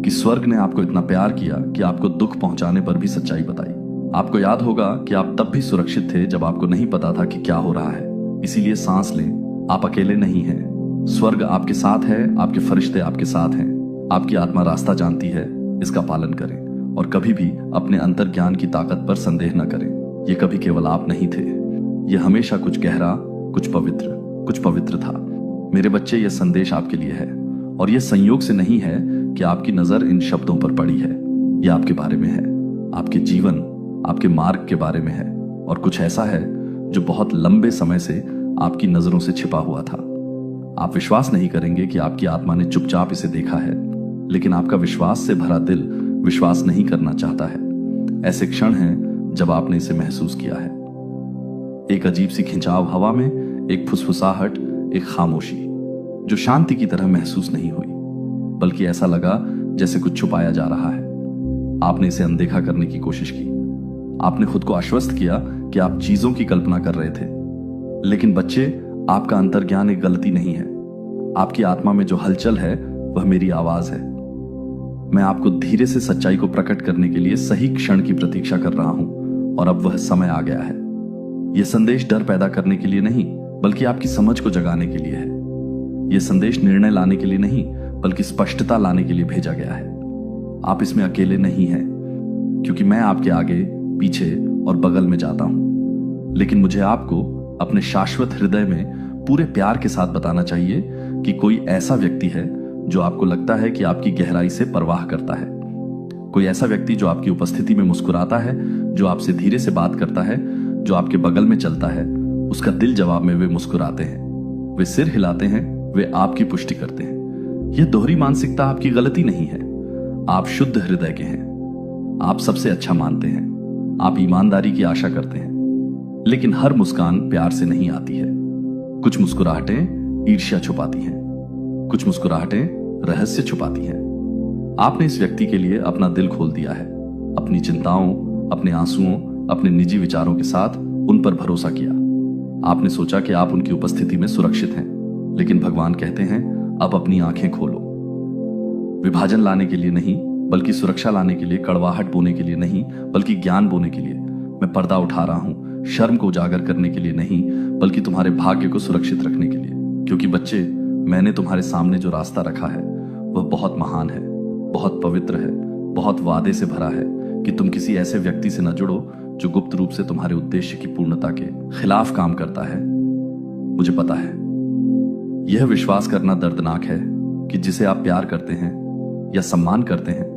कि स्वर्ग ने आपको इतना प्यार किया कि आपको दुख पहुंचाने पर भी सच्चाई बताई। आपको याद होगा कि आप तब भी सुरक्षित थे जब आपको नहीं पता था कि क्या हो रहा है। इसीलिए सांस लें, आप अकेले नहीं हैं। स्वर्ग आपके साथ है, आपके फरिश्ते आपके साथ हैं। आपकी आत्मा रास्ता जानती है, इसका पालन करें। और कभी भी अपने अंतर्ज्ञान की ताकत पर संदेह न करें। यह कभी केवल आप नहीं थे, यह हमेशा कुछ गहरा, कुछ पवित्र था। मेरे बच्चे, यह संदेश आपके लिए है। और यह संयोग से नहीं है कि आपकी नजर इन शब्दों पर पड़ी है। यह आपके बारे में है, आपके जीवन, आपके मार्ग के बारे में है। और कुछ ऐसा है जो बहुत लंबे समय से आपकी नजरों से छिपा हुआ था। आप विश्वास नहीं करेंगे कि आपकी आत्मा ने चुपचाप इसे देखा है, लेकिन आपका विश्वास से भरा दिल विश्वास नहीं करना चाहता है। ऐसे क्षण हैं जब आपने इसे महसूस किया है। एक अजीब सी खिंचाव हवा में, एक फुसफुसाहट, एक खामोशी जो शांति की तरह महसूस नहीं हुई, बल्कि ऐसा लगा जैसे कुछ छुपाया जा रहा है। आपने इसे अनदेखा करने की कोशिश की। आपने खुद को आश्वस्त किया कि आप चीजों की कल्पना कर रहे थे। लेकिन बच्चे, आपका अंतर्ज्ञान एक गलती नहीं है। आपकी आत्मा में जो हलचल है वह मेरी आवाज है। मैं आपको धीरे से सच्चाई को प्रकट करने के लिए सही क्षण की प्रतीक्षा कर रहा हूं। और अब वह समय आ गया है। यह संदेश डर पैदा करने के लिए नहीं, बल्कि आपकी समझ को जगाने के लिए है। यह संदेश निर्णय लाने के लिए नहीं, बल्कि स्पष्टता लाने के लिए भेजा गया है। आप इसमें अकेले नहीं हैं, क्योंकि मैं आपके आगे, पीछे और बगल में जाता हूं। लेकिन मुझे आपको अपने शाश्वत हृदय में पूरे प्यार के साथ बताना चाहिए कि कोई ऐसा व्यक्ति है जो आपको लगता है कि आपकी गहराई से परवाह करता है। कोई ऐसा व्यक्ति जो आपकी उपस्थिति में मुस्कुराता है, जो आपसे धीरे से बात करता है, जो आपके बगल में चलता है। उसका दिल जवाब में वे मुस्कुराते हैं, वे सिर हिलाते हैं, वे आपकी पुष्टि करते हैं। यह दोहरी मानसिकता आपकी गलती नहीं है। आप शुद्ध हृदय के हैं। आप सबसे अच्छा मानते हैं। आप ईमानदारी की आशा करते हैं। लेकिन हर मुस्कान प्यार से नहीं आती है। कुछ मुस्कुराहटें ईर्ष्या छुपाती हैं, कुछ मुस्कुराहटें रहस्य छुपाती हैं। आपने इस व्यक्ति के लिए अपना दिल खोल दिया है। अपनी चिंताओं, अपने आंसुओं, अपने निजी विचारों के साथ उन पर भरोसा किया। आपने सोचा कि आप उनकी उपस्थिति में सुरक्षित हैं। लेकिन भगवान कहते हैं, अब अपनी आंखें खोलो। विभाजन लाने के लिए नहीं, बल्कि सुरक्षा लाने के लिए, कड़वाहट बोने के लिए नहीं, बल्कि ज्ञान बोने के लिए मैं पर्दा उठा रहा हूं। शर्म को उजागर करने के लिए नहीं, बल्कि तुम्हारे भाग्य को सुरक्षित रखने के लिए। क्योंकि बच्चे, मैंने तुम्हारे सामने जो रास्ता रखा है वह बहुत महान है, बहुत पवित्र है, बहुत वादे से भरा है कि तुम किसी ऐसे व्यक्ति से न जुड़ो जो गुप्त रूप से तुम्हारे उद्देश्य की पूर्णता के खिलाफ काम करता है। मुझे पता है, यह विश्वास करना दर्दनाक है कि जिसे आप प्यार करते हैं या सम्मान करते हैं,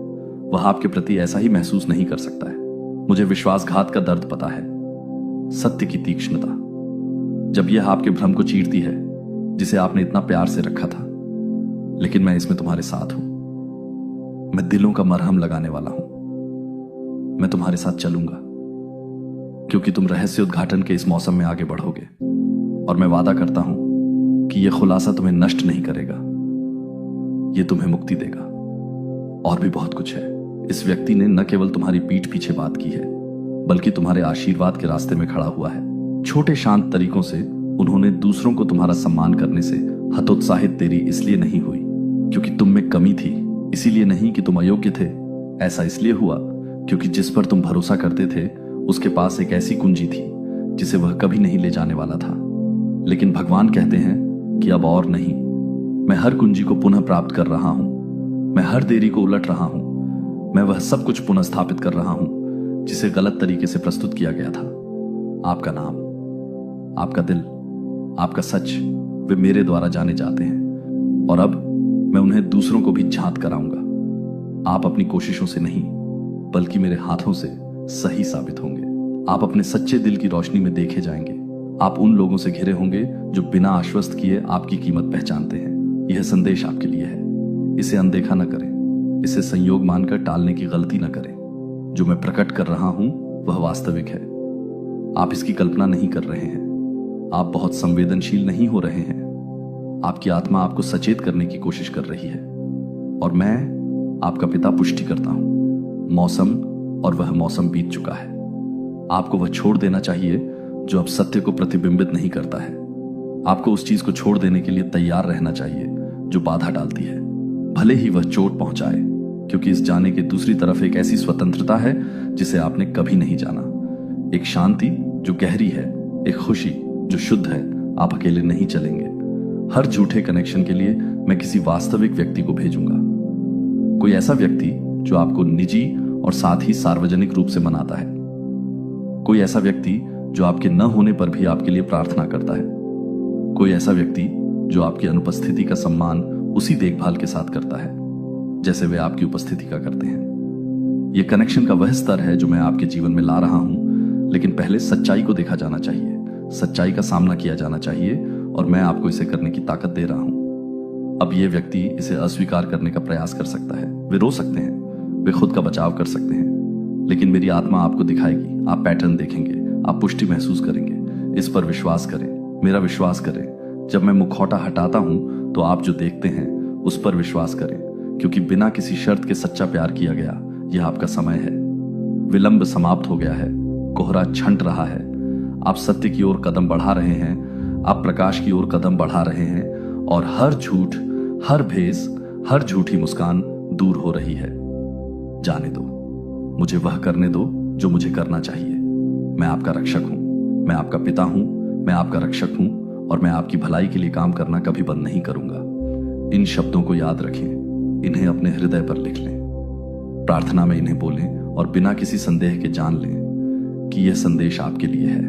वह आपके प्रति ऐसा ही महसूस नहीं कर सकता है। मुझे विश्वासघात का दर्द पता है, सत्य की तीक्ष्णता, जब यह आपके भ्रम को चीरती है जिसे आपने इतना प्यार से रखा था। लेकिन मैं इसमें तुम्हारे साथ हूं। मैं दिलों का मरहम लगाने वाला हूं। मैं तुम्हारे साथ चलूंगा, क्योंकि तुम रहस्य उद्घाटन के इस मौसम में आगे बढ़ोगे। और मैं वादा करता हूं कि यह खुलासा तुम्हें नष्ट नहीं करेगा, यह तुम्हें मुक्ति देगा। और भी बहुत कुछ है। इस व्यक्ति ने न केवल तुम्हारी पीठ पीछे बात की है, बल्कि तुम्हारे आशीर्वाद के रास्ते में खड़ा हुआ है। छोटे शांत तरीकों से उन्होंने दूसरों को तुम्हारा सम्मान करने से हतोत्साहित देरी इसलिए नहीं हुई क्योंकि तुम में कमी थी, इसीलिए नहीं कि तुम अयोग्य थे। ऐसा इसलिए हुआ क्योंकि जिस पर तुम भरोसा करते थे उसके पास एक ऐसी कुंजी थी जिसे वह कभी नहीं ले जाने वाला था। लेकिन भगवान कहते हैं कि अब और नहीं। मैं हर कुंजी को पुनः प्राप्त कर रहा हूं। मैं हर देरी को उलट रहा हूं। मैं वह सब कुछ पुनः स्थापित कर रहा हूं जिसे गलत तरीके से प्रस्तुत किया गया था। आपका नाम, आपका दिल, आपका सच, वे मेरे द्वारा जाने जाते हैं। और अब मैं उन्हें दूसरों को भी झांत कराऊंगा। आप अपनी कोशिशों से नहीं, बल्कि मेरे हाथों से सही साबित होंगे। आप अपने सच्चे दिल की रोशनी में देखे जाएंगे। आप उन लोगों से घिरे होंगे जो बिना आश्वस्त किए आपकी कीमत पहचानते हैं। यह संदेश आपके लिए है। इसे अनदेखा न करें, इसे संयोग मानकर टालने की गलती न करें। जो मैं प्रकट कर रहा हूं वह वास्तविक है। आप इसकी कल्पना नहीं कर रहे हैं। आप बहुत संवेदनशील नहीं हो रहे हैं। आपकी आत्मा आपको सचेत करने की कोशिश कर रही है। और मैं आपका पिता पुष्टि करता हूं। मौसम और वह मौसम बीत चुका है। आपको वह छोड़ देना चाहिए जो अब सत्य को प्रतिबिंबित नहीं करता है। आपको उस चीज को छोड़ देने के लिए तैयार रहना चाहिए जो बाधा डालती है, भले ही वह चोट पहुंचाए, क्योंकि इस जाने के दूसरी तरफ एक ऐसी स्वतंत्रता है जिसे आपने कभी नहीं जाना। एक शांति जो गहरी है, एक खुशी जो शुद्ध है। आप अकेले नहीं चलेंगे। हर झूठे कनेक्शन के लिए मैं किसी वास्तविक व्यक्ति को भेजूंगा। कोई ऐसा व्यक्ति जो आपको निजी और साथ ही सार्वजनिक रूप से मनाता है। कोई ऐसा व्यक्ति जो आपके न होने पर भी आपके लिए प्रार्थना करता है। कोई ऐसा व्यक्ति जो आपकी अनुपस्थिति का सम्मान उसी देखभाल के साथ करता है जैसे वे आपकी उपस्थिति का करते हैं। यह कनेक्शन का वह स्तर है जो मैं आपके जीवन में ला रहा हूं, लेकिन पहले सच्चाई को देखा जाना चाहिए, सच्चाई का सामना किया जाना चाहिए, और मैं आपको इसे करने की ताकत दे रहा हूं। अब यह व्यक्ति इसे अस्वीकार करने का प्रयास कर सकता है। वे रो सकते हैं, वे खुद का बचाव कर सकते हैं, लेकिन मेरी आत्मा आपको दिखाएगी। आप पैटर्न देखेंगे, आप पुष्टि महसूस करेंगे। इस पर विश्वास करें, मेरा विश्वास करें। जब मैं मुखौटा हटाता हूं तो आप जो देखते हैं उस पर विश्वास करें, क्योंकि बिना किसी शर्त के सच्चा प्यार किया गया यह आपका समय है। विलंब समाप्त हो गया है। कोहरा छंट रहा है। आप सत्य की ओर कदम बढ़ा रहे हैं। आप प्रकाश की ओर कदम बढ़ा रहे हैं, और हर झूठ, हर भेस, हर झूठी मुस्कान दूर हो रही है। जाने दो, मुझे वह करने दो जो मुझे करना चाहिए। मैं आपका रक्षक हूं, मैं आपका पिता हूं, मैं आपका रक्षक हूं, और मैं आपकी भलाई के लिए काम करना कभी बंद नहीं करूंगा। इन शब्दों को याद रखें, इन्हें अपने हृदय पर लिख लें, प्रार्थना में इन्हें बोलें, और बिना किसी संदेह के जान लें कि यह संदेश आपके लिए है।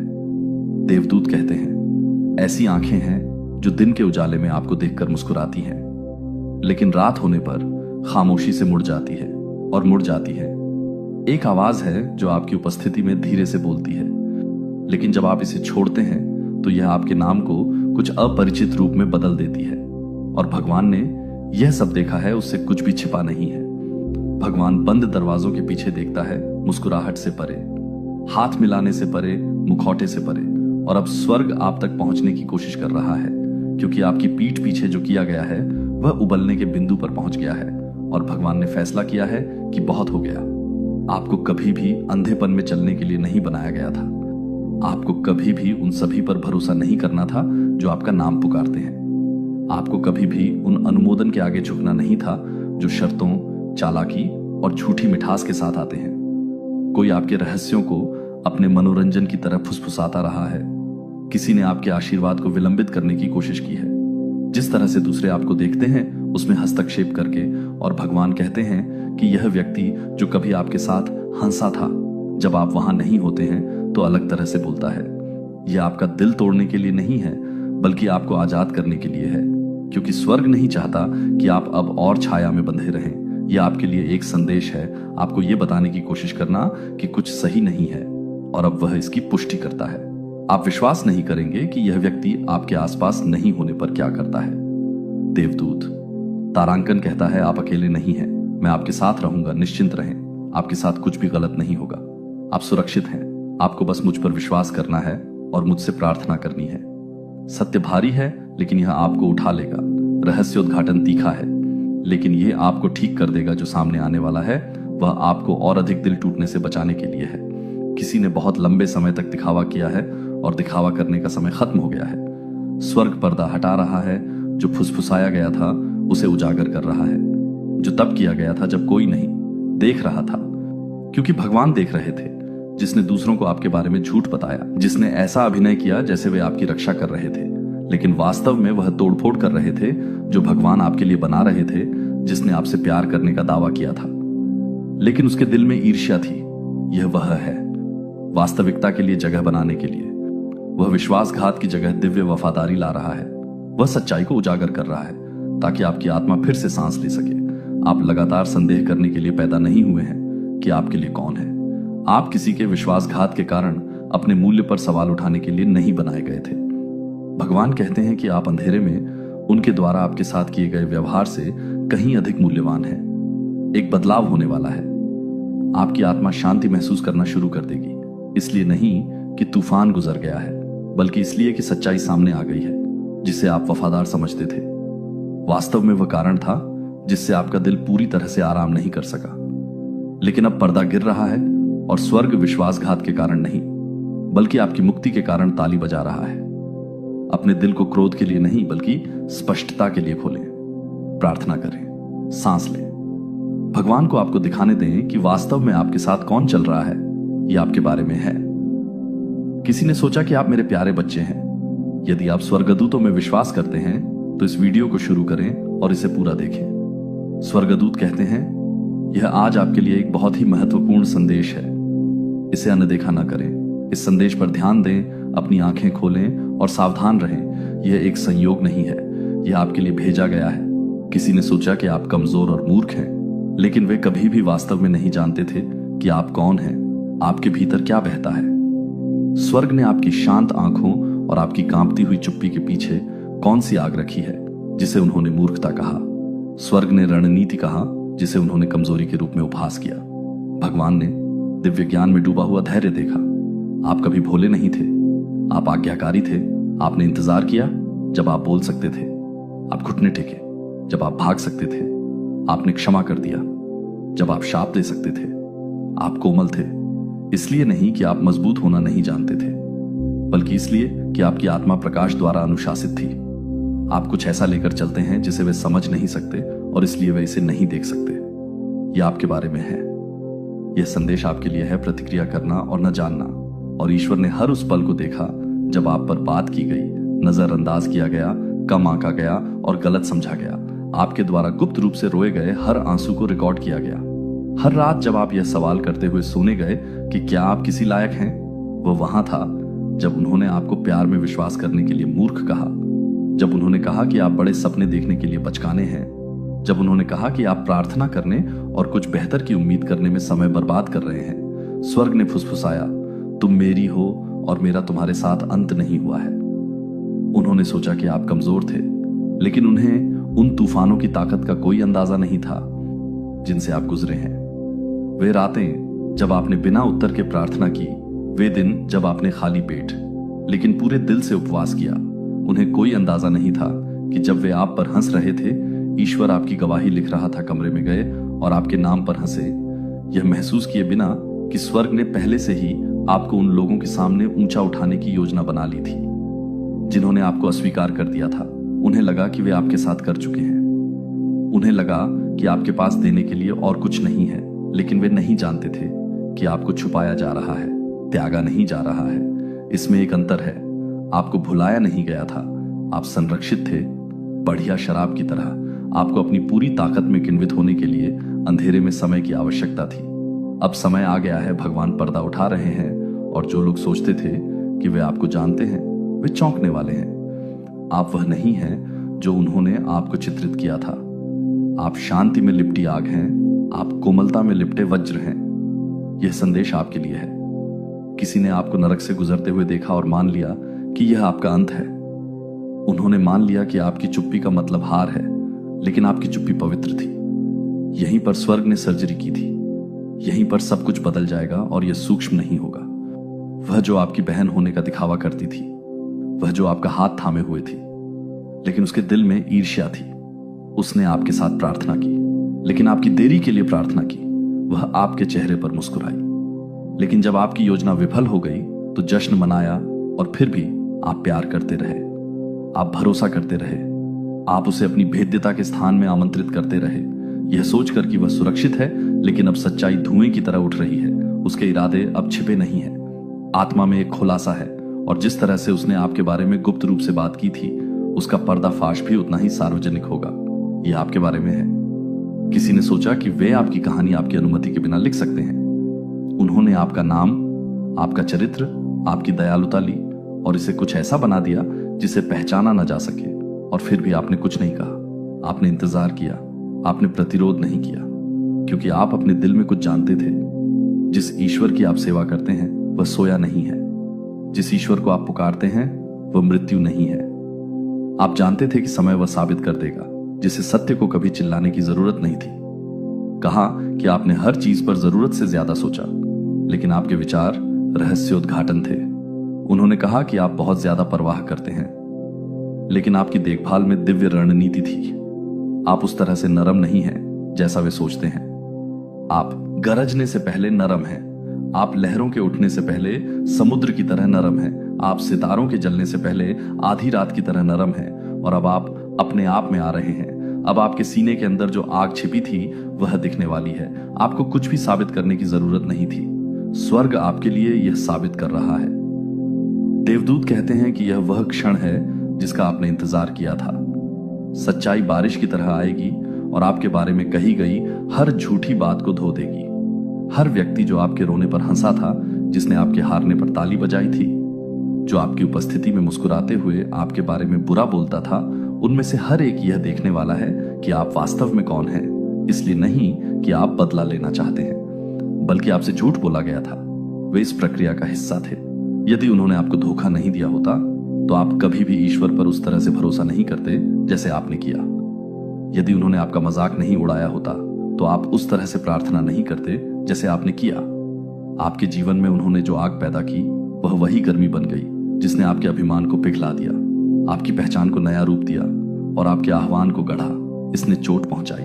देवदूत कहते हैं, ऐसी आंखें हैं जो दिन के उजाले में आपको देखकर मुस्कुराती हैं, लेकिन रात होने पर खामोशी से मुड़ जाती है और मुड़ जाती है। एक आवाज है जो आपकी उपस्थिति में धीरे से बोलती है, लेकिन जब आप इसे छोड़ते हैं तो यह आपके नाम को कुछ अपरिचित रूप में बदल देती है। और भगवान ने यह सब देखा है, उससे कुछ भी छिपा नहीं है। भगवान बंद दरवाजों के पीछे देखता है, मुस्कुराहट से परे, हाथ मिलाने से परे, मुखौटे से परे। और अब स्वर्ग आप तक पहुंचने की कोशिश कर रहा है, क्योंकि आपकी पीठ पीछे जो किया गया है वह उबलने के बिंदु पर पहुंच गया है, और भगवान ने फैसला किया है कि बहुत हो गया। आपको कभी भी अंधेपन में चलने के लिए नहीं बनाया गया था। आपको कभी भी उन सभी पर भरोसा नहीं करना था जो आपका नाम पुकारते हैं। आपको कभी भी उन अनुमोदन के आगे झुकना नहीं था जो शर्तों, चालाकी और झूठी मिठास के साथ आते हैं। कोई आपके रहस्यों को अपने मनोरंजन की तरह फुसफुसाता रहा है। किसी ने आपके आशीर्वाद को विलंबित करने की कोशिश की है। जिस तरह से दूसरे आपको देखते हैं उसमें हस्तक्षेप करके, और भगवान कहते हैं कि यह व्यक्ति जो कभी आपके साथ हंसा था, जब आप वहां नहीं होते हैं तो अलग तरह से बोलता है। यह आपका दिल तोड़ने के लिए नहीं है, बल्कि आपको आजाद करने के लिए है, क्योंकि स्वर्ग नहीं चाहता कि आप अब और छाया में बंधे रहें। यह आपके लिए एक संदेश है, आपको यह बताने की कोशिश करना कि कुछ सही नहीं है, और अब वह इसकी पुष्टि करता है। आप विश्वास नहीं करेंगे कि यह व्यक्ति आपके आसपास नहीं होने पर क्या करता है। देवदूत तारांकन कहता है, आप अकेले नहीं हैं, मैं आपके साथ रहूंगा, निश्चिंत रहें, आपके साथ कुछ भी गलत नहीं होगा, आप सुरक्षित हैं। आपको बस मुझ पर विश्वास करना है और मुझसे प्रार्थना करनी है। सत्य भारी है, लेकिन यह आपको उठा लेगा। रहस्योद्घाटन तीखा है, लेकिन यह आपको ठीक कर देगा। जो सामने आने वाला है वह आपको और अधिक दिल टूटने से बचाने के लिए है। किसी ने बहुत लंबे समय तक दिखावा किया है, और दिखावा करने का समय खत्म हो गया है। स्वर्ग पर्दा हटा रहा है। जो फुसफुसाया गया था उसे उजागर कर रहा है, जो तब किया गया था जब कोई नहीं देख रहा था, क्योंकि भगवान देख रहे थे। जिसने दूसरों को आपके बारे में झूठ बताया, जिसने ऐसा अभिनय किया जैसे वे आपकी रक्षा कर रहे थे, लेकिन वास्तव में वह तोड़फोड़ कर रहे थे जो भगवान आपके लिए बना रहे थे। जिसने आपसे प्यार करने का दावा किया था, लेकिन उसके दिल में ईर्ष्या थी। यह वह है, वास्तविकता के लिए जगह बनाने के लिए। वह विश्वासघात की जगह दिव्य वफादारी ला रहा है। वह सच्चाई को उजागर कर रहा है ताकि आपकी आत्मा फिर से सांस ले सके। आप लगातार संदेह करने के लिए पैदा नहीं हुए हैं कि आपके लिए कौन है। आप किसी के विश्वासघात के कारण अपने मूल्य पर सवाल उठाने के लिए नहीं बनाए गए थे। भगवान कहते हैं कि आप अंधेरे में उनके द्वारा आपके साथ किए गए व्यवहार से कहीं अधिक मूल्यवान हैं। एक बदलाव होने वाला है। आपकी आत्मा शांति महसूस करना शुरू कर देगी, इसलिए नहीं कि तूफान गुजर गया है, बल्कि इसलिए कि सच्चाई सामने आ गई है जिसे आप वफादार समझते थे। वास्तव में वह कारण था जिससे आपका दिल पूरी तरह से आराम नहीं कर सका। लेकिन अब पर्दा गिर रहा है और स्वर्ग विश्वासघात के कारण नहीं, बल्कि आपकी मुक्ति के कारण ताली बजा रहा है। अपने दिल को क्रोध के लिए नहीं, बल्कि स्पष्टता के लिए खोलें, प्रार्थना करें, सांस लें। भगवान को आपको दिखाने दें कि वास्तव में आपके साथ कौन चल रहा है। यह आपके बारे में है। किसी ने सोचा कि आप मेरे प्यारे बच्चे हैं। यदि आप स्वर्गदूतों में विश्वास करते हैं तो इस वीडियो को शुरू करें और इसे पूरा देखें। स्वर्गदूत कहते हैं, यह आज आपके लिए एक बहुत ही महत्वपूर्ण संदेश है। इसे अनदेखा न करें। इस संदेश पर ध्यान दें, अपनी आंखें खोलें और सावधान रहें। यह एक संयोग नहीं है, यह आपके लिए भेजा गया है। किसी ने सोचा कि आप कमजोर और मूर्ख हैं, लेकिन वे कभी भी वास्तव में नहीं जानते थे कि आप कौन हैं, आपके भीतर क्या बहता है। स्वर्ग ने आपकी शांत आंखों और आपकी कांपती हुई चुप्पी के पीछे कौन सी आग रखी है जिसे उन्होंने मूर्खता कहा। स्वर्ग ने रणनीति कहा जिसे उन्होंने कमजोरी के रूप में उपहास किया। भगवान ने दिव्य ज्ञान में डूबा हुआ धैर्य देखा। आप कभी भोले नहीं थे, आप आज्ञाकारी थे। आपने इंतजार किया जब आप बोल सकते थे, आप घुटने टेके जब आप भाग सकते थे, आपने क्षमा कर दिया जब आप शाप दे सकते थे। आप कोमल थे, इसलिए नहीं कि आप मजबूत होना नहीं जानते थे, बल्कि इसलिए कि आपकी आत्मा प्रकाश द्वारा अनुशासित थी। आप कुछ ऐसा लेकर चलते हैं जिसे वे समझ नहीं सकते और इसलिए वे इसे नहीं देख सकते। यह आपके बारे में है। यह संदेश आपके लिए है प्रतिक्रिया करना और न जानना। और ईश्वर ने हर उस पल को देखा जब आप पर बात की गई, नजरअंदाज किया गया, कम आंका गया और गलत समझा गया। आपके द्वारा गुप्त रूप से रोए गए हर आंसू को रिकॉर्ड किया गया। हर रात जब आप यह सवाल करते हुए सोने गए कि क्या आप किसी लायक हैं, वह वहां था जब उन्होंने आपको प्यार में विश्वास करने के लिए मूर्ख कहा, जब उन्होंने कहा कि आप बड़े सपने देखने के लिए बचकाने हैं, जब उन्होंने कहा कि आप प्रार्थना करने और कुछ बेहतर की उम्मीद करने में समय बर्बाद कर रहे हैं। स्वर्ग ने फुसफुसाया, तुम मेरी हो और मेरा तुम्हारे साथ अंत नहीं हुआ है। उन्होंने सोचा कि आप कमजोर थे, लेकिन उन्हें उन तूफानों की ताकत का कोई अंदाजा नहीं था जिनसे आप गुजरे हैं। वे रातें जब आपने बिना उत्तर के प्रार्थना की, वे दिन जब आपने खाली पेट लेकिन पूरे दिल से उपवास किया। उन्हें कोई अंदाजा नहीं था कि जब वे आप पर हंस रहे थे, ईश्वर आपकी गवाही लिख रहा था। कमरे में गए और आपके नाम पर हंसे, यह महसूस किए बिना कि स्वर्ग ने पहले से ही आपको उन लोगों के सामने ऊंचा उठाने की योजना बना ली थी जिन्होंने आपको अस्वीकार कर दिया था। उन्हें लगा कि वे आपके साथ कर चुके हैं। उन्हें लगा कि आपके पास देने के लिए और कुछ नहीं है, लेकिन वे नहीं जानते थे कि आपको छुपाया जा रहा है, त्यागा नहीं जा रहा है। इसमें एक अंतर है। आपको भुलाया नहीं गया था, आप संरक्षित थे। बढ़िया शराब की तरह आपको अपनी पूरी ताकत में किन्वित होने के लिए अंधेरे में समय की आवश्यकता थी। अब समय आ गया है, भगवान पर्दा उठा रहे हैं और जो लोग सोचते थे कि वे आपको जानते हैं, वे चौंकने वाले हैं। आप वह नहीं हैं जो उन्होंने आपको चित्रित किया था। आप शांति में लिपटी आग हैं, आप कोमलता में लिपटे वज्र हैं। यह संदेश आपके लिए है। किसी ने आपको नरक से गुजरते हुए देखा और मान लिया कि यह आपका अंत है। उन्होंने मान लिया कि आपकी चुप्पी का मतलब हार है, लेकिन आपकी चुप्पी पवित्र थी। यहीं पर स्वर्ग ने सर्जरी की थी। यहीं पर सब कुछ बदल जाएगा और यह सूक्ष्म नहीं होगा। वह जो आपकी बहन होने का दिखावा करती थी, वह जो आपका हाथ थामे हुए थी, लेकिन उसके दिल में ईर्ष्या थी। उसने आपके साथ प्रार्थना की, लेकिन आपकी देरी के लिए प्रार्थना की। वह आपके चेहरे पर मुस्कुराई, लेकिन जब आपकी योजना विफल हो गई तो जश्न मनाया। और फिर भी आप प्यार करते रहे, आप भरोसा करते रहे, आप उसे अपनी भेद्यता के स्थान में आमंत्रित करते रहे, यह सोचकर कि वह सुरक्षित है। लेकिन अब सच्चाई धुएं की तरह उठ रही है। उसके इरादे अब छिपे नहीं हैं। आत्मा में एक खुलासा है, और जिस तरह से उसने आपके बारे में गुप्त रूप से बात की थी, उसका पर्दाफाश भी उतना ही सार्वजनिक होगा। यह आपके बारे में है। किसी ने सोचा कि वे आपकी कहानी आपकी अनुमति के बिना लिख सकते हैं। उन्होंने आपका नाम, आपका चरित्र, आपकी दयालुता ली और इसे कुछ ऐसा बना दिया जिसे पहचाना न जा सके। और फिर भी आपने कुछ नहीं कहा। आपने इंतजार किया, आपने प्रतिरोध नहीं किया, क्योंकि आप अपने दिल में कुछ जानते थे। जिस ईश्वर की आप सेवा करते हैं वह सोया नहीं है। जिस ईश्वर को आप पुकारते हैं वह मृत्यु नहीं है। आप जानते थे कि समय वह साबित कर देगा जिसे सत्य को कभी चिल्लाने की जरूरत नहीं थी। कहा कि आपने हर चीज पर जरूरत से ज्यादा सोचा, लेकिन आपके विचार रहस्योद्घाटन थे। उन्होंने कहा कि आप बहुत ज्यादा परवाह करते हैं, लेकिन आपकी देखभाल में दिव्य रणनीति थी। आप उस तरह से नरम नहीं हैं जैसा वे सोचते हैं। आप गरजने से पहले नरम हैं। आप लहरों के उठने से पहले समुद्र की तरह नरम हैं। आप सितारों के जलने से पहले आधी रात की तरह नरम हैं। और अब आप अपने आप में आ रहे हैं। अब आपके सीने के अंदर जो आग छिपी थी वह दिखने वाली है। आपको कुछ भी साबित करने की जरूरत नहीं थी। स्वर्ग आपके लिए यह साबित कर रहा है। देवदूत कहते हैं कि यह वह क्षण है जिसका आपने इंतजार किया था। सच्चाई बारिश की तरह आएगी और आपके बारे में कही गई हर झूठी बात को धो देगी। हर व्यक्ति जो आपके रोने पर हंसा था, जिसने आपके हारने पर ताली बजाई थी, जो आपकी उपस्थिति में मुस्कुराते हुए आपके बारे में बुरा बोलता था, उनमें से हर एक यह देखने वाला है कि आप वास्तव में कौन हैं। इसलिए नहीं कि आप बदला लेना चाहते हैं, बल्कि आपसे झूठ बोला गया था। वे इस प्रक्रिया का हिस्सा थे। यदि उन्होंने आपको धोखा नहीं दिया होता तो आप कभी भी ईश्वर पर उस तरह से भरोसा नहीं करते जैसे आपने किया। यदि उन्होंने आपका मजाक नहीं उड़ाया होता तो आप उस तरह से प्रार्थना नहीं करते जैसे आपने किया। आपके जीवन में उन्होंने जो आग पैदा की वह वही गर्मी बन गई जिसने आपके अभिमान को पिघला दिया, आपकी पहचान को नया रूप दिया और आपके आह्वान को गढ़ा। इसने चोट पहुंचाई,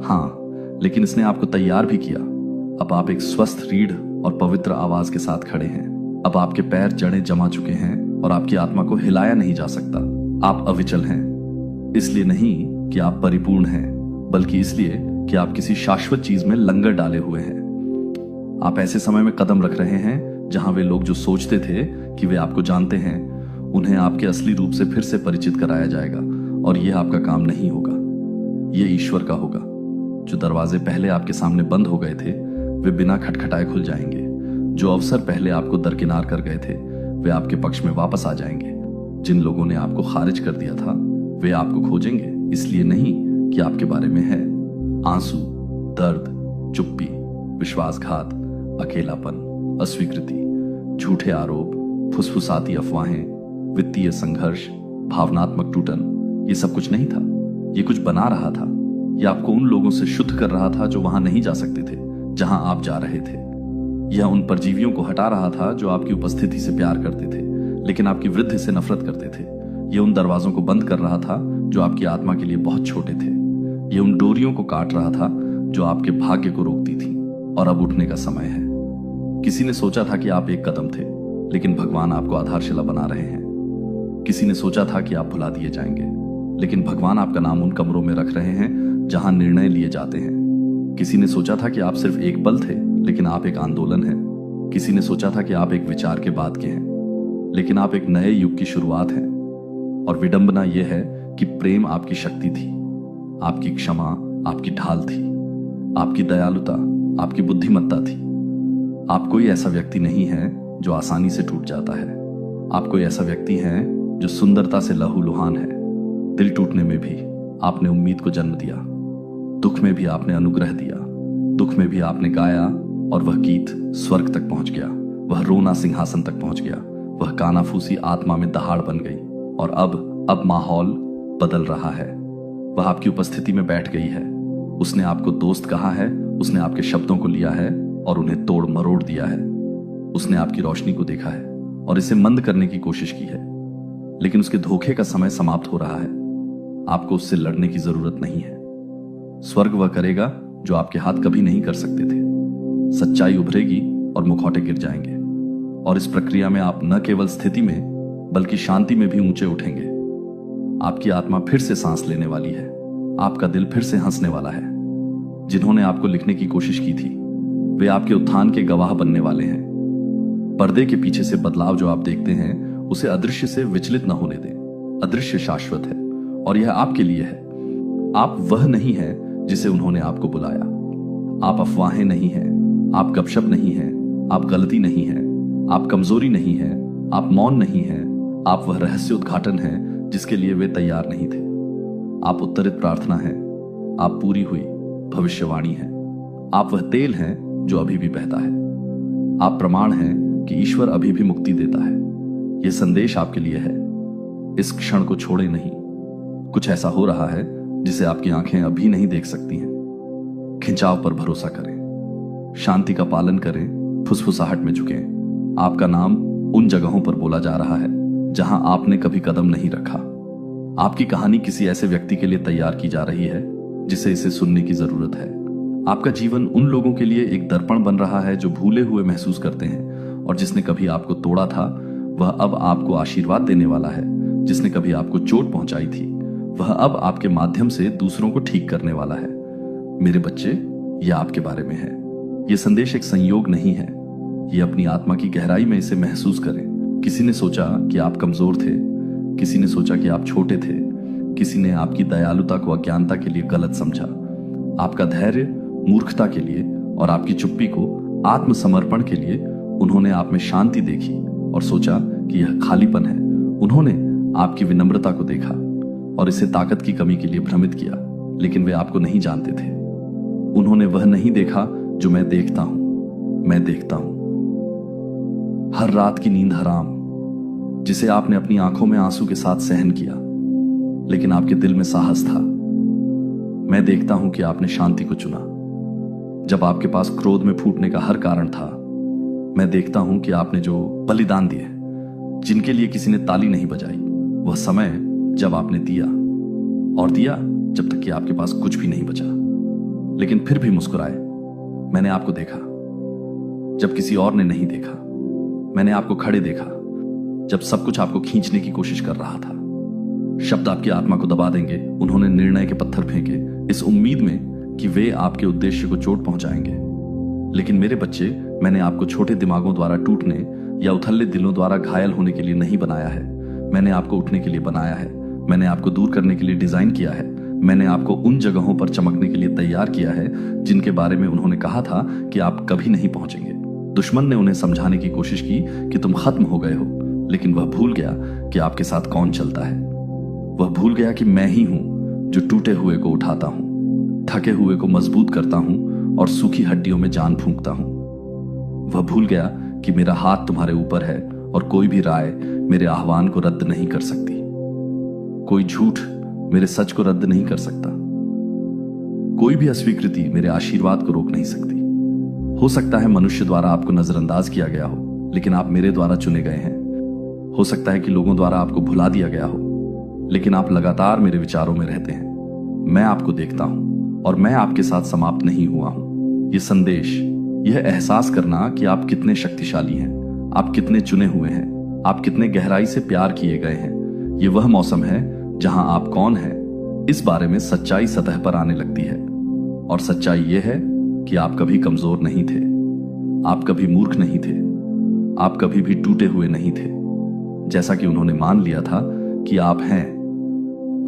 हाँ, लेकिन इसने आपको तैयार भी किया। अब आप एक स्वस्थ रीढ़ और पवित्र आवाज के साथ खड़े हैं। अब आपके पैर जड़ें जमा चुके हैं और आपकी आत्मा को हिलाया नहीं जा सकता। आप अविचल हैं, इसलिए नहीं कि आप परिपूर्ण हैं, बल्कि इसलिए कि आप किसी शाश्वत चीज में लंगर डाले हुए हैं। आप ऐसे समय में कदम रख रहे हैं जहां वे लोग जो सोचते थे कि वे आपको जानते हैं, उन्हें आपके असली रूप से फिर से परिचित कराया जाएगा। और यह आपका काम नहीं होगा, यह ईश्वर का होगा। जो दरवाजे पहले आपके सामने बंद हो गए थे वे बिना खटखटाए खुल जाएंगे। जो अवसर पहले आपको दरकिनार कर गए थे वे आपके पक्ष में वापस आ जाएंगे। जिन लोगों ने आपको खारिज कर दिया था वे आपको खोजेंगे, इसलिए नहीं कि आपके बारे में है। आंसू, दर्द, चुप्पी, विश्वासघात, अकेलापन, अस्वीकृति, झूठे आरोप, फुसफुसाती अफवाहें, वित्तीय संघर्ष, भावनात्मक टूटन, ये सब कुछ नहीं था। ये कुछ बना रहा था। यह आपको उन लोगों से शुद्ध कर रहा था जो वहां नहीं जा सकते थे जहां आप जा रहे थे। यह उन परजीवियों को हटा रहा था जो आपकी उपस्थिति से प्यार करते थे लेकिन आपकी वृद्धि से नफरत करते थे। यह उन दरवाजों को बंद कर रहा था जो आपकी आत्मा के लिए बहुत छोटे थे। यह उन डोरियों को काट रहा था जो आपके भाग्य को रोकती थी। और अब उठने का समय है। किसी ने सोचा था कि आप एक कदम थे, लेकिन भगवान आपको आधारशिला बना रहे हैं। किसी ने सोचा था कि आप भुला दिए जाएंगे, लेकिन भगवान आपका नाम उन कमरों में रख रहे हैं जहां निर्णय लिए जाते हैं। किसी ने सोचा था कि आप सिर्फ एक पल थे, लेकिन आप एक आंदोलन हैं। किसी ने सोचा था कि आप एक विचार के बाद के हैं, लेकिन आप एक नए युग की शुरुआत हैं। और विडंबना यह है कि प्रेम आपकी शक्ति थी, आपकी क्षमा आपकी ढाल थी, आपकी दयालुता आपकी बुद्धिमत्ता थी। आप कोई ऐसा व्यक्ति नहीं है जो आसानी से टूट जाता है। आप कोई ऐसा व्यक्ति है जो सुंदरता से लहूलुहान है। दिल टूटने में भी आपने उम्मीद को जन्म दिया। दुख में भी आपने अनुग्रह दिया। दुख में भी आपने गाया और वह गीत स्वर्ग तक पहुंच गया। वह रोना सिंहासन तक पहुंच गया। वह कानाफूसी आत्मा में दहाड़ बन गई। और अब माहौल बदल रहा है। वह आपकी उपस्थिति में बैठ गई है। उसने आपको दोस्त कहा है। उसने आपके शब्दों को लिया है और उन्हें तोड़ मरोड़ दिया है। उसने आपकी रोशनी को देखा है और इसे मंद करने की कोशिश की है, लेकिन उसके धोखे का समय समाप्त हो रहा है। आपको उससे लड़ने की जरूरत नहीं है। स्वर्ग वह करेगा जो आपके हाथ कभी नहीं कर सकते थे। सच्चाई उभरेगी और मुखौटे गिर जाएंगे। और इस प्रक्रिया में आप न केवल स्थिति में बल्कि शांति में भी ऊंचे उठेंगे। आपकी आत्मा फिर से सांस लेने वाली है। आपका दिल फिर से हंसने वाला है। जिन्होंने आपको लिखने की कोशिश की थी वे आपके उत्थान के गवाह बनने वाले हैं। पर्दे के पीछे से बदलाव जो आप देखते हैं उसे अदृश्य से विचलित न होने दें। अदृश्य शाश्वत है और यह आपके लिए है। आप वह नहीं है जिसे उन्होंने आपको बुलाया। आप अफवाहें नहीं हैं, आप गपशप नहीं हैं, आप गलती नहीं हैं, आप कमजोरी नहीं हैं, आप मौन नहीं हैं, आप वह रहस्य उद्घाटन हैं जिसके लिए वे तैयार नहीं थे। आप उत्तरित प्रार्थना हैं, आप पूरी हुई भविष्यवाणी हैं, आप वह तेल हैं जो अभी भी बहता है। आप प्रमाण हैं कि ईश्वर अभी भी मुक्ति देता है। यह संदेश आपके लिए है। इस क्षण को छोड़े नहीं। कुछ ऐसा हो रहा है जिसे आपकी आंखें अभी नहीं देख सकती हैं। खिंचाव पर भरोसा करें, शांति का पालन करें, फुसफुसाहट में झुकें। आपका नाम उन जगहों पर बोला जा रहा है जहां आपने कभी कदम नहीं रखा। आपकी कहानी किसी ऐसे व्यक्ति के लिए तैयार की जा रही है जिसे इसे सुनने की जरूरत है। आपका जीवन उन लोगों के लिए एक दर्पण बन रहा है जो भूले हुए महसूस करते हैं, और जिसने कभी आपको तोड़ा था वह अब आपको आशीर्वाद देने वाला है। जिसने कभी आपको चोट पहुंचाई थी वह अब आपके माध्यम से दूसरों को ठीक करने वाला है। मेरे बच्चे, यह आपके बारे में है। यह संदेश एक संयोग नहीं है। ये अपनी आत्मा की गहराई में इसे महसूस करें। किसी ने सोचा कि आप कमजोर थे, किसी ने सोचा कि आप छोटे थे, किसी ने आपकी दयालुता को अज्ञानता के लिए गलत समझा, आपका धैर्य मूर्खता के लिए और आपकी चुप्पी को आत्मसमर्पण के लिए। उन्होंने आप में शांति देखी और सोचा कि यह खालीपन है। उन्होंने आपकी विनम्रता को देखा और इसे ताकत की कमी के लिए भ्रमित किया, लेकिन वे आपको नहीं जानते थे। उन्होंने वह नहीं देखा जो मैं देखता हूं। मैं देखता हूं हर रात की नींद हराम, जिसे आपने अपनी आंखों में आंसू के साथ सहन किया, लेकिन आपके दिल में साहस था। मैं देखता हूं कि आपने शांति को चुना जब आपके पास क्रोध में फूटने का हर कारण था। मैं देखता हूं कि आपने जो बलिदान दिए, जिनके लिए किसी ने ताली नहीं बजाई, वह समय जब आपने दिया और दिया जब तक कि आपके पास कुछ भी नहीं बचा, लेकिन फिर भी मुस्कुराए। मैंने आपको देखा जब किसी और ने नहीं देखा। मैंने आपको खड़े देखा जब सब कुछ आपको खींचने की कोशिश कर रहा था। शब्द आपकी आत्मा को दबा देंगे। उन्होंने निर्णय के पत्थर फेंके इस उम्मीद में कि वे आपके उद्देश्य को चोट पहुंचाएंगे, लेकिन मेरे बच्चे, मैंने आपको छोटे दिमागों द्वारा टूटने या उथले दिलों द्वारा घायल होने के लिए नहीं बनाया है। मैंने आपको उठने के लिए बनाया है। मैंने आपको दूर करने के लिए डिजाइन किया है। मैंने आपको उन जगहों पर चमकने के लिए तैयार किया है जिनके बारे में उन्होंने कहा था कि आप कभी नहीं पहुंचेंगे। दुश्मन ने उन्हें समझाने की कोशिश की कि तुम खत्म हो गए हो, लेकिन वह भूल गया कि आपके साथ कौन चलता है। वह भूल गया कि मैं ही हूं जो टूटे हुए को उठाता हूं, थके हुए को मजबूत करता हूं और सूखी हड्डियों में जान फूंकता हूं। वह भूल गया कि मेरा हाथ तुम्हारे ऊपर है और कोई भी राय मेरे आह्वान को रद्द नहीं कर सकती। कोई झूठ मेरे सच को रद्द नहीं कर सकता। कोई भी अस्वीकृति मेरे आशीर्वाद को रोक नहीं सकती। हो सकता है मनुष्य द्वारा आपको नजरअंदाज किया गया हो, लेकिन आप मेरे द्वारा चुने गए हैं। हो सकता है कि लोगों द्वारा आपको भुला दिया गया हो, लेकिन आप लगातार मेरे विचारों में रहते हैं। मैं आपको देखता हूं और मैं आपके साथ समाप्त नहीं हुआ हूं। यह संदेश, यह एहसास करना कि आप कितने शक्तिशाली हैं, आप कितने चुने हुए हैं, आप कितने गहराई से प्यार किए गए हैं। यह वह मौसम है जहां आप कौन हैं इस बारे में सच्चाई सतह पर आने लगती है। और सच्चाई यह है कि आप कभी कमजोर नहीं थे, आप कभी मूर्ख नहीं थे, आप कभी भी टूटे हुए नहीं थे, जैसा कि उन्होंने मान लिया था कि आप हैं।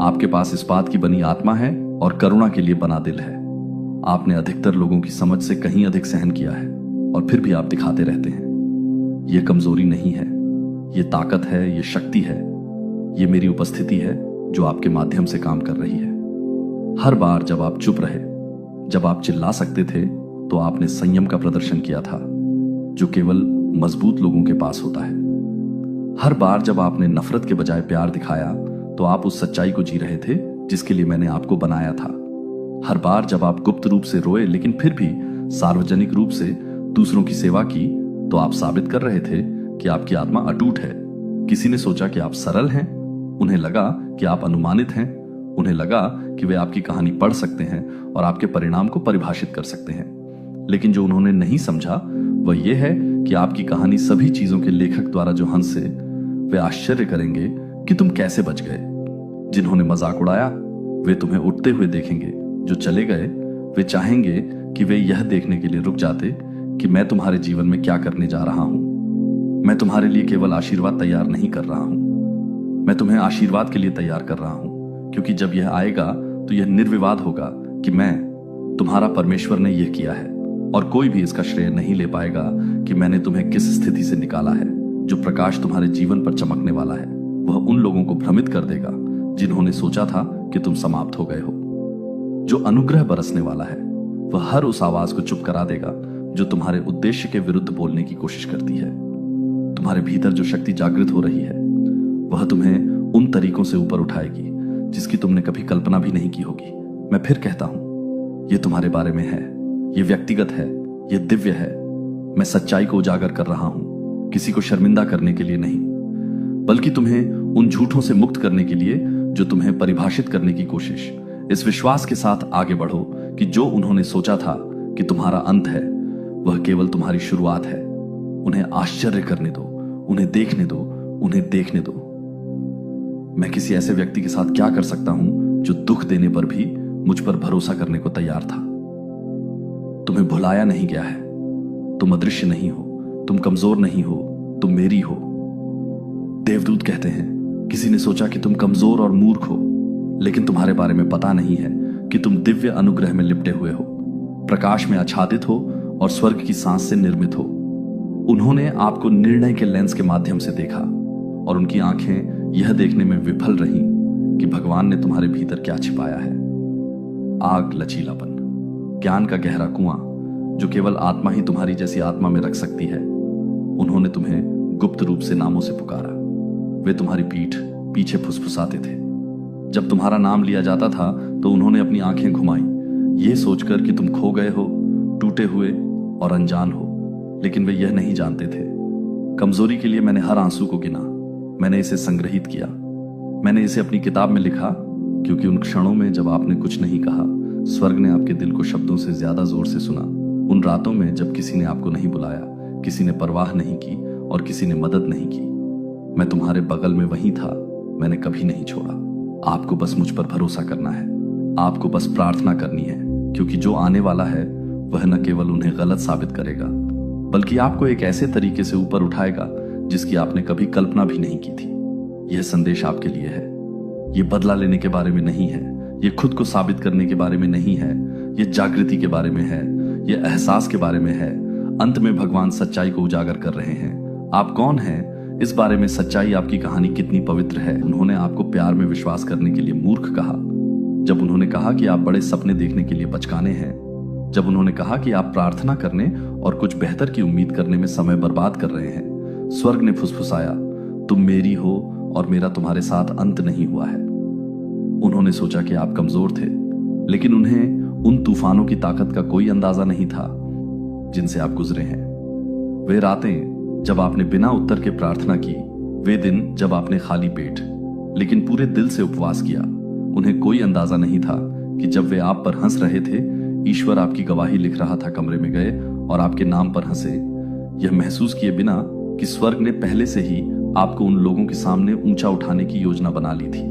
आपके पास इस्पात की बनी आत्मा है और करुणा के लिए बना दिल है। आपने अधिकतर लोगों की समझ से कहीं अधिक सहन किया है और फिर भी आप दिखाते रहते हैं। यह कमजोरी नहीं है, यह ताकत है, यह शक्ति है, यह मेरी उपस्थिति है जो आपके माध्यम से काम कर रही है। हर बार जब आप चुप रहे, जब आप चिल्ला सकते थे, तो आपने संयम का प्रदर्शन किया था जो केवल मजबूत लोगों के पास होता है। हर बार जब आपने नफरत के बजाय प्यार दिखाया, तो आप उस सच्चाई को जी रहे थे जिसके लिए मैंने आपको बनाया था। हर बार जब आप गुप्त रूप से रोए लेकिन फिर भी सार्वजनिक रूप से दूसरों की सेवा की, तो आप साबित कर रहे थे कि आपकी आत्मा अटूट है। किसी ने सोचा कि आप सरल हैं, उन्हें लगा कि आप अनुमानित हैं, उन्हें लगा कि वे आपकी कहानी पढ़ सकते हैं और आपके परिणाम को परिभाषित कर सकते हैं। लेकिन जो उन्होंने नहीं समझा वह यह है कि आपकी कहानी सभी चीजों के लेखक द्वारा जो हंसे, वे आश्चर्य करेंगे कि तुम कैसे बच गए। जिन्होंने मजाक उड़ाया वे तुम्हें उठते हुए देखेंगे, जो चले गए वे चाहेंगे कि वे यह देखने के लिए रुक जाते कि मैं तुम्हारे जीवन में क्या करने जा रहा हूं। मैं तुम्हारे लिए केवल आशीर्वाद तैयार नहीं कर रहा हूं, मैं तुम्हें आशीर्वाद के लिए तैयार कर रहा हूं, क्योंकि जब यह आएगा तो यह निर्विवाद होगा कि मैं, तुम्हारा परमेश्वर, ने यह किया है और कोई भी इसका श्रेय नहीं ले पाएगा कि मैंने तुम्हें किस स्थिति से निकाला है। जो प्रकाश तुम्हारे जीवन पर चमकने वाला है वह उन लोगों को भ्रमित कर देगा जिन्होंने सोचा था कि तुम समाप्त हो गए हो। जो अनुग्रह बरसने वाला है वह हर उस आवाज को चुप करा देगा जो तुम्हारे उद्देश्य के विरुद्ध बोलने की कोशिश करती है। तुम्हारे भीतर जो शक्ति जागृत हो रही है वह तुम्हें उन तरीकों से ऊपर उठाएगी जिसकी तुमने कभी कल्पना भी नहीं की होगी। मैं फिर कहता हूं, ये तुम्हारे बारे में है, ये व्यक्तिगत है, ये दिव्य है। मैं सच्चाई को उजागर कर रहा हूं, किसी को शर्मिंदा करने के लिए नहीं, बल्कि तुम्हें उन झूठों से मुक्त करने के लिए जो तुम्हें परिभाषित करने की कोशिश। इस विश्वास के साथ आगे बढ़ो कि जो उन्होंने सोचा था कि तुम्हारा अंत है, वह केवल तुम्हारी शुरुआत है। उन्हें आश्चर्य करने दो, उन्हें देखने दो, उन्हें देखने दो। मैं किसी ऐसे व्यक्ति के साथ क्या कर सकता हूं जो दुख देने पर भी मुझ पर भरोसा करने को तैयार था। तुम्हें भुलाया नहीं गया है, तुम अदृश्य नहीं हो, तुम कमजोर नहीं हो, तुम मेरी हो। देवदूत कहते हैं, किसी ने सोचा कि तुम कमजोर और मूर्ख हो, लेकिन तुम्हारे बारे में पता नहीं है कि तुम दिव्य अनुग्रह में लिपटे हुए हो, प्रकाश में आच्छादित हो और स्वर्ग की सांस से निर्मित हो। उन्होंने आपको निर्णय के लेंस के माध्यम से देखा और उनकी आंखें यह देखने में विफल रहीं कि भगवान ने तुम्हारे भीतर क्या छिपाया है। आग, लचीलापन, ज्ञान का गहरा कुआं जो केवल आत्मा ही तुम्हारी जैसी आत्मा में रख सकती है। उन्होंने तुम्हें गुप्त रूप से नामों से पुकारा। वे तुम्हारी पीठ पीछे फुसफुसाते थे। जब तुम्हारा नाम लिया जाता था तो उन्होंने अपनी आंखें घुमाई, ये सोचकर कि तुम खो गए हो, टूटे हुए और अनजान हो, लेकिन वे यह नहीं जानते थे। कमजोरी के लिए मैंने हर आंसू को गिना, मैंने इसे संग्रहित किया, मैंने इसे अपनी किताब में लिखा, क्योंकि उन क्षणों में जब आपने कुछ नहीं कहा, स्वर्ग ने आपके दिल को शब्दों से ज्यादा जोर से सुना। उन रातों में जब किसी ने आपको नहीं बुलाया, किसी ने परवाह नहीं की और किसी ने मदद नहीं की, मैं तुम्हारे बगल में वहीं था। मैंने कभी नहीं छोड़ा। आपको बस मुझ पर भरोसा करना है, आपको बस प्रार्थना करनी है, क्योंकि जो आने वाला है वह न केवल उन्हें गलत साबित करेगा, बल्कि आपको एक ऐसे तरीके से ऊपर उठाएगा जिसकी आपने कभी कल्पना भी नहीं की थी। यह संदेश आपके लिए है। यह बदला लेने के बारे में नहीं है, यह खुद को साबित करने के बारे में नहीं है, यह जागृति के बारे में है, यह एहसास के बारे में है। अंत में भगवान सच्चाई को उजागर कर रहे हैं। आप कौन हैं, इस बारे में सच्चाई आपकी कहानी कितनी पवित्र है। उन्होंने आपको प्यार में विश्वास करने के लिए मूर्ख कहा, जब उन्होंने कहा कि आप बड़े सपने देखने के लिए बचकाने हैं, जब उन्होंने कहा कि आप प्रार्थना करने और कुछ बेहतर की उम्मीद करने में समय बर्बाद कर रहे हैं। स्वर्ग ने फुसफुसाया, तुम मेरी हो और मेरा तुम्हारे साथ अंत नहीं हुआ है। उन्होंने सोचा कि आप कमजोर थे, लेकिन उन्हें उन तूफानों की ताकत का कोई अंदाजा नहीं था जिनसे आप गुजरे हैं। वे रातें जब आपने बिना उत्तर के प्रार्थना की, वे दिन जब आपने खाली पेट लेकिन पूरे दिल से उपवास किया, उन्हें कोई अंदाजा नहीं था कि जब वे आप पर हंस रहे थे, ईश्वर आपकी गवाही लिख रहा था। कमरे में गए और आपके नाम पर हंसे, यह महसूस किए बिना कि स्वर्ग ने पहले से ही आपको उन लोगों के सामने ऊंचा उठाने की योजना बना ली थी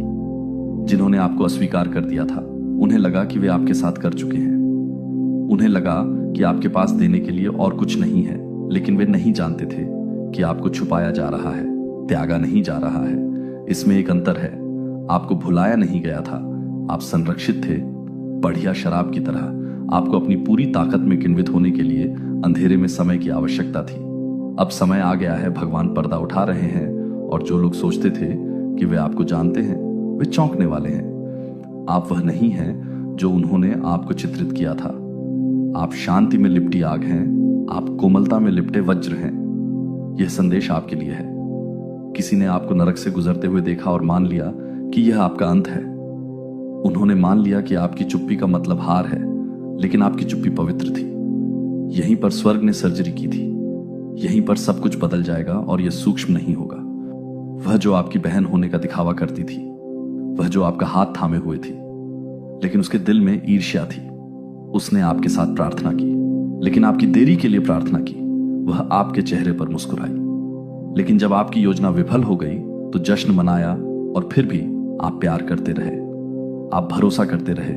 जिन्होंने आपको अस्वीकार कर दिया था। उन्हें लगा कि वे आपके साथ कर चुके हैं, उन्हें लगा कि आपके पास देने के लिए और कुछ नहीं है, लेकिन वे नहीं जानते थे कि आपको छुपाया जा रहा है, त्यागा नहीं जा रहा है। इसमें एक अंतर है, आपको भुलाया नहीं गया था, आप संरक्षित थे। बढ़िया शराब की तरह आपको अपनी पूरी ताकत में किन्वित होने के लिए अंधेरे में समय की आवश्यकता थी। अब समय आ गया है, भगवान पर्दा उठा रहे हैं और जो लोग सोचते थे कि वे आपको जानते हैं, वे चौंकने वाले हैं। आप वह नहीं हैं जो उन्होंने आपको चित्रित किया था। आप शांति में लिपटी आग हैं, आप कोमलता में लिपटे वज्र हैं। यह संदेश आपके लिए है। किसी ने आपको नरक से गुजरते हुए देखा और मान लिया कि यह आपका अंत है। उन्होंने मान लिया कि आपकी चुप्पी का मतलब हार है, लेकिन आपकी चुप्पी पवित्र थी। यहीं पर स्वर्ग ने सर्जरी की थी। यहीं पर सब कुछ बदल जाएगा और यह सूक्ष्म नहीं होगा। वह जो आपकी बहन होने का दिखावा करती थी, वह जो आपका हाथ थामे हुए थी, लेकिन उसके दिल में ईर्ष्या थी, उसने आपके साथ प्रार्थना की, लेकिन आपकी देरी के लिए प्रार्थना की। वह आपके चेहरे पर मुस्कुराई, लेकिन जब आपकी योजना विफल हो गई तो जश्न मनाया और फिर भी आप प्यार करते रहे, आप भरोसा करते रहे,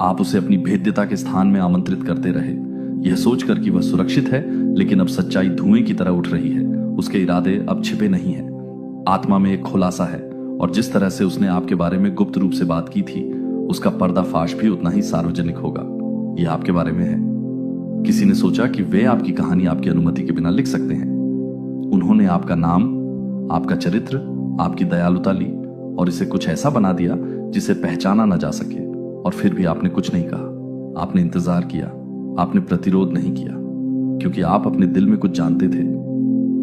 आप उसे अपनी भेद्यता के स्थान में आमंत्रित करते रहे, यह सोचकर कि वह सुरक्षित है। लेकिन अब सच्चाई धुएं की तरह उठ रही है। उसके इरादे अब छिपे नहीं हैं। आत्मा में एक खुलासा है और जिस तरह से उसने आपके बारे में गुप्त रूप से बात की थी, उसका पर्दाफाश भी उतना ही सार्वजनिक होगा। यह आपके बारे में है। किसी ने सोचा कि वे आपकी कहानी आपकी अनुमति के बिना लिख सकते हैं। उन्होंने आपका नाम, आपका चरित्र, आपकी दयालुता ली और इसे कुछ ऐसा बना दिया जिसे पहचाना न जा सके। और फिर भी आपने कुछ नहीं कहा। आपने इंतजार किया, आपने प्रतिरोध नहीं किया, क्योंकि आप अपने दिल में कुछ जानते थे।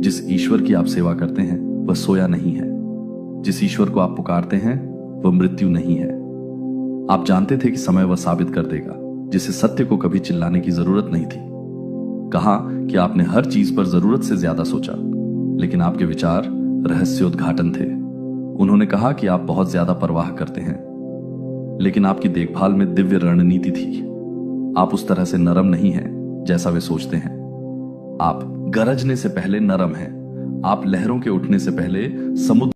जिस ईश्वर की आप सेवा करते हैं वह सोया नहीं है। जिस ईश्वर को आप पुकारते हैं वह मृत्यु नहीं है। आप जानते थे कि समय वह साबित कर देगा जिसे सत्य को कभी चिल्लाने की जरूरत नहीं थी। कहा कि आपने हर चीज पर जरूरत से ज्यादा सोचा, लेकिन आपके विचार रहस्योद्घाटन थे। उन्होंने कहा कि आप बहुत ज्यादा परवाह करते हैं, लेकिन आपकी देखभाल में दिव्य रणनीति थी। आप उस तरह से नरम नहीं हैं जैसा वे सोचते हैं। आप गरजने से पहले नरम हैं। आप लहरों के उठने से पहले समुद्र